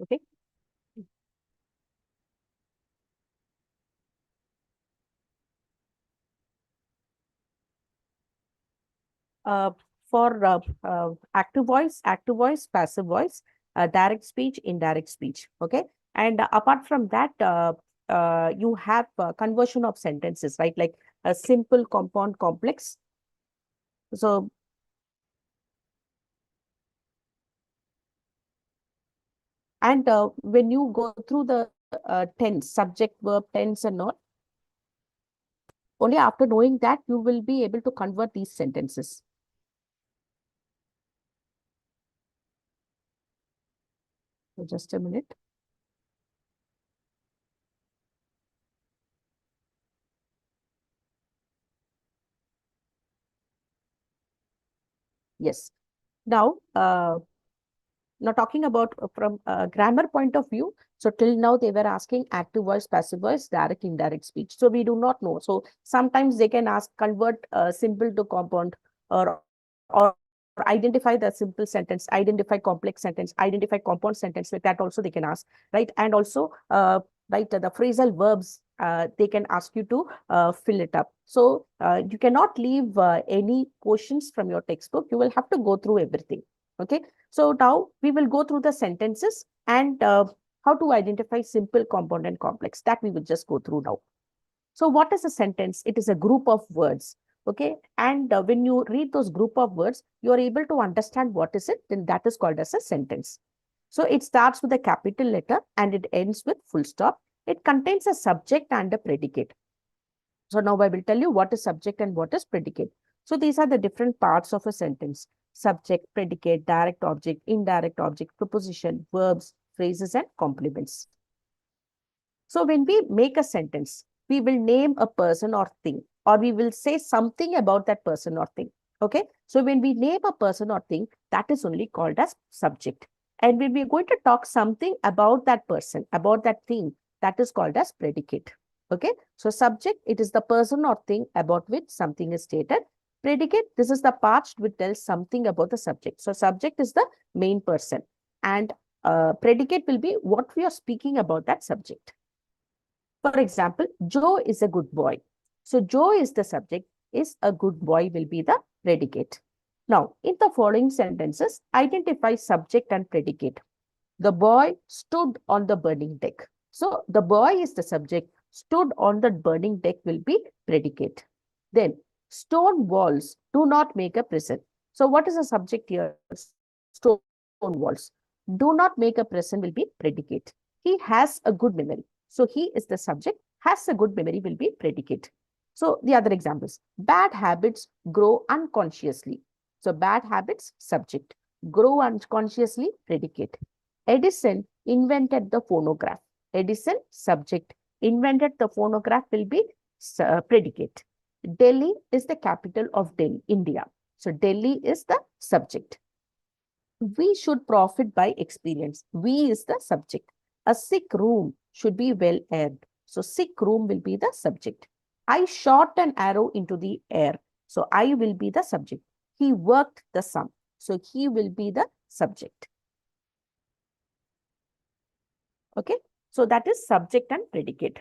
Okay. Uh, for active voice, passive voice, direct speech, indirect speech. Okay. And apart from that, you have conversion of sentences, right? Like a simple, compound, complex. So, and when you go through the tense, subject, verb, tense, and all, only after knowing that you will be able to convert these sentences. So just a minute. Yes. Now, talking about from a grammar point of view, so till now they were asking active voice, passive voice, direct, indirect speech. So we do not know. So sometimes they can ask convert simple to compound, or identify the simple sentence, identify complex sentence, identify compound sentence. Like that also they can ask, right? And also, right, the phrasal verbs. They can ask you to fill it up. So you cannot leave any questions from your textbook. You will have to go through everything. Okay. So now we will go through the sentences and how to identify simple, compound, and complex. That we will just go through now. So what is a sentence? It is a group of words. Okay. And when you read those group of words, you are able to understand what is it, then that is called as a sentence. So it starts with a capital letter and it ends with full stop. It contains a subject and a predicate. So now I will tell you what is subject and what is predicate. So these are the different parts of a sentence: subject, predicate, direct object, indirect object, preposition, verbs, phrases, and complements. So when we make a sentence, we will name a person or thing, or we will say something about that person or thing. Okay. So when we name a person or thing, that is only called as subject. And when we're going to talk something about that person, about that thing, that is called as predicate. Okay. So subject, it is the person or thing about which something is stated. Predicate, this is the part which tells something about the subject. So subject is the main person. And predicate will be what we are speaking about that subject. For example, Joe is a good boy. So Joe is the subject, is a good boy will be the predicate. Now, in the following sentences, identify subject and predicate. The boy stood on the burning deck. So the boy is the subject, stood on the burning deck will be predicate. Then, stone walls do not make a prison. So what is the subject here? Stone walls. Do not make a prison will be predicate. He has a good memory. So he is the subject, has a good memory will be predicate. So the other examples, bad habits grow unconsciously. So bad habits, subject. Grow unconsciously, predicate. Edison invented the phonograph. Edison, subject. Invented the phonograph will be predicate. Delhi is the capital of Delhi, India. So Delhi is the subject. We should profit by experience. We is the subject. A sick room should be well aired. So sick room will be the subject. I shot an arrow into the air. So I will be the subject. He worked the sum. So he will be the subject. Okay. So that is subject and predicate.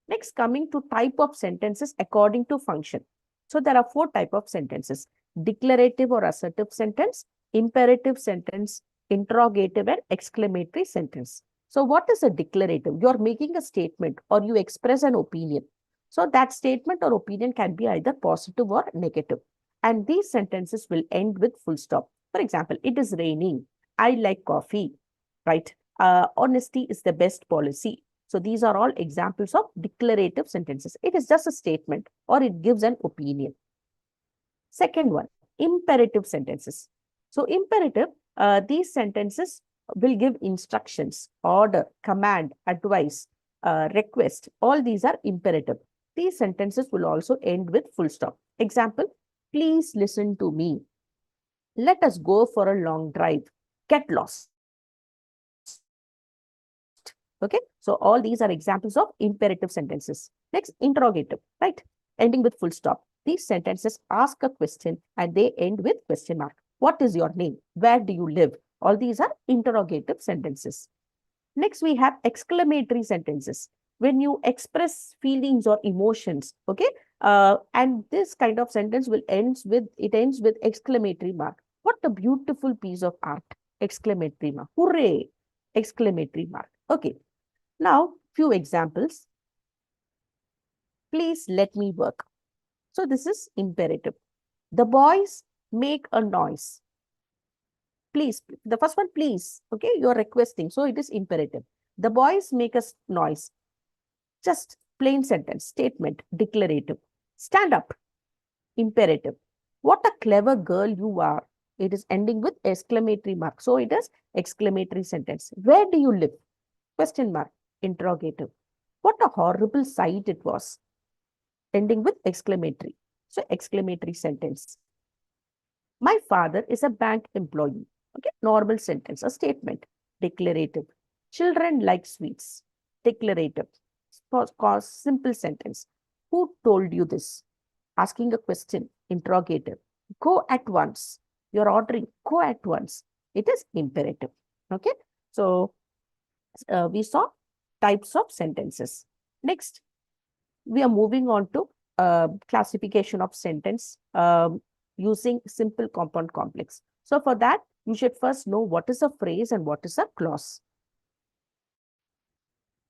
Next, coming to type of sentences according to function. So there are 4 types of sentences: declarative or assertive sentence, imperative sentence, interrogative and exclamatory sentence. So what is a declarative? You are making a statement or you express an opinion. So that statement or opinion can be either positive or negative. And these sentences will end with full stop. For example, it is raining. I like coffee, right? Honesty is the best policy. So these are all examples of declarative sentences. It is just a statement or it gives an opinion. Second one, imperative sentences. So imperative, these sentences will give instructions, order, command, advice, request. All these are imperative. These sentences will also end with full stop. Example, please listen to me. Let us go for a long drive. Get lost. Okay, so all these are examples of imperative sentences. Next, interrogative, right? Ending with full stop. These sentences ask a question and they end with question mark. What is your name? Where do you live? All these are interrogative sentences. Next, we have exclamatory sentences. When you express feelings or emotions, okay? And this kind of sentence will ends with exclamatory mark. What a beautiful piece of art! Exclamatory mark. Hooray! Exclamatory mark. Okay. Now, few examples. Please let me work. So this is imperative. The boys make a noise. Please, the first one, please. Okay, you're requesting. So it is imperative. The boys make a noise. Just plain sentence, statement, declarative. Stand up, imperative. What a clever girl you are. It is ending with exclamatory mark. So it is exclamatory sentence. Where do you live? Question mark, interrogative. What a horrible sight it was. Ending with exclamatory. So exclamatory sentence. My father is a bank employee. Okay, normal sentence, a statement, declarative. Children like sweets. Declarative. Cause simple sentence. Who told you this? Asking a question, interrogative. Go at once. You're ordering, go at once. It is imperative. Okay, so we saw types of sentences. Next, we are moving on to classification of sentence using simple compound complex. So for that, you should first know what is a phrase and what is a clause.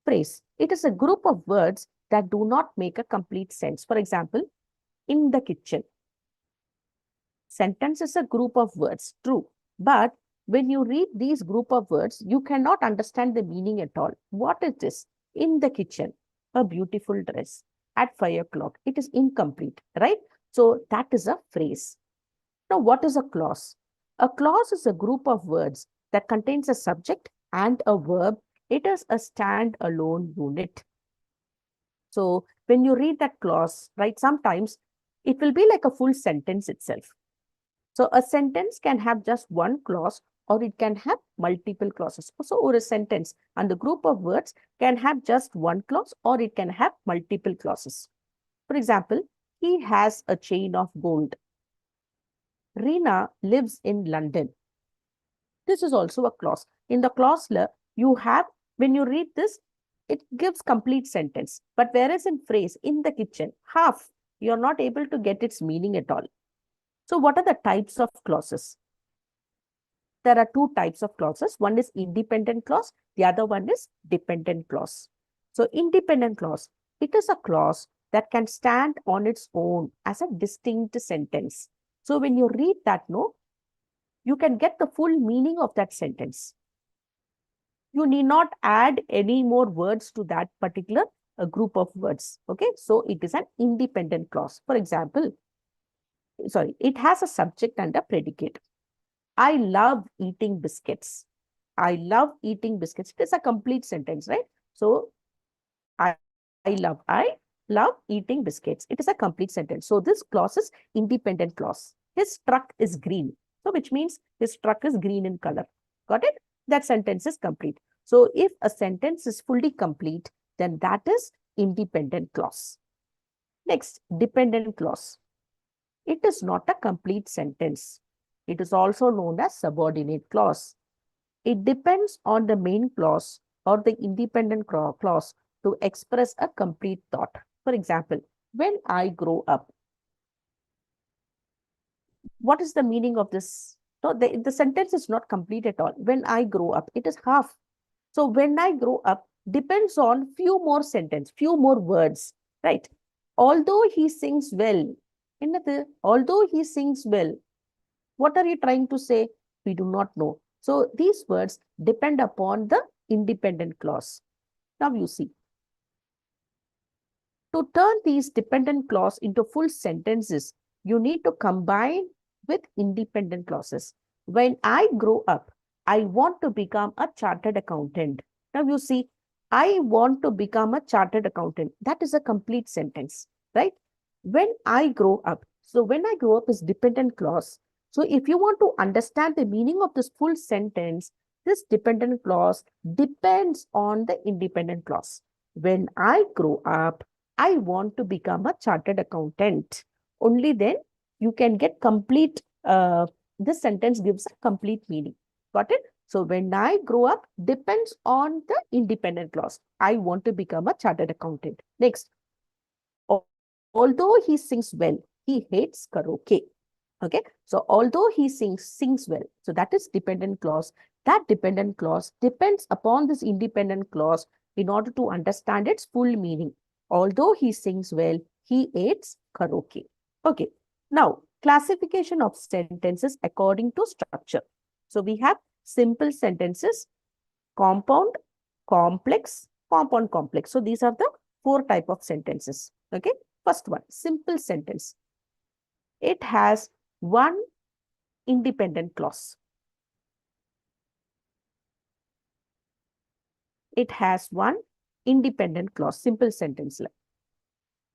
Phrase, it is a group of words that do not make a complete sense. For example, in the kitchen. Sentence is a group of words, true. But when you read these group of words, you cannot understand the meaning at all. What is this? In the kitchen, a beautiful dress. At 5 o'clock, it is incomplete, right? So that is a phrase. Now, what is a clause? A clause is a group of words that contains a subject and a verb. It is a stand-alone unit. So when you read that clause, right, sometimes it will be like a full sentence itself. So a sentence can have just one clause or it can have multiple clauses. So or a sentence and the group of words can have just one clause or it can have multiple clauses. For example, he has a chain of gold. Rina lives in London. This is also a clause. In the clause, you have, when you read this, it gives complete sentence. But whereas in phrase, in the kitchen, half, you're not able to get its meaning at all. So what are the types of clauses? There are 2 types of clauses. One is independent clause. The other one is dependent clause. So independent clause, it is a clause that can stand on its own as a distinct sentence. So when you read that, no, you can get the full meaning of that sentence. You need not add any more words to that particular a group of words. Okay, so it is an independent clause. For example, sorry, it has a subject and a predicate. I love eating biscuits. I love eating biscuits. It is a complete sentence, right? So I, I love eating biscuits. It is a complete sentence. So this clause is independent clause. His truck is green. So which means his truck is green in color. Got it? That sentence is complete. So if a sentence is fully complete, then that is independent clause. Next, dependent clause. It is not a complete sentence. It is also known as subordinate clause. It depends on the main clause or the independent clause to express a complete thought. For example, when I grow up, what is the meaning of this? No, the sentence is not complete at all. When I grow up, it is half. So when I grow up depends on few more sentence, few more words, right? Although he sings well, although he sings well, what are you trying to say? We do not know. So these words depend upon the independent clause. Now you see. To turn these dependent clause into full sentences, you need to combine with independent clauses. When I grow up, I want to become a chartered accountant. Now you see, I want to become a chartered accountant. That is a complete sentence, right? When I grow up. So when I grow up is dependent clause. So if you want to understand the meaning of this full sentence, this dependent clause depends on the independent clause. When I grow up, I want to become a chartered accountant. Only then you can get complete, this sentence gives a complete meaning. Got it? So when I grow up depends on the independent clause. I want to become a chartered accountant. Next, although he sings well, he hates karaoke. Okay, so although he sings well, so that is dependent clause. That dependent clause depends upon this independent clause in order to understand its full meaning. Although he sings well, he hates karaoke. Okay, now classification of sentences according to structure. So we have simple sentences, compound, complex, compound, complex. So these are the four type of sentences. Okay, first one, simple sentence. It has one independent clause. It has one independent clause, simple sentence.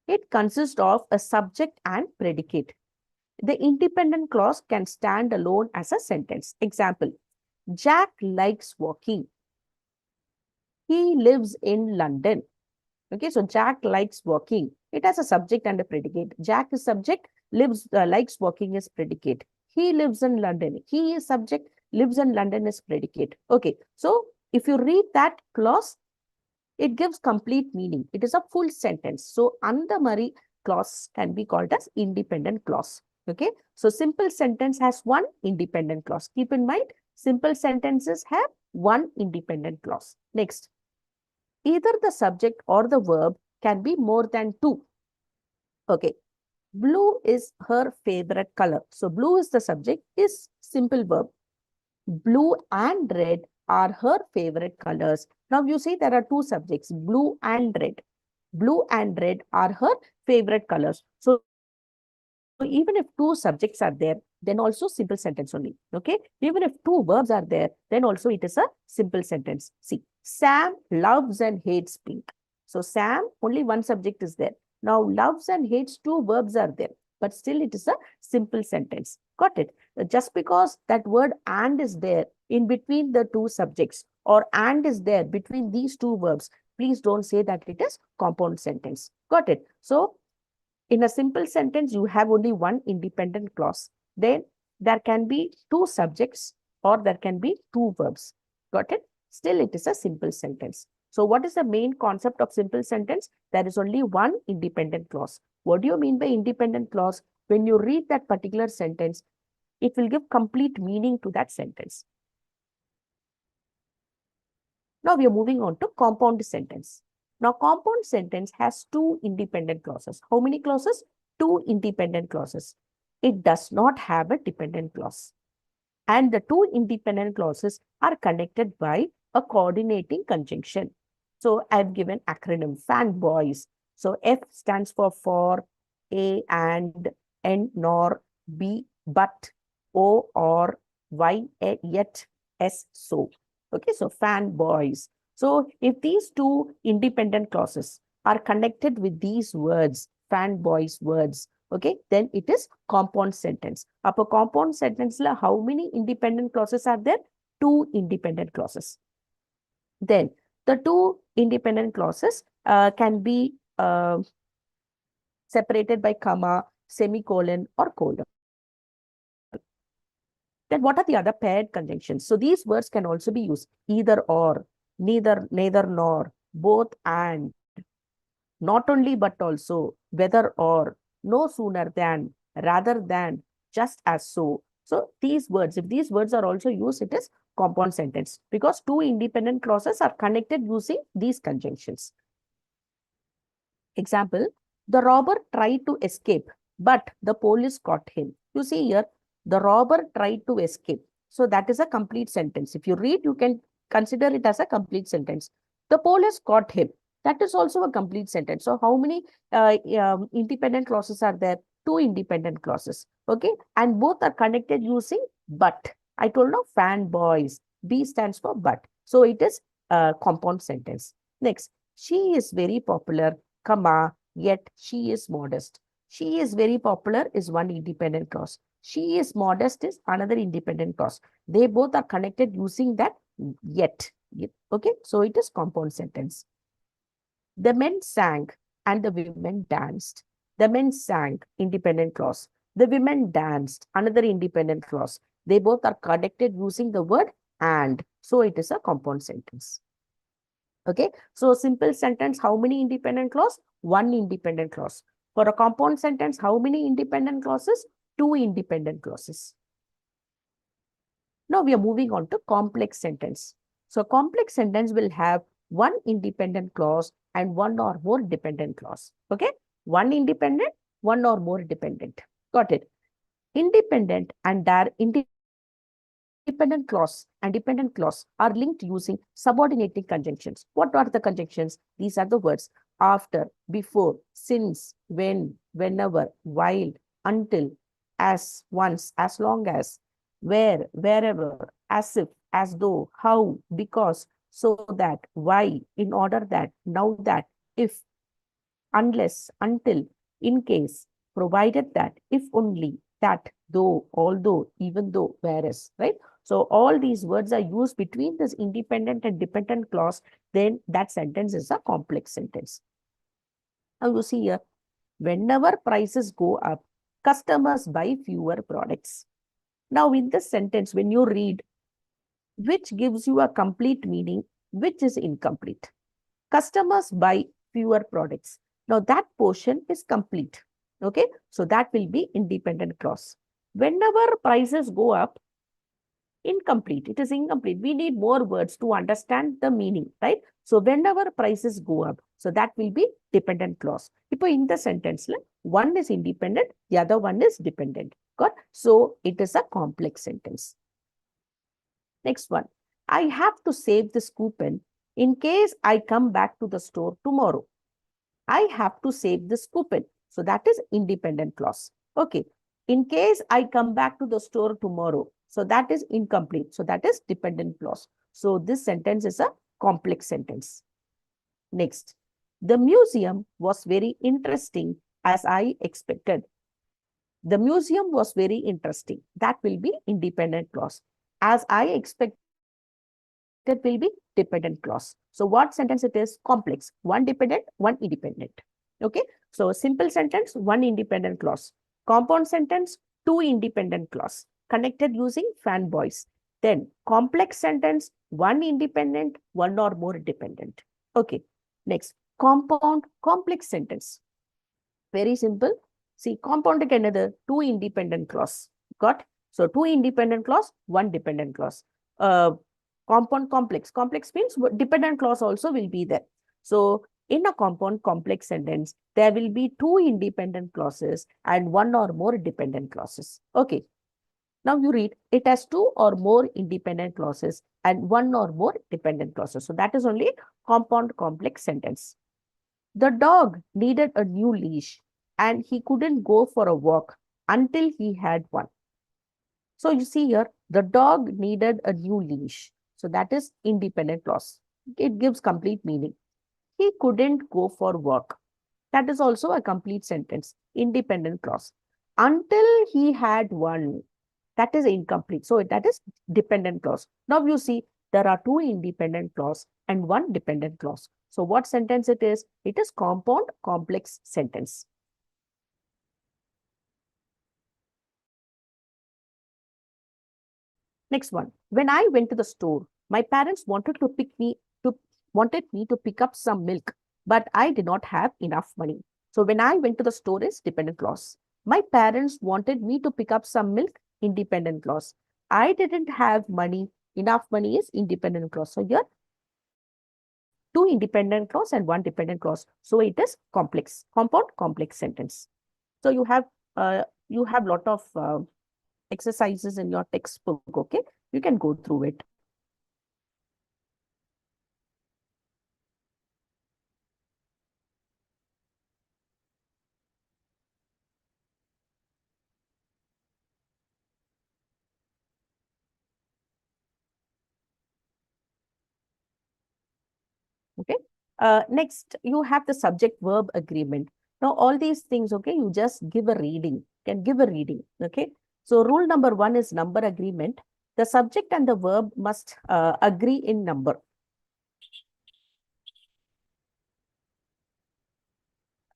It consists of a subject and predicate. The independent clause can stand alone as a sentence. Example, Jack likes walking. He lives in London. Okay, so Jack likes walking. It has a subject and a predicate. Jack is subject, likes walking is predicate. He lives in London. He is subject, lives in London is predicate. Okay, so if you read that clause, it gives complete meaning. It is a full sentence. So Andamari clause can be called as independent clause. Okay, so simple sentence has one independent clause. Keep in mind, simple sentences have one independent clause. Next, either the subject or the verb can be more than two. Okay, blue is her favorite color. So blue is the subject, is simple verb. Blue and red are her favorite colors. Now you see there are two subjects, blue and red. Blue and red are her favorite colors. So even if two subjects are there, then also simple sentence only. Okay. Even if two verbs are there, then also it is a simple sentence. See, Sam loves and hates pink. So Sam, only one subject is there. Now loves and hates, two verbs are there, but still it is a simple sentence. Got it? Just because that word and is there in between the two subjects or and is there between these two verbs, please don't say that it is compound sentence. Got it? So in a simple sentence, you have only one independent clause. Then there can be two subjects or there can be two verbs. Got it? Still, it is a simple sentence. So what is the main concept of simple sentence? There is only one independent clause. What do you mean by independent clause? When you read that particular sentence, it will give complete meaning to that sentence. Now we are moving on to compound sentence. Now compound sentence has two independent clauses. How many clauses? Two independent clauses. It does not have a dependent clause. And the two independent clauses are connected by a coordinating conjunction. So I've given acronym fanboys. So F stands for, A and, N nor, B but, O or, Y yet, S so. Okay, so fanboys. So if these two independent clauses are connected with these words, fanboys words, okay, then it is compound sentence. Upper compound sentence, how many independent clauses are there? Two independent clauses. Then the two independent clauses can be separated by comma, semicolon, or colon. Then what are the other paired conjunctions? So these words can also be used either or, neither nor, both and, not only but also, whether or, no sooner than, rather than, just as so. So these words, if these words are also used, it is compound sentence because two independent clauses are connected using these conjunctions. Example, the robber tried to escape, but the police caught him. You see here, the robber tried to escape. So that is a complete sentence. If you read, you can consider it as a complete sentence. The police caught him. That is also a complete sentence. So how many independent clauses are there? Two independent clauses. Okay. And both are connected using but. I told now fanboys. B stands for but. So it is a compound sentence. Next, she is very popular, comma, yet she is modest. She is very popular is one independent clause. She is modest is another independent clause. They both are connected using that yet. Okay, so it is compound sentence. The men sang and the women danced. The men sang, independent clause. The women danced, another independent clause. They both are connected using the word and. So it is a compound sentence. Okay, so simple sentence, how many independent clause? One independent clause. For a compound sentence, how many independent clauses? Two independent clauses. Now we are moving on to complex sentence. So complex sentence will have one independent clause and one or more dependent clause. Okay, one independent, one or more dependent. Got it? Independent and independent clause and dependent clause are linked using subordinating conjunctions. What are the conjunctions? These are the words after, before, since, when, whenever, while, until, as, once, as long as, where, wherever, as if, as though, how, because, so that, why, in order that, now that, if, unless, until, in case, provided that, if only, that, though, although, even though, whereas, right? So all these words are used between this independent and dependent clause, then that sentence is a complex sentence. Now you see here, whenever prices go up, customers buy fewer products. Now in this sentence, when you read, which gives you a complete meaning, which is incomplete. Customers buy fewer products. Now that portion is complete. Okay, so that will be independent clause. Whenever prices go up, incomplete. It is incomplete. We need more words to understand the meaning, right? So whenever prices go up, so that will be dependent clause. Now in the sentence, one is independent, the other one is dependent. Got? So it is a complex sentence. Next one. I have to save this coupon in case I come back to the store tomorrow. I have to save this coupon. So that is independent clause. Okay. In case I come back to the store tomorrow. So that is incomplete. So that is dependent clause. So this sentence is a complex sentence. Next. The museum was very interesting as I expected. The museum was very interesting. That will be independent clause. As I expected will be dependent clause. So what sentence it is? Complex. One dependent, one independent. Okay. So simple sentence, one independent clause. Compound sentence, two independent clause. Connected using fanboys. Then complex sentence, one independent, one or more dependent. Okay. Next, compound complex sentence. Very simple. See, compound another two independent clause. Got? So two independent clause, one dependent clause. Compound complex. Complex means dependent clause also will be there. So in a compound complex sentence, there will be two independent clauses and one or more dependent clauses. Okay. Now you read, it has two or more independent clauses and one or more dependent clauses. So that is only compound complex sentence. The dog needed a new leash and he couldn't go for a walk until he had one. So you see here, the dog needed a new leash. So that is independent clause. It gives complete meaning. He couldn't go for work. That is also a complete sentence, independent clause. Until he had one, that is incomplete. So that is dependent clause. Now you see, there are two independent clause and one dependent clause. So what sentence it is? It is compound complex sentence. Next one. When I went to the store, my parents wanted me to pick up some milk, but I did not have enough money. So when I went to the store is dependent clause. My parents wanted me to pick up some milk, independent clause. I didn't have money. Enough money is independent clause. So here, two independent clause and one dependent clause. So it is complex, compound complex sentence. So you have lot of exercises in your textbook. Okay, you can go through it. Okay. Next, you have the subject verb agreement. Now, all these things, okay, you just give a reading, can give a reading. Okay. So, rule number one is number agreement. The subject and the verb must agree in number.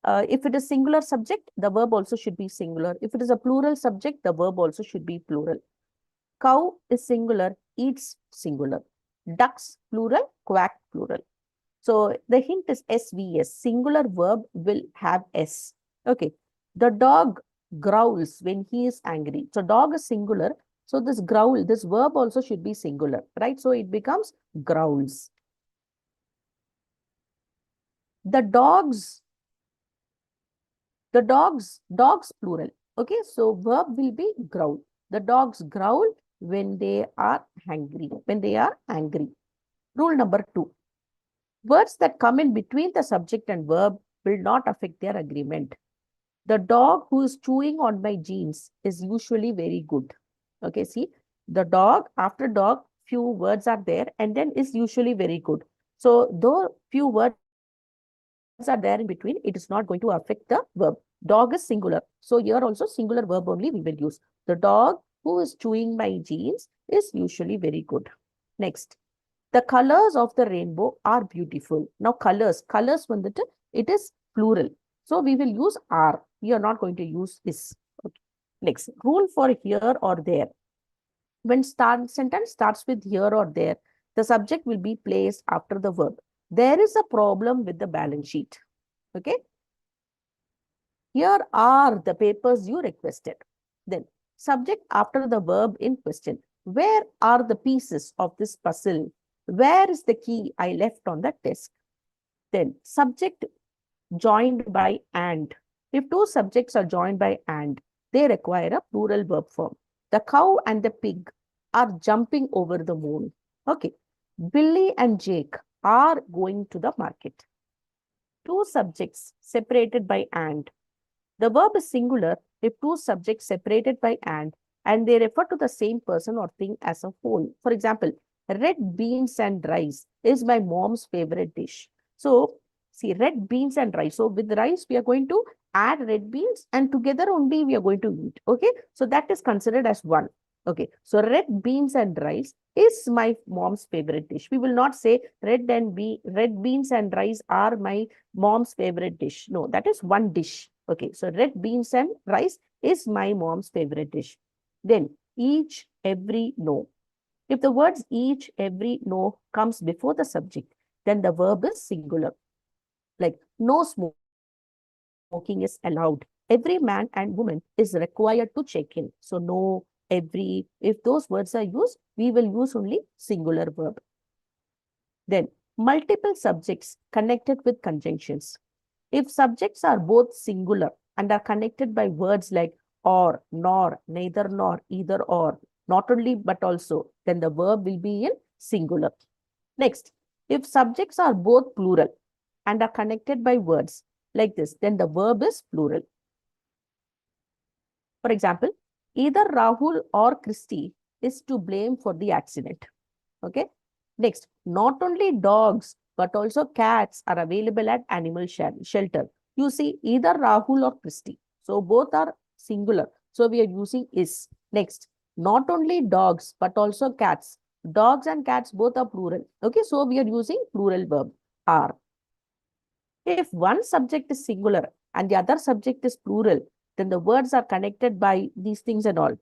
If it is singular subject, the verb also should be singular. If it is a plural subject, the verb also should be plural. Cow is singular, eats singular. Ducks, plural, quack, plural. So the hint is SVS, singular verb will have S. Okay. The dog growls when he is angry. So dog is singular. So this growl, this verb also should be singular, right? So it becomes growls. The dogs plural. Okay. So verb will be growl. The dogs growl when they are angry. Rule number two. Words that come in between the subject and verb will not affect their agreement. The dog who is chewing on my jeans is usually very good. Okay, see, the dog, after dog, few words are there and then is usually very good. So, though few words are there in between, it is not going to affect the verb. Dog is singular. So, here also singular verb only we will use. The dog who is chewing my jeans is usually very good. Next. The colors of the rainbow are beautiful. Now, colors வந்துட்டு, it is plural. So, we will use are. We are not going to use is. Okay. Next, rule for here or there. When sentence starts with here or there, the subject will be placed after the verb. There is a problem with the balance sheet. Okay. Here are the papers you requested. Then, subject after the verb in question. Where are the pieces of this puzzle? Where is the key I left on the desk? Then, subject joined by and. If two subjects are joined by and, they require a plural verb form. The cow and the pig are jumping over the moon. Okay. Billy and Jake are going to the market. Two subjects separated by and. The verb is singular if two subjects separated by and they refer to the same person or thing as a whole. For example, red beans and rice is my mom's favorite dish. So, see, red beans and rice. So, with rice, we are going to add red beans and together only we are going to eat. Okay. So, that is considered as one. Okay. So, red beans and rice is my mom's favorite dish. We will not say red beans and rice are my mom's favorite dish. No, that is one dish. Okay, so red beans and rice is my mom's favorite dish. Then each, every, no. If the words each, every, no comes before the subject, then the verb is singular. Like no smoking is allowed. Every man and woman is required to check in. So no, every, if those words are used, we will use only singular verb. Then multiple subjects connected with conjunctions. If subjects are both singular and are connected by words like or, nor, neither nor, either or, not only but also, then the verb will be in singular. Next, if subjects are both plural and are connected by words like this, then the verb is plural. For example, either Rahul or Christy is to blame for the accident. Okay. Next, not only dogs, but also cats are available at animal shelter. You see, either Rahul or Christy. So both are singular. So we are using is. Next, not only dogs, but also cats. Dogs and cats both are plural. Okay, so we are using plural verb are. If one subject is singular and the other subject is plural, then the words are connected by these things and all.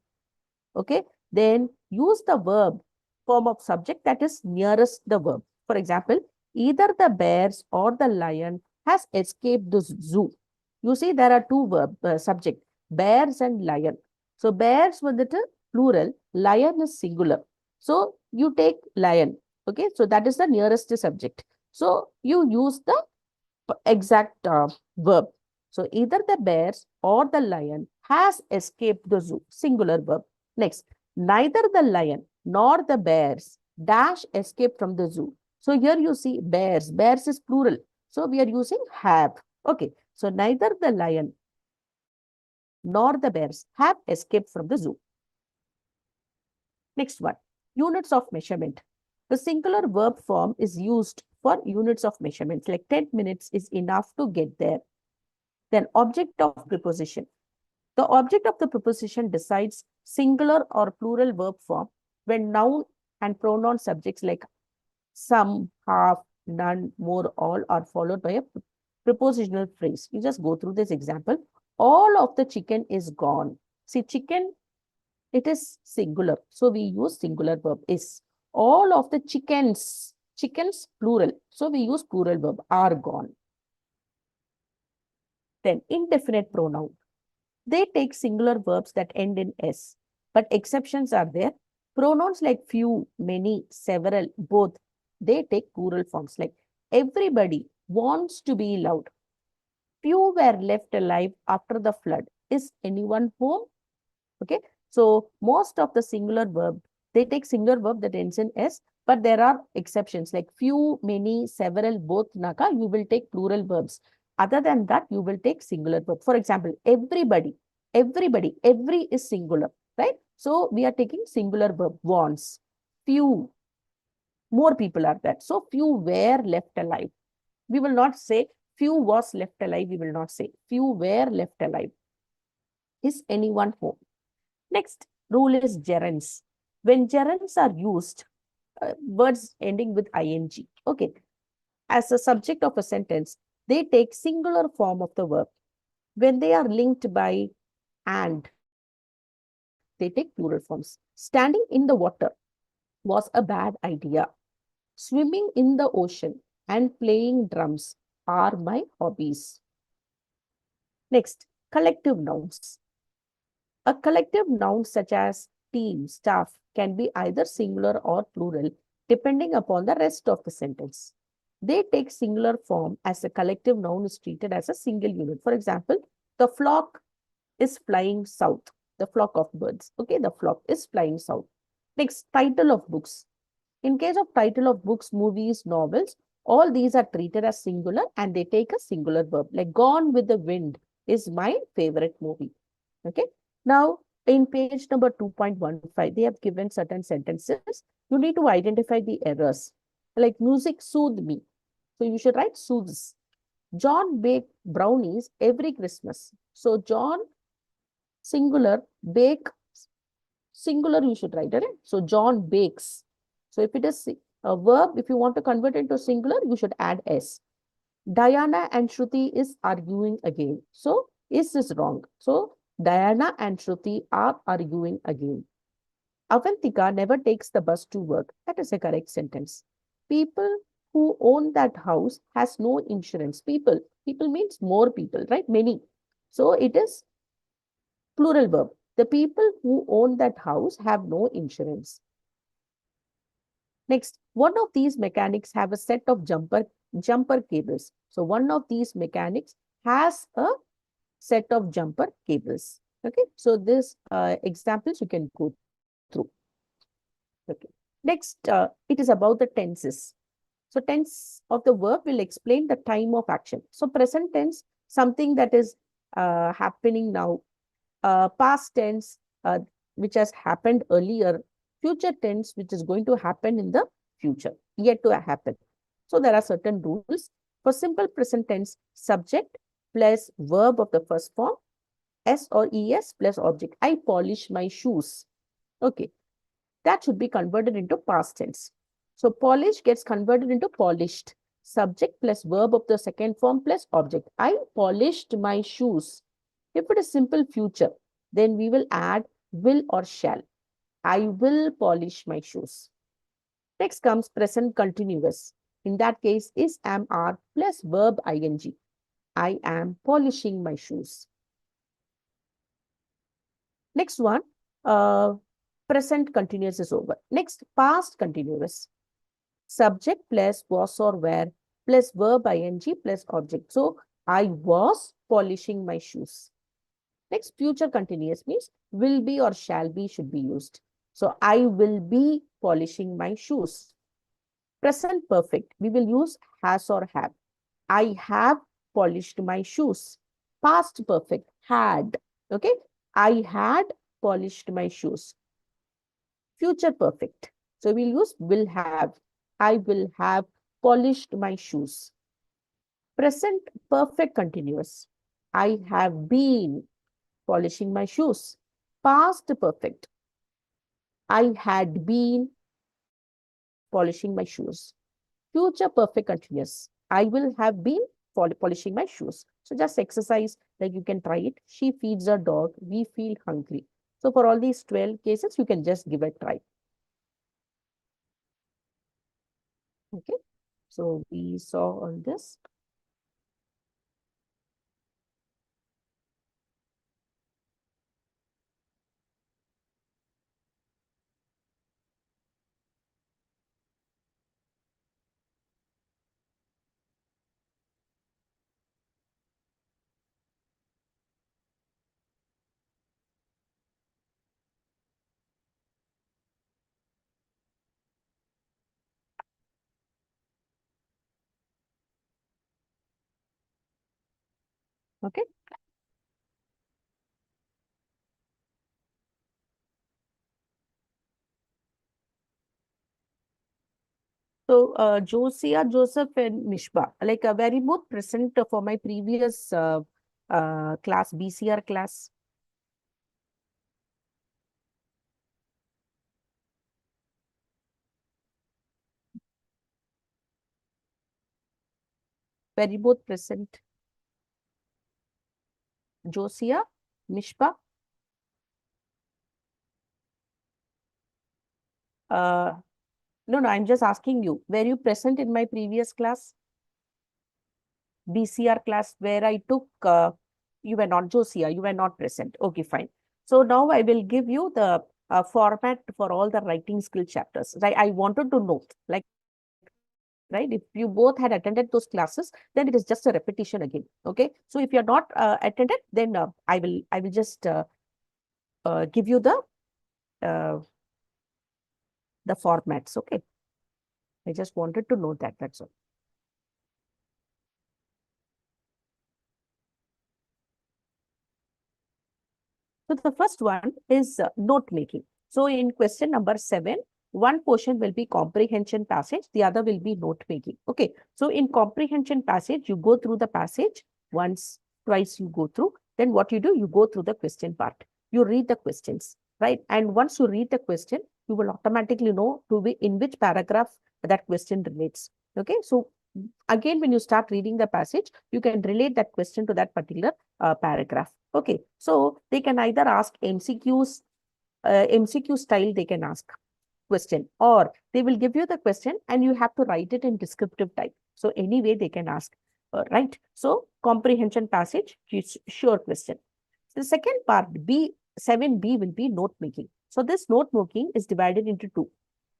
Okay, then use the verb form of subject that is nearest the verb. For example, either the bears or the lion has escaped the zoo. You see, there are two verb subject, bears and lion. So bears with the plural, lion is singular. So you take lion. Okay, so that is the nearest subject. So you use the exact verb. So either the bears or the lion has escaped the zoo, singular verb. Next, neither the lion nor the bears dash escaped from the zoo. So here you see bears, bears is plural. So we are using have. Okay, so neither the lion nor the bears have escaped from the zoo. Next one, units of measurement. The singular verb form is used for units of measurements, like 10 minutes is enough to get there. Then object of preposition. The object of the preposition decides singular or plural verb form when noun and pronoun subjects like some, half, none, more, all are followed by a prepositional phrase. You just go through this example. All of the chicken is gone. See, chicken, it is singular. So we use singular verb is. All of the chickens, chickens plural. So we use plural verb are gone. Then indefinite pronoun. They take singular verbs that end in S, but exceptions are there. Pronouns like few, many, several, both, they take plural forms like everybody wants to be loved. Few were left alive after the flood. Is anyone home? Okay. So most of the singular verb, they take singular verb that ends in S, but there are exceptions like few, many, several, both, naka, you will take plural verbs. Other than that, you will take singular verb. For example, everybody, every is singular, right? So we are taking singular verb, wants. Few, more people are there. So few were left alive. We will not say few was left alive. We will not say few were left alive. Is anyone home? Next rule is gerunds. When gerunds are used, words ending with ing, okay, as a subject of a sentence, they take singular form of the verb. When they are linked by and, they take plural forms. Standing in the water was a bad idea. Swimming in the ocean and playing drums are my hobbies. Next, collective nouns. A collective noun such as team, staff can be either singular or plural depending upon the rest of the sentence. They take singular form as a collective noun is treated as a single unit. For example, the flock is flying south. The flock of birds. Okay, the flock is flying south. Next, title of books. In case of title of books, movies, novels, all these are treated as singular and they take a singular verb. Like Gone with the Wind is my favorite movie. Okay. Now, in page number 2.15, they have given certain sentences. You need to identify the errors. Like music soothed me. So you should write soothes. John baked brownies every Christmas. So John, singular, bake, singular you should write it. So John bakes. So if it is a verb, if you want to convert it into singular, you should add S. Diana and Shruti is arguing again. So is wrong. So Diana and Shruti are arguing again. Avantika never takes the bus to work. That is a correct sentence. People who own that house has no insurance. People means more people, right? Many. So it is plural verb. The people who own that house have no insurance. Next, one of these mechanics have a set of jumper cables. So one of these mechanics has a set of jumper cables. Okay, so this examples you can go through. Okay. Next, it is about the tenses. So tense of the verb will explain the time of action. So present tense, something that is happening now. Past tense, which has happened earlier. Future tense, which is going to happen in the future, yet to happen. So there are certain rules. For simple present tense, subject plus verb of the first form, S or ES plus object. I polish my shoes. Okay, that should be converted into past tense. So polish gets converted into polished. Subject plus verb of the second form plus object. I polished my shoes. If it is simple future, then we will add will or shall. I will polish my shoes. Next comes present continuous. In that case, is, am, are plus verb ing. I am polishing my shoes. Next one, uh, present continuous is over. Next, past continuous. Subject plus was or were plus verb ing plus object. So, I was polishing my shoes. Next, future continuous means will be or shall be should be used. So, I will be polishing my shoes. Present perfect, we will use has or have. I have polished my shoes. Past perfect, had. Okay, I had polished my shoes. Future perfect, so we'll use will have. I will have polished my shoes. Present perfect continuous, I have been polishing my shoes. Past perfect, I had been polishing my shoes. Future perfect continuous, I will have been polishing my shoes. So just exercise, like you can try it. She feeds her dog. We feel hungry. So for all these 12 cases, you can just give a try. Okay. So we saw on this. Okay. So Josiah, Joseph, and Mishba, like very both present for my previous class, BCR class. Very both present. Josiah, Mishba. Uh, no, I'm just asking you. Were you present in my previous class, BCR class, where I took, you were not, Josiah, you were not present. Okay, fine. So now I will give you the format for all the writing skill chapters. Right? I wanted to know, like, right, if you both had attended those classes, then it is just a repetition again. Okay. So if you're not attended, then I will just give you uh, the formats. Okay. I just wanted to know that. That's all. So the first one is note making. So in question number 7, one portion will be comprehension passage, the other will be note making. Okay. So in comprehension passage, you go through the passage once, twice you go through. Then what you do, you go through the question part. You read the questions, right? And once you read the question, you will automatically know to be in which paragraph that question relates. Okay. So again, when you start reading the passage, you can relate that question to that particular paragraph. Okay, so they can either ask MCQs, MCQ style, they can ask question, or they will give you the question and you have to write it in descriptive type. So anyway, they can ask, right? So comprehension passage is sure question. The second part, B, 7B will be note making. So this note making is divided into two.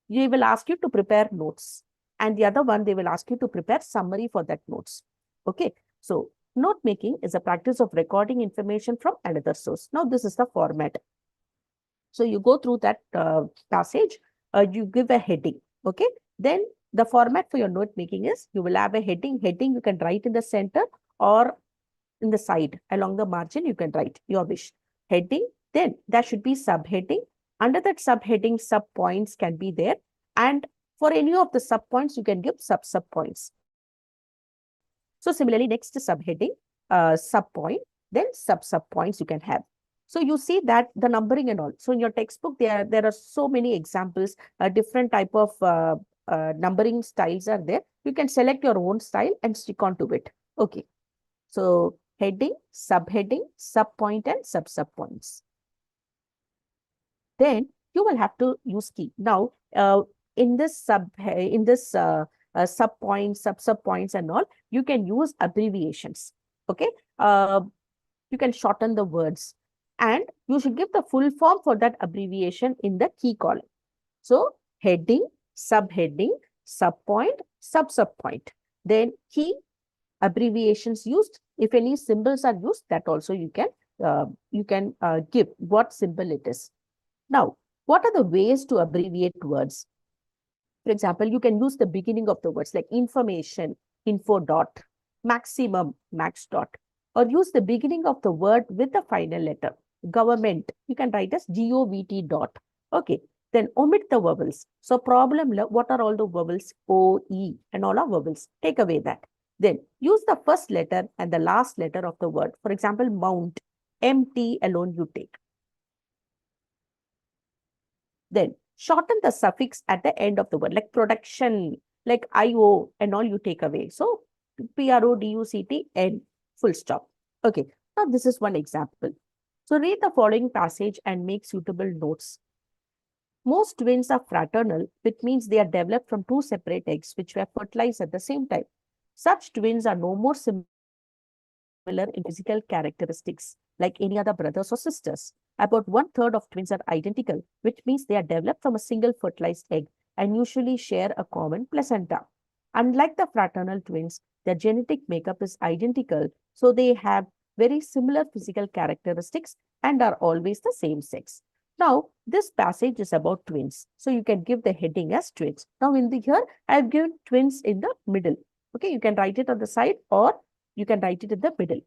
They will ask you to prepare notes, and the other one, they will ask you to prepare summary for that notes. Okay, so Note making is a practice of recording information from another source. Now, this is the format. So you go through that passage, you give a heading, okay? Then the format for your note making is you will have a heading. Heading you can write in the center or in the side along the margin, you can write your wish. Heading, then there should be subheading. Under that subheading, sub points can be there. And for any of the sub points, you can give sub points. So similarly, next to subheading, sub point, then sub points you can have. So you see that the numbering and all. So in your textbook, there are so many examples, different type of numbering styles are there. You can select your own style and stick on to it. Okay. So heading, subheading, sub point, and sub points. Then you will have to use key. Now, in this sub points, sub points, and all, you can use abbreviations. Okay, you can shorten the words, and you should give the full form for that abbreviation in the key column. So heading, subheading, sub point, sub point. Then key abbreviations used. If any symbols are used, that also you can give what symbol it is. Now, what are the ways to abbreviate words? For example, you can use the beginning of the words like information, info dot, maximum, max dot, or use the beginning of the word with the final letter. Government, you can write as govt dot. Okay, then omit the vowels. So problem, what are all the vowels? O, E, and all are vowels. Take away that. Then use the first letter and the last letter of the word. For example, mount, MT alone you take. Then shorten the suffix at the end of the word, like production, like IO, and all you take away. So PRODUCT, full stop. Okay, now this is one example. So read the following passage and make suitable notes. Most twins are fraternal, which means they are developed from two separate eggs which were fertilized at the same time. Such twins are no more similar in physical characteristics like any other brothers or sisters. About 1/3 of twins are identical, which means they are developed from a single fertilized egg and usually share a common placenta. Unlike the fraternal twins, their genetic makeup is identical, so they have very similar physical characteristics and are always the same sex. Now, this passage is about twins, so you can give the heading as twins. Now, here, I have given twins in the middle. Okay, you can write it on the side or you can write it in the middle.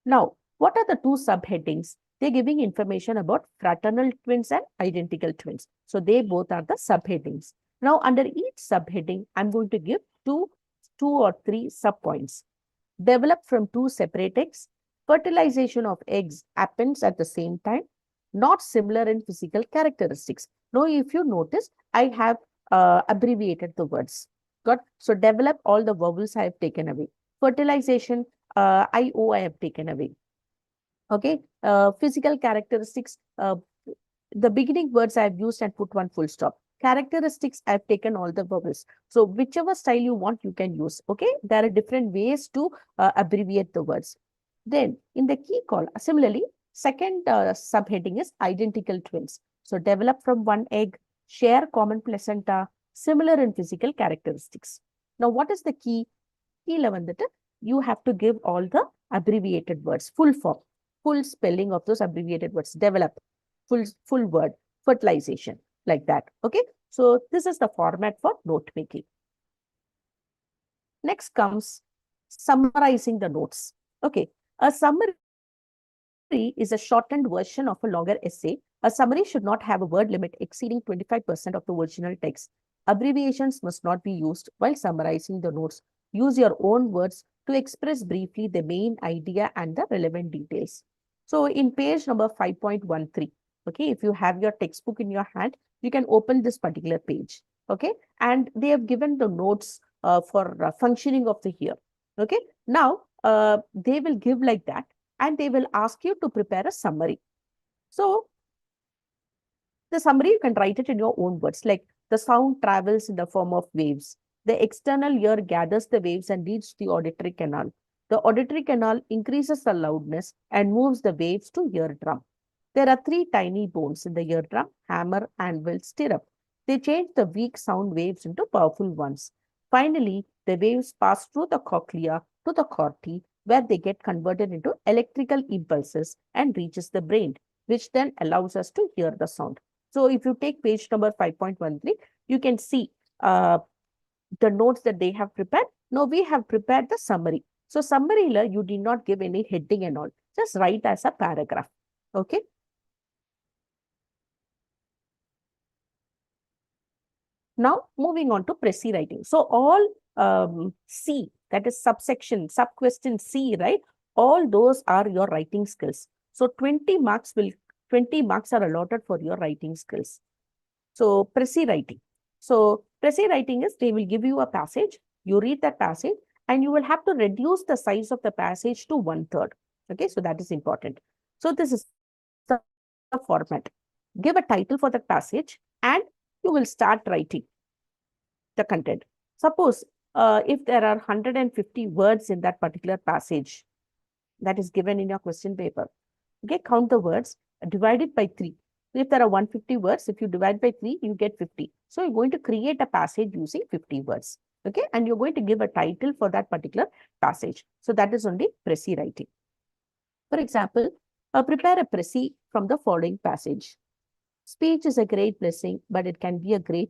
Now, what are the two subheadings? They're giving information about fraternal twins and identical twins. So they both are the subheadings. Now, under each subheading, I'm going to give two or three subpoints. Developed from two separate eggs. Fertilization of eggs happens at the same time. Not similar in physical characteristics. Now, if you notice, I have abbreviated the words. Got? So develop, all the vowels I have taken away. Fertilization, IO I have taken away. Okay, physical characteristics, the beginning words I have used and put one full stop. Characteristics, I have taken all the vowels. So whichever style you want, you can use. Okay, there are different ways to abbreviate the words. Then in the key call, similarly, second subheading is identical twins. So develop from one egg, share common placenta, similar in physical characteristics. Now, what is the key? Key 11, you have to give all the abbreviated words, full form, full spelling of those abbreviated words. Develop, full word, fertilization, like that. Okay, so this is the format for note making. Next comes summarizing the notes. Okay, a summary is a shortened version of a longer essay. A summary should not have a word limit exceeding 25% of the original text. Abbreviations must not be used while summarizing the notes. Use your own words to express briefly the main idea and the relevant details. So in page number 5.13, okay, if you have your textbook in your hand, you can open this particular page, okay, and they have given the notes for functioning of the year, okay. Now, they will give like that, and they will ask you to prepare a summary. So the summary, you can write it in your own words, like the sound travels in the form of waves. The external ear gathers the waves and reaches the auditory canal. The auditory canal increases the loudness and moves the waves to eardrum. There are three tiny bones in the eardrum: hammer, anvil, stirrup. They change the weak sound waves into powerful ones. Finally, the waves pass through the cochlea to the corti, where they get converted into electrical impulses and reaches the brain, which then allows us to hear the sound. So if you take page number 5.13, you can see the notes that they have prepared. Now we have prepared the summary. So summary, you did not give any heading and all. Just write as a paragraph. Okay. Now moving on to Prezi writing. So all C, that is subsection, sub-question C, right? All those are your writing skills. So 20 marks are allotted for your writing skills. So Prezi writing. So Prezi writing is they will give you a passage, you read that passage, and you will have to reduce the size of the passage to 1/3. Okay, so that is important. So this is the format. Give a title for the passage and you will start writing the content. Suppose if there are 150 words in that particular passage that is given in your question paper, okay, count the words, divide it by 3. If there are 150 words, if you divide by 3, you get 50. So you're going to create a passage using 50 words. Okay, and you're going to give a title for that particular passage. So that is only Prezi writing. For example, prepare a Prezi from the following passage. Speech is a great blessing, but it can be a great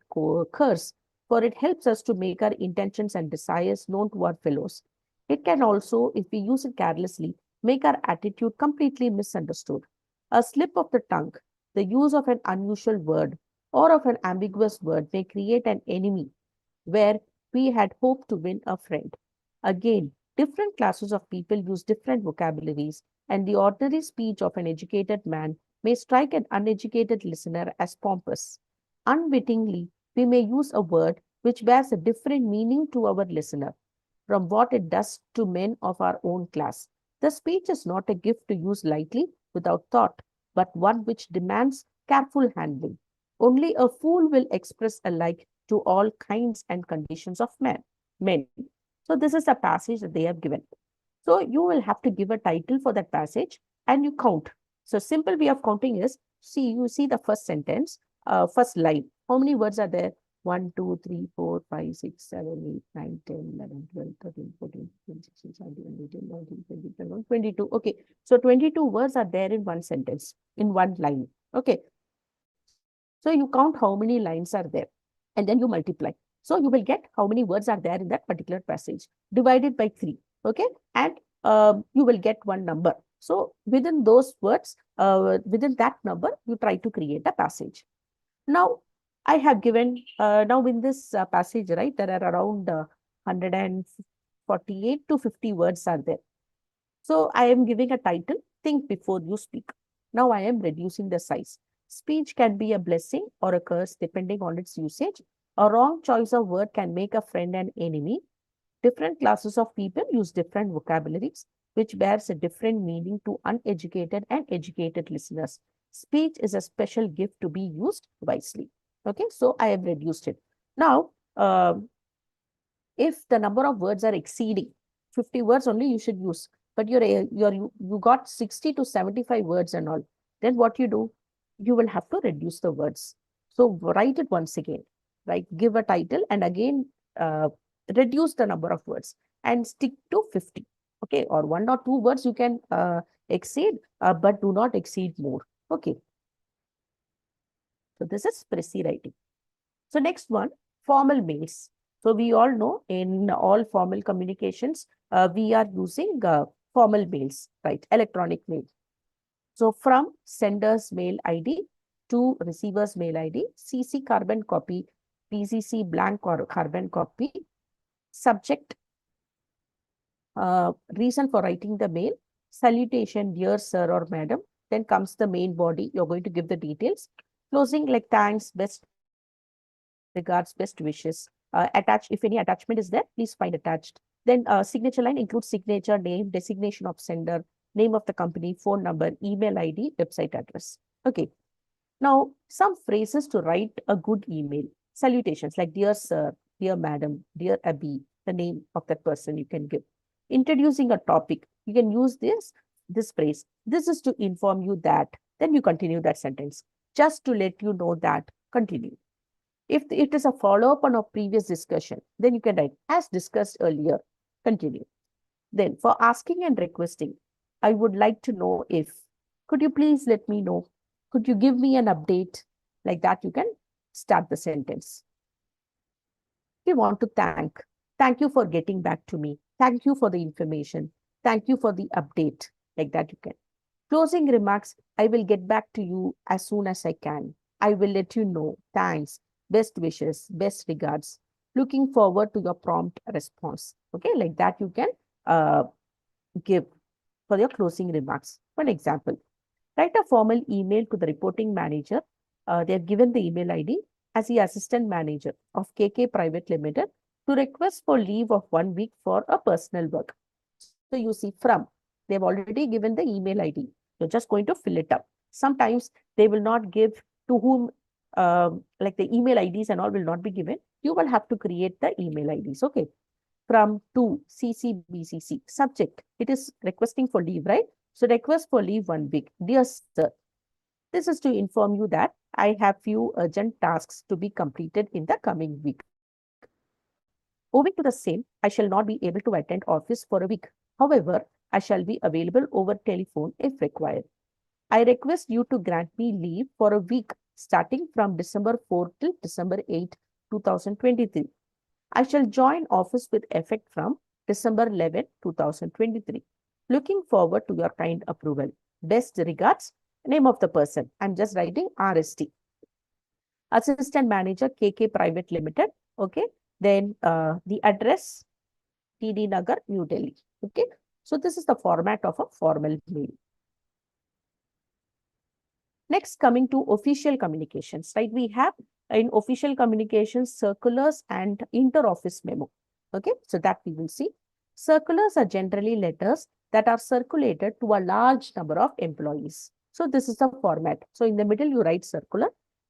curse, for it helps us to make our intentions and desires known to our fellows. It can also, if we use it carelessly, make our attitude completely misunderstood. A slip of the tongue, the use of an unusual word, or of an ambiguous word may create an enemy where we had hoped to win a friend. Again, different classes of people use different vocabularies, and the ordinary speech of an educated man may strike an uneducated listener as pompous. Unwittingly, we may use a word which bears a different meaning to our listener from what it does to men of our own class. The speech is not a gift to use lightly without thought, but one which demands careful handling. Only a fool will express alike to all kinds and conditions of men. So this is a passage that they have given. So you will have to give a title for that passage and you count. So simple way of counting is, you see the first sentence, first line. How many words are there? 1, 2, 3, 4, 5, 6, 7, 8, 9, 10, 11, 12, 13, 14, 15, 16, 17, 18, 19, 20, 21, 22. Okay. So 22 words are there in one sentence, in one line. Okay. So you count how many lines are there and then you multiply. So you will get how many words are there in that particular passage. Divide it by 3. Okay. And you will get one number. So within those words, within that number, you try to create a passage. Now, I have given, now in this passage, right, there are around 148 to 50 words are there. So I am giving a title, Think Before You Speak. Now I am reducing the size. Speech can be a blessing or a curse depending on its usage. A wrong choice of word can make a friend an enemy. Different classes of people use different vocabularies, which bears a different meaning to uneducated and educated listeners. Speech is a special gift to be used wisely. Okay, so I have reduced it. Now, if the number of words are exceeding 50 words only, you should use. But you got 60 to 75 words and all. Then what you do? You will have to reduce the words. So write it once again. Right? Give a title and again reduce the number of words and stick to 50. Okay, or 1 or 2 words you can exceed, but do not exceed more. Okay. So this is Prezi writing. So next one, formal mails. So we all know in all formal communications, we are using formal mails, right? Electronic mail. So from sender's mail ID to receiver's mail ID, CC carbon copy, PCC blank or carbon copy, subject, reason for writing the mail, salutation, dear sir or madam. Then comes the main body. You're going to give the details. Closing like thanks, best regards, best wishes. Attach, if any attachment is there, please find attached. Then signature line includes signature, name, designation of sender, name of the company, phone number, email ID, website address. Okay. Now, some phrases to write a good email. Salutations like dear sir, dear madam, dear Abhi, the name of that person you can give. Introducing a topic, you can use this phrase. This is to inform you that. Then you continue that sentence. Just to let you know that, continue. If it is a follow-up on a previous discussion, then you can write, as discussed earlier, continue. Then for asking and requesting, I would like to know if, could you please let me know? Could you give me an update? Like that, you can start the sentence. We want to thank you for getting back to me. Thank you for the information. Thank you for the update. Like that, you can. Closing remarks, I will get back to you as soon as I can. I will let you know. Thanks. Best wishes. Best regards. Looking forward to your prompt response. Okay, like that you can uh, give for your closing remarks. For example, write a formal email to the reporting manager. They have given the email ID as the assistant manager of KK Private Limited to request for leave of 1 week for a personal work. So you see from, they've already given the email ID. You're just going to fill it up. Sometimes they will not give to whom, like the email IDs and all will not be given. You will have to create the email IDs. Okay. From to CCBCC. Subject, it is requesting for leave, right? So request for leave 1 week. Dear sir, this is to inform you that I have few urgent tasks to be completed in the coming week. Owing to the same, I shall not be able to attend office for a week. However, I shall be available over telephone if required. I request you to grant me leave for a week starting from December 4 till December 8, 2023. I shall join office with effect from December 11, 2023. Looking forward to your kind approval. Best regards, name of the person. I'm just writing RST. Assistant Manager, KK Private Limited. Okay. Then the address, TD Nagar, New Delhi. Okay. So this is the format of a formal mail. Next, coming to official communications, right? We have in official communications, circulars and inter-office memo. Okay, so that we will see. Circulars are generally letters that are circulated to a large number of employees. So this is the format. So in the middle, you write circular.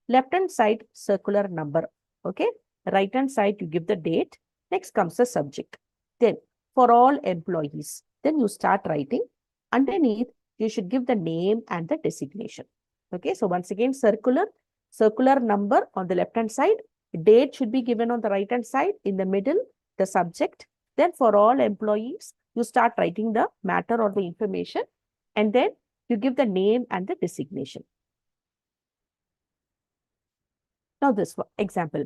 Left-hand side, circular number. Okay, right-hand side, you give the date. Next comes the subject. Then for all employees, then you start writing. Underneath, you should give the name and the designation. Okay, so once again, circular number on the left-hand side, date should be given on the right-hand side, in the middle, the subject. Then for all employees, you start writing the matter or the information, and then you give the name and the designation. Now this example,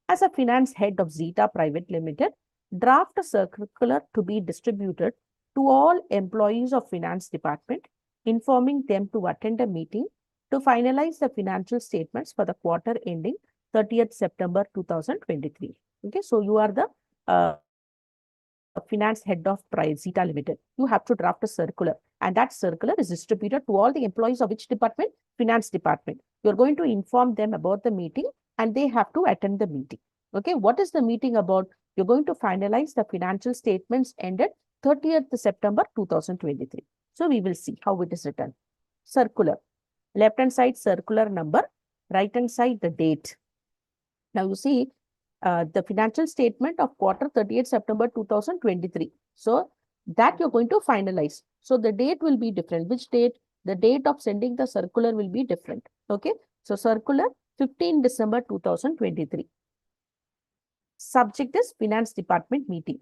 as a finance head of Zeta Private Limited, draft a circular to be distributed to all employees of finance department, informing them to attend a meeting to finalize the financial statements for the quarter ending 30th September 2023. Okay, so you are the finance head of Zeta Limited. You have to draft a circular, and that circular is distributed to all the employees of which department? Finance department. You're going to inform them about the meeting, and they have to attend the meeting. Okay, what is the meeting about? You're going to finalize the financial statements ended 30th September 2023. So we will see how it is written. Circular. Left-hand side, circular number. Right-hand side, the date. Now you see the financial statement of quarter 30th September 2023. So that you're going to finalize. So the date will be different. Which date? The date of sending the circular will be different. Okay. So circular 15 December 2023. Subject is Finance Department meeting.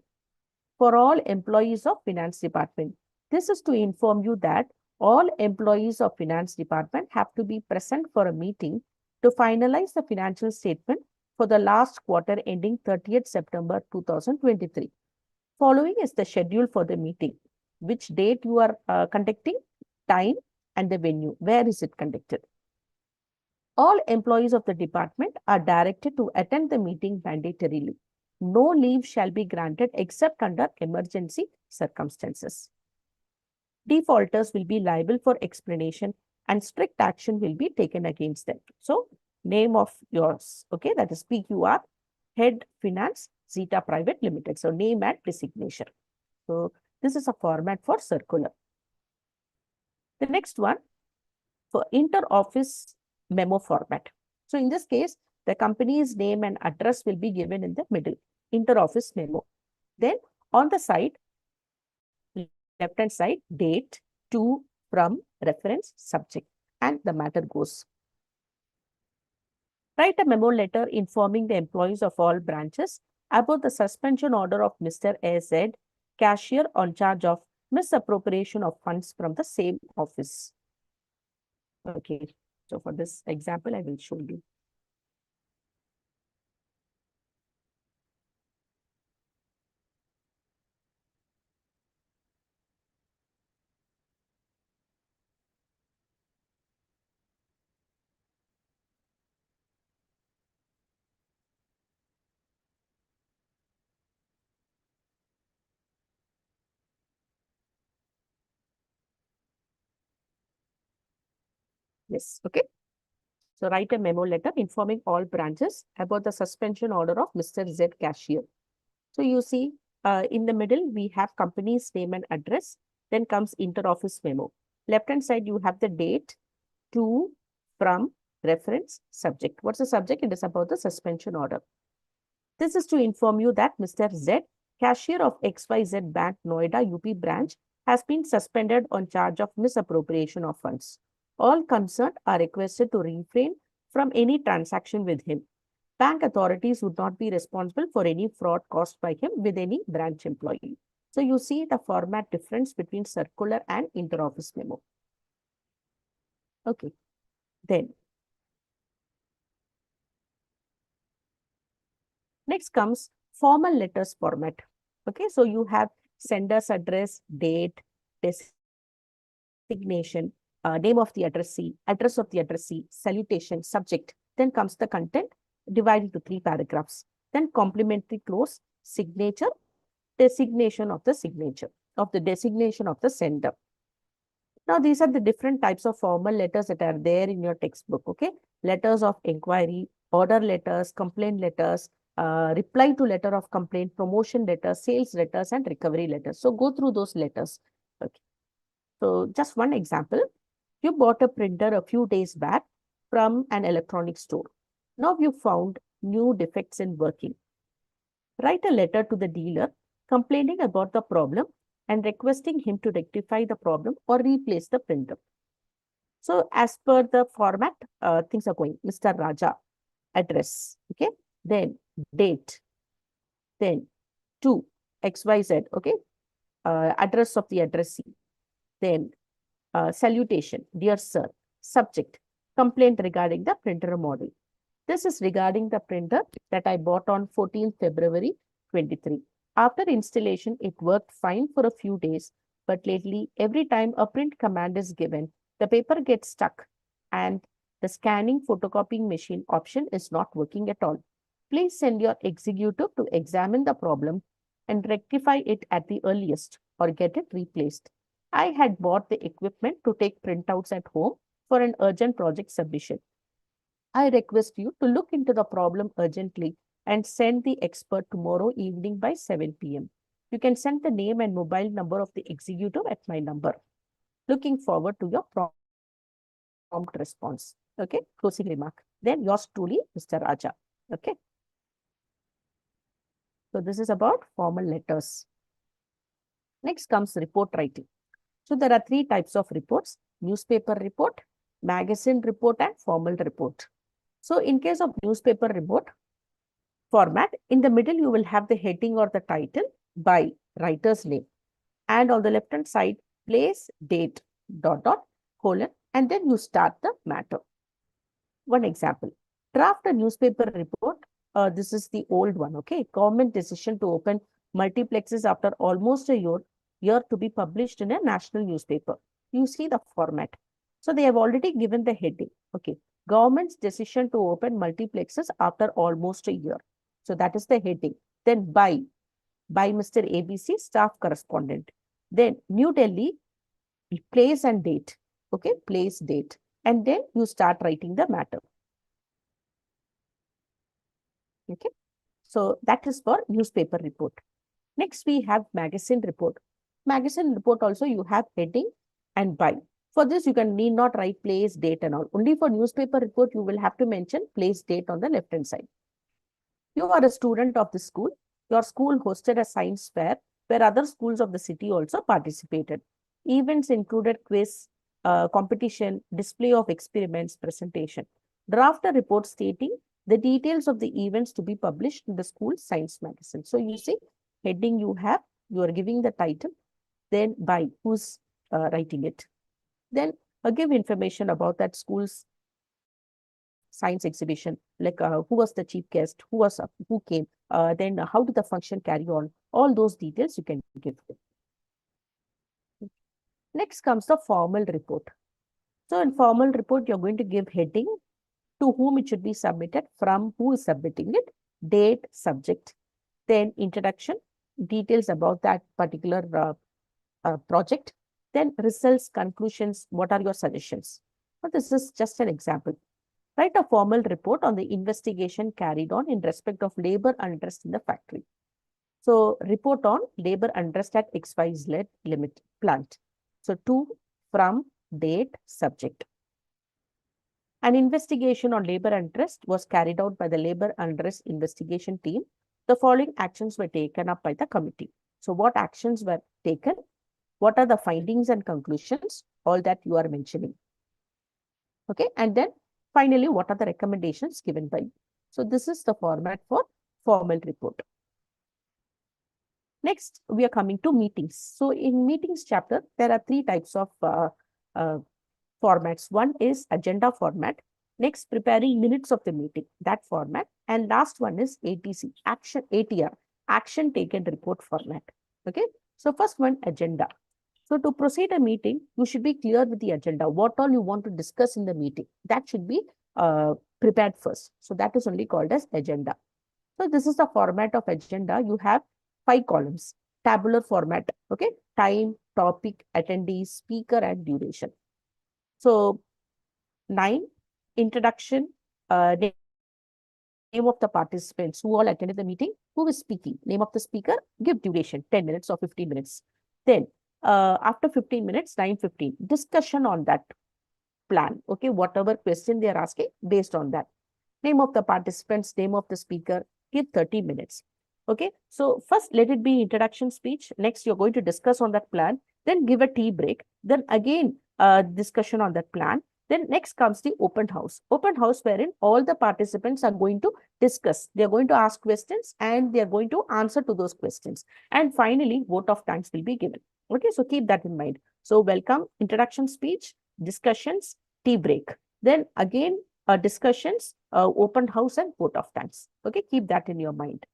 For all employees of Finance Department. This is to inform you that all employees of Finance Department have to be present for a meeting to finalize the financial statement for the last quarter ending 30th September 2023. Following is the schedule for the meeting. Which date you are conducting, time, and the venue. Where is it conducted? All employees of the department are directed to attend the meeting mandatorily. No leave shall be granted except under emergency circumstances. Defaulters will be liable for explanation and strict action will be taken against them. So, name of yours, okay, that is PQR, Head Finance, Zeta Private Limited. So, name and designation. So, this is a format for circular. The next one, for inter-office memo format. So, in this case, the company's name and address will be given in the middle, inter-office memo. Then, on the side, left-hand side, date, to, from, reference, subject, and the matter goes. Write a memo letter informing the employees of all branches about the suspension order of Mr. AZ cashier on charge of misappropriation of funds from the same office. Okay, so for this example, I will show you. Yes, okay. So write a memo letter informing all branches about the suspension order of Mr. Z cashier. So you see, in the middle, we have company's name and address. Then comes inter-office memo. Left-hand side, you have the date, to, from, reference, subject. What's the subject? It is about the suspension order. This is to inform you that Mr. Z, cashier of XYZ Bank Noida UP branch, has been suspended on charge of misappropriation of funds. All concerned are requested to refrain from any transaction with him. Bank authorities would not be responsible for any fraud caused by him with any branch employee. So you see the format difference between circular and inter-office memo. Okay, then next comes formal letters format. Okay, so you have sender's address, date, designation, name of the addressee, address of the addressee, salutation, subject. Then comes the content divided into 3 paragraphs. Then complementary clause, signature, designation of the signature, of the designation of the sender. Now, these are the different types of formal letters that are there in your textbook, okay? Letters of inquiry, order letters, complaint letters, reply to letter of complaint, promotion letters, sales letters, and recovery letters. So, go through those letters. Okay. So, just one example. You bought a printer a few days back from an electronic store. Now, you found new defects in working. Write a letter to the dealer complaining about the problem and requesting him to rectify the problem or replace the printer. So as per the format, things are going. Mr. Raja, address, okay? Then date, then to XYZ, okay? Address of the addressee. Then salutation, dear sir. Subject, complaint regarding the printer model. This is regarding the printer that I bought on 14th February 23. After installation, it worked fine for a few days, but lately, every time a print command is given, the paper gets stuck and the scanning photocopying machine option is not working at all. Please send your executive to examine the problem and rectify it at the earliest or get it replaced. I had bought the equipment to take printouts at home for an urgent project submission. I request you to look into the problem urgently and send the expert tomorrow evening by 7 p.m. You can send the name and mobile number of the executive at my number. Looking forward to your prompt response. Okay, closing remark. Then yours truly, Mr. Raja. Okay. So this is about formal letters. Next comes report writing. So there are 3 types of reports: newspaper report, magazine report, and formal report. So in case of newspaper report format, in the middle, you will have the heading or the title by writer's name. And on the left-hand side, place, date, dot, dot, colon, and then you start the matter. One example, draft a newspaper report. This is the old one, okay? Government decision to open multiplexes after almost a year to be published in a national newspaper. You see the format. So they have already given the heading, okay? Government's decision to open multiplexes after almost a year. So that is the heading. Then by Mr. ABC, staff correspondent. Then New Delhi, place and date, okay? Place, date. And then you start writing the matter. Okay, so that is for newspaper report. Next, we have magazine report. Magazine report also you have heading and by. For this, you need not write place, date and all. Only for newspaper report, you will have to mention place, date on the left-hand side. You are a student of the school. Your school hosted a science fair where other schools of the city also participated. Events included quiz, competition, display of experiments, presentation. Draft a report stating the details of the events to be published in the school science magazine. So you see, heading you have, You are giving the title, then by who's writing it. Then give information about that school's science exhibition, like who was the chief guest, who came, then how did the function carry on. All those details you can give. Next comes the formal report. So in formal report, you're going to give heading, to whom it should be submitted, from who is submitting it, date, subject, then introduction, details about that particular project, then results, conclusions, what are your suggestions. So this is just an example. Write a formal report on the investigation carried on in respect of labor unrest in the factory. So report on labor unrest at XYZ limit plant. So to, from, date, subject. An investigation on labor unrest was carried out by the labor unrest investigation team. The following actions were taken up by the committee. So what actions were taken? What are the findings and conclusions? All that you are mentioning. Okay. And then finally, what are the recommendations given by you? So this is the format for formal report. Next, we are coming to meetings. So in meetings chapter, there are three types of formats. One is agenda format. Next, preparing minutes of the meeting, that format. And last one is ATC, ATR, action taken report format. Okay. So first one, agenda. So to proceed a meeting, you should be clear with the agenda. What all you want to discuss in the meeting, that should be prepared first. So that is only called as agenda. So this is the format of agenda. You have 5 columns, tabular format. Okay. Time, topic, attendees, speaker, and duration. So 9, introduction, name of the participants who all attended the meeting, who is speaking, name of the speaker, give duration, 10 minutes or 15 minutes. Then after 15 minutes, 9:15, discussion on that plan. Okay, whatever question they are asking, based on that. Name of the participants, name of the speaker, give 30 minutes. Okay, so first let it be introduction speech. Next, you're going to discuss on that plan, then give a tea break, then again discussion on that plan. Then next comes the open house. Open house wherein all the participants are going to discuss. They're going to ask questions and they're going to answer to those questions. And finally, vote of thanks will be given. Okay, so keep that in mind. So welcome, introduction speech, discussions, tea break. Then again, discussions, open house and vote of thanks. Okay, keep that in your mind.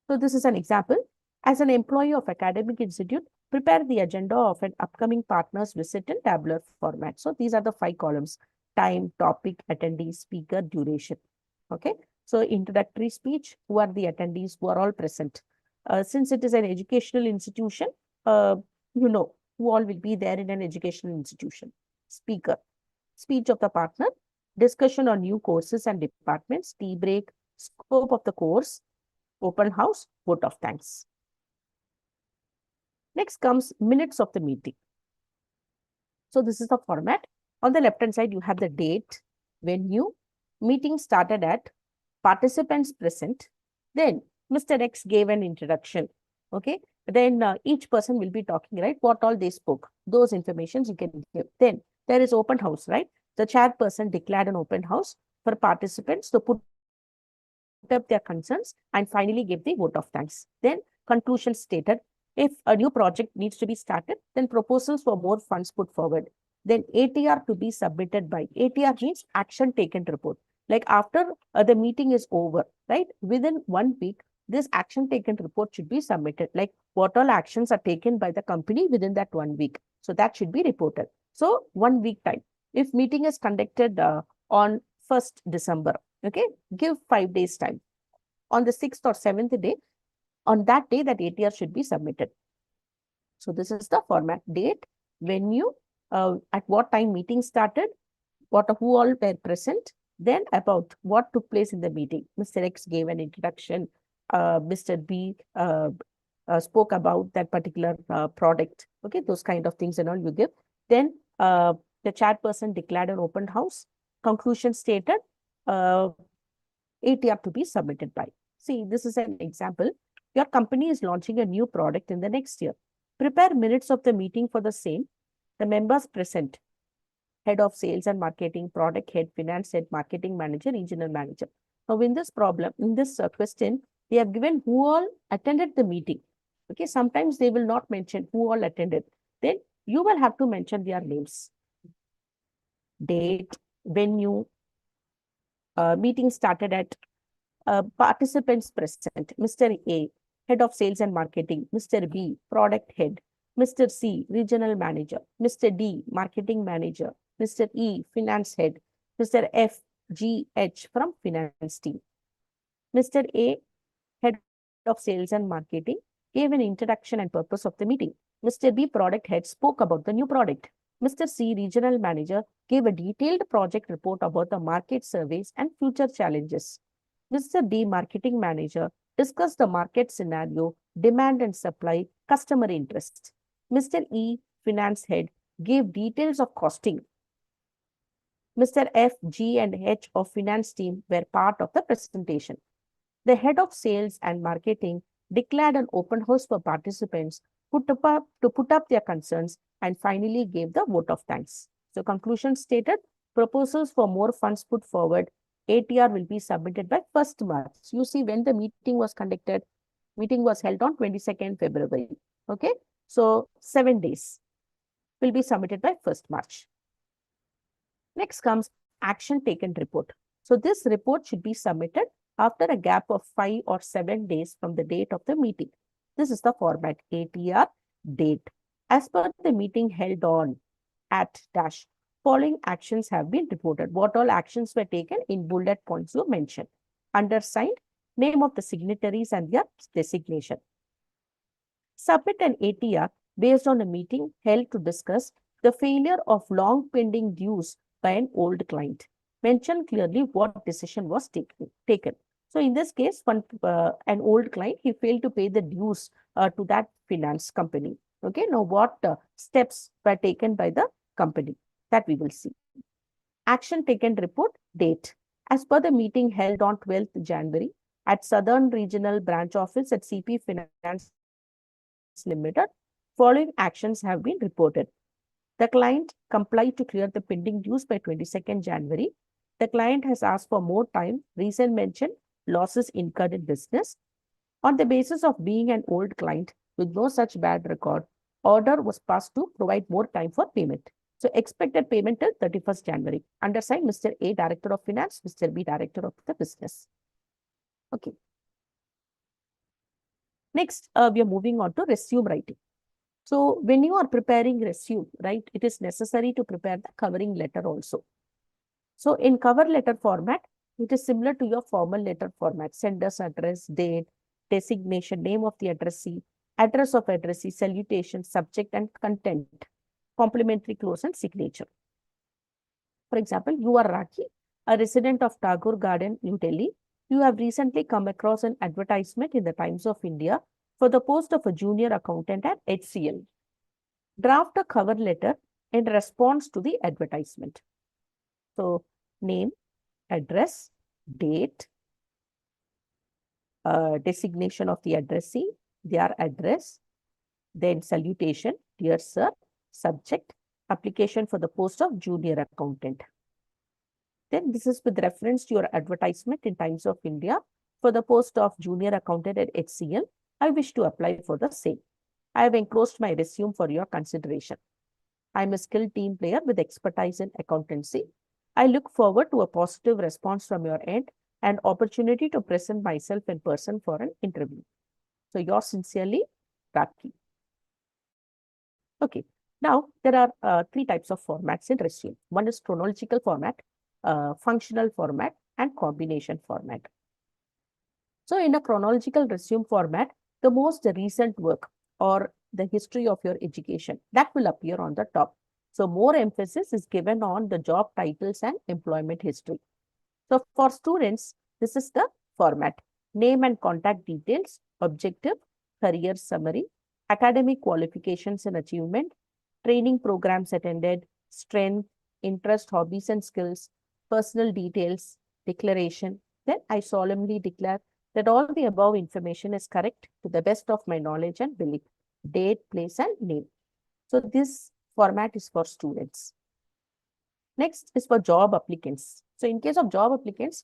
So this is an example. As an employee of academic institute, prepare the agenda of an upcoming partner's visit in tabular format. So these are the 5 columns: time, topic, attendee, speaker, duration. Okay. So introductory speech, who are the attendees, who are all present. Since it is an educational institution, you know who all will be there in an educational institution. Speaker, speech of the partner, discussion on new courses and departments, tea break, scope of the course, open house, vote of thanks. Next comes minutes of the meeting. So this is the format. On the left-hand side, you have the date, venue, meeting started at, participants present. Then Mr. X gave an introduction. Okay. Then each person will be talking, right? What all they spoke. Those informations you can give. Then there is open house, right? The chairperson declared an open house for participants to put up their concerns and finally give the vote of thanks. Then conclusion stated, if a new project needs to be started, then proposals for more funds put forward. Then ATR to be submitted by. ATR means action taken report. Like after the meeting is over, right? Within 1 week, this action taken report should be submitted. Like what all actions are taken by the company within that 1 week. So that should be reported. So 1 week time. If meeting is conducted on 1st December, okay, give 5 days time. On the 6th or 7th day, on that day, that ATR should be submitted. So this is the format: date, venue, at what time meeting started, who all were present, then about what took place in the meeting. Mr. X gave an introduction. Mr. B spoke about that particular product. Okay, those kind of things and all you give. Then the chairperson declared an open house. Conclusion stated, ATR to be submitted by. See, this is an example. Your company is launching a new product in the next year. Prepare minutes of the meeting for the same. The members present: head of sales and marketing, product head, finance head, marketing manager, regional manager. Now, in this question, They have given who all attended the meeting. Okay, sometimes they will not mention who all attended. Then you will have to mention their names, date, venue, meeting started at, participants present, Mr. A, Head of Sales and Marketing, Mr. B, Product Head, Mr. C, Regional Manager, Mr. D, Marketing Manager, Mr. E, Finance Head, Mr. F, G, H from Finance Team. Mr. A, Head of Sales and Marketing, gave an introduction and purpose of the meeting. Mr. B, Product Head, spoke about the new product. Mr. C, Regional Manager, gave a detailed project report about the market surveys and future challenges. Mr. D, Marketing Manager, discussed the market scenario, demand and supply, customer interest. Mr. E, Finance Head, gave details of costing. Mr. F, G, and H of Finance Team were part of the presentation. The Head of Sales and Marketing declared an open house for participants to put up their concerns and finally gave the vote of thanks. So conclusion stated, proposals for more funds put forward, ATR will be submitted by 1st March. You see, when the meeting was conducted, meeting was held on 22nd February. Okay, so 7 days will be submitted by 1st March. Next comes action taken report. So this report should be submitted after a gap of 5 or 7 days from the date of the meeting. This is the format, ATR date. As per the meeting held on at dash, following actions have been reported. What all actions were taken in bullet points you mentioned. Undersigned, name of the signatories and their designation. Submit an ATR based on a meeting held to discuss the failure of long pending dues by an old client. Mention clearly what decision was taken. So in this case, an old client, he failed to pay the dues to that finance company. Okay, now what steps were taken by the company, that we will see. Action taken report date. As per the meeting held on 12th January at Southern Regional Branch Office at CP Finance Limited, following actions have been reported. The client complied to clear the pending dues by 22nd January. The client has asked for more time. Reason mentioned, losses incurred in business. On the basis of being an old client with no such bad record, order was passed to provide more time for payment. So expected payment till 31st January. Undersigned, Mr. A, Director of Finance, Mr. B, Director of the Business. Okay. Next, we are moving on to resume writing. So when you are preparing resume, right, it is necessary to prepare the covering letter also. So in cover letter format, it is similar to your formal letter format. Sender's address, date, designation, name of the addressee, address of addressee, salutation, subject and content, complimentary close and signature. For example, you are Raki, a resident of Tagore Garden, New Delhi. You have recently come across an advertisement in the Times of India for the post of a junior accountant at HCL. Draft a cover letter in response to the advertisement. So, name, address, date, designation of the addressee, their address, then salutation, dear sir, subject, application for the post of junior accountant. Then this is with reference to your advertisement in Times of India for the post of junior accountant at HCL. I wish to apply for the same. I have enclosed my resume for your consideration. I am a skilled team player with expertise in accountancy. I look forward to a positive response from your end and opportunity to present myself in person for an interview. So yours sincerely, Raki. Okay. Now, there are 3 types of formats in resume. One is chronological format, functional format, and combination format. So in a chronological resume format, the most recent work or the history of your education, that will appear on the top. So more emphasis is given on the job titles and employment history. So for students, this is the format. Name and contact details, objective, career summary, academic qualifications and achievement, training programs attended, strength, interest, hobbies and skills, personal details, declaration. Then I solemnly declare that all the above information is correct to the best of my knowledge and belief. Date, place and name. So this format is for students. Next is for job applicants. So in case of job applicants,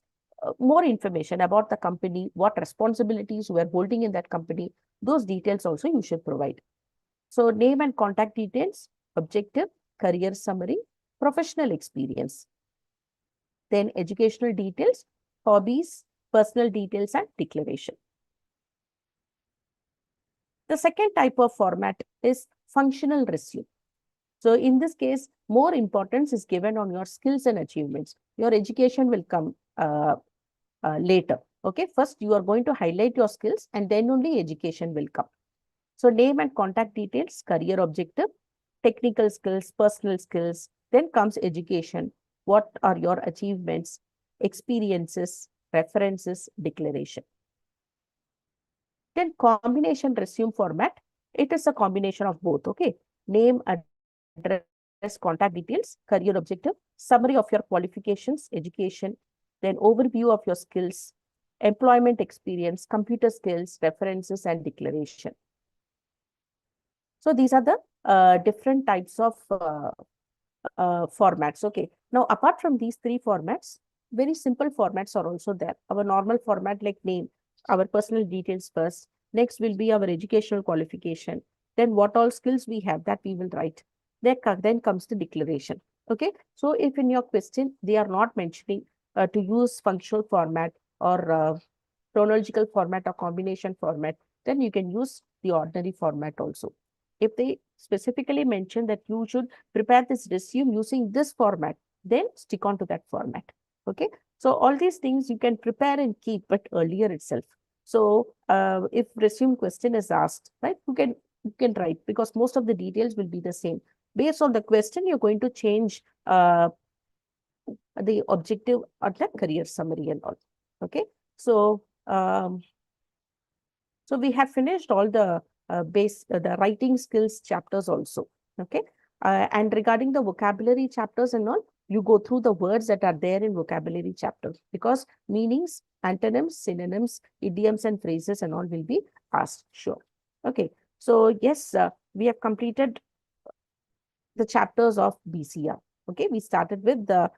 more information about the company, what responsibilities you are holding in that company, those details also you should provide. So name and contact details, objective, career summary, professional experience. Then educational details, hobbies, personal details, and declaration. The second type of format is functional resume. So in this case, more importance is given on your skills and achievements. Your education will come later. Okay, first you are going to highlight your skills and then only education will come. So name and contact details, career objective, technical skills, personal skills, then comes education. What are your achievements, experiences, references, declaration. Then combination resume format, it is a combination of both, okay? Name, address, contact details, career objective, summary of your qualifications, education, then overview of your skills, employment experience, computer skills, references, and declaration. So these are the different types of formats. Okay. Now, apart from these three formats, very simple formats are also there. Our normal format like name, our personal details first. Next will be our educational qualification. Then what all skills we have that we will write. Then comes the declaration. Okay. So if in your question, they are not mentioning to use functional format or chronological format or combination format, then you can use the ordinary format also. If they specifically mention that you should prepare this resume using this format, then stick on to that format. Okay. So all these things you can prepare and keep it earlier itself. So if resume question is asked, right, you can write because most of the details will be the same. Based on the question, you're going to change the objective or the career summary and all. Okay. So so we have finished all the the writing skills chapters also. Okay. And regarding the vocabulary chapters and all, you go through the words that are there in vocabulary chapters because meanings, antonyms, synonyms, idioms, and phrases and all will be asked. Sure. Okay. So yes, we have completed the chapters of BCR. Okay. We started with the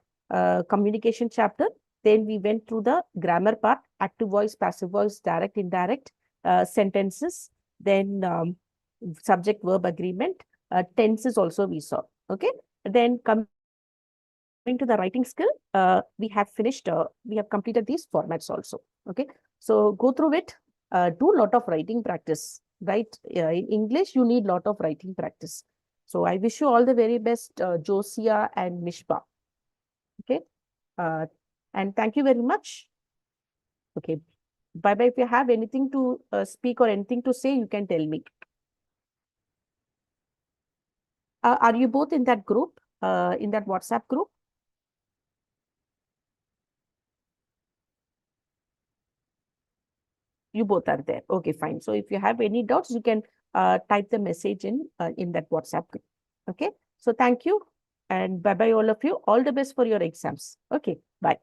communication chapter. Then we went through the grammar part, active voice, passive voice, direct, indirect, sentences, then subject verb agreement, tenses also we saw. Okay. Then coming to the writing skill, we have completed these formats also. Okay. So go through it, do a lot of writing practice, right? In English, you need a lot of writing practice. So I wish you all the very best, Josia and Mishpa. Okay. And thank you very much. Okay. Bye-bye. If you have anything to speak or anything to say, you can tell me. Are you both in that group, in that WhatsApp group? You both are there. Okay, fine. So if you have any doubts, you can type the message in that WhatsApp group. Okay. So thank you and bye-bye all of you. All the best for your exams. Okay. Bye.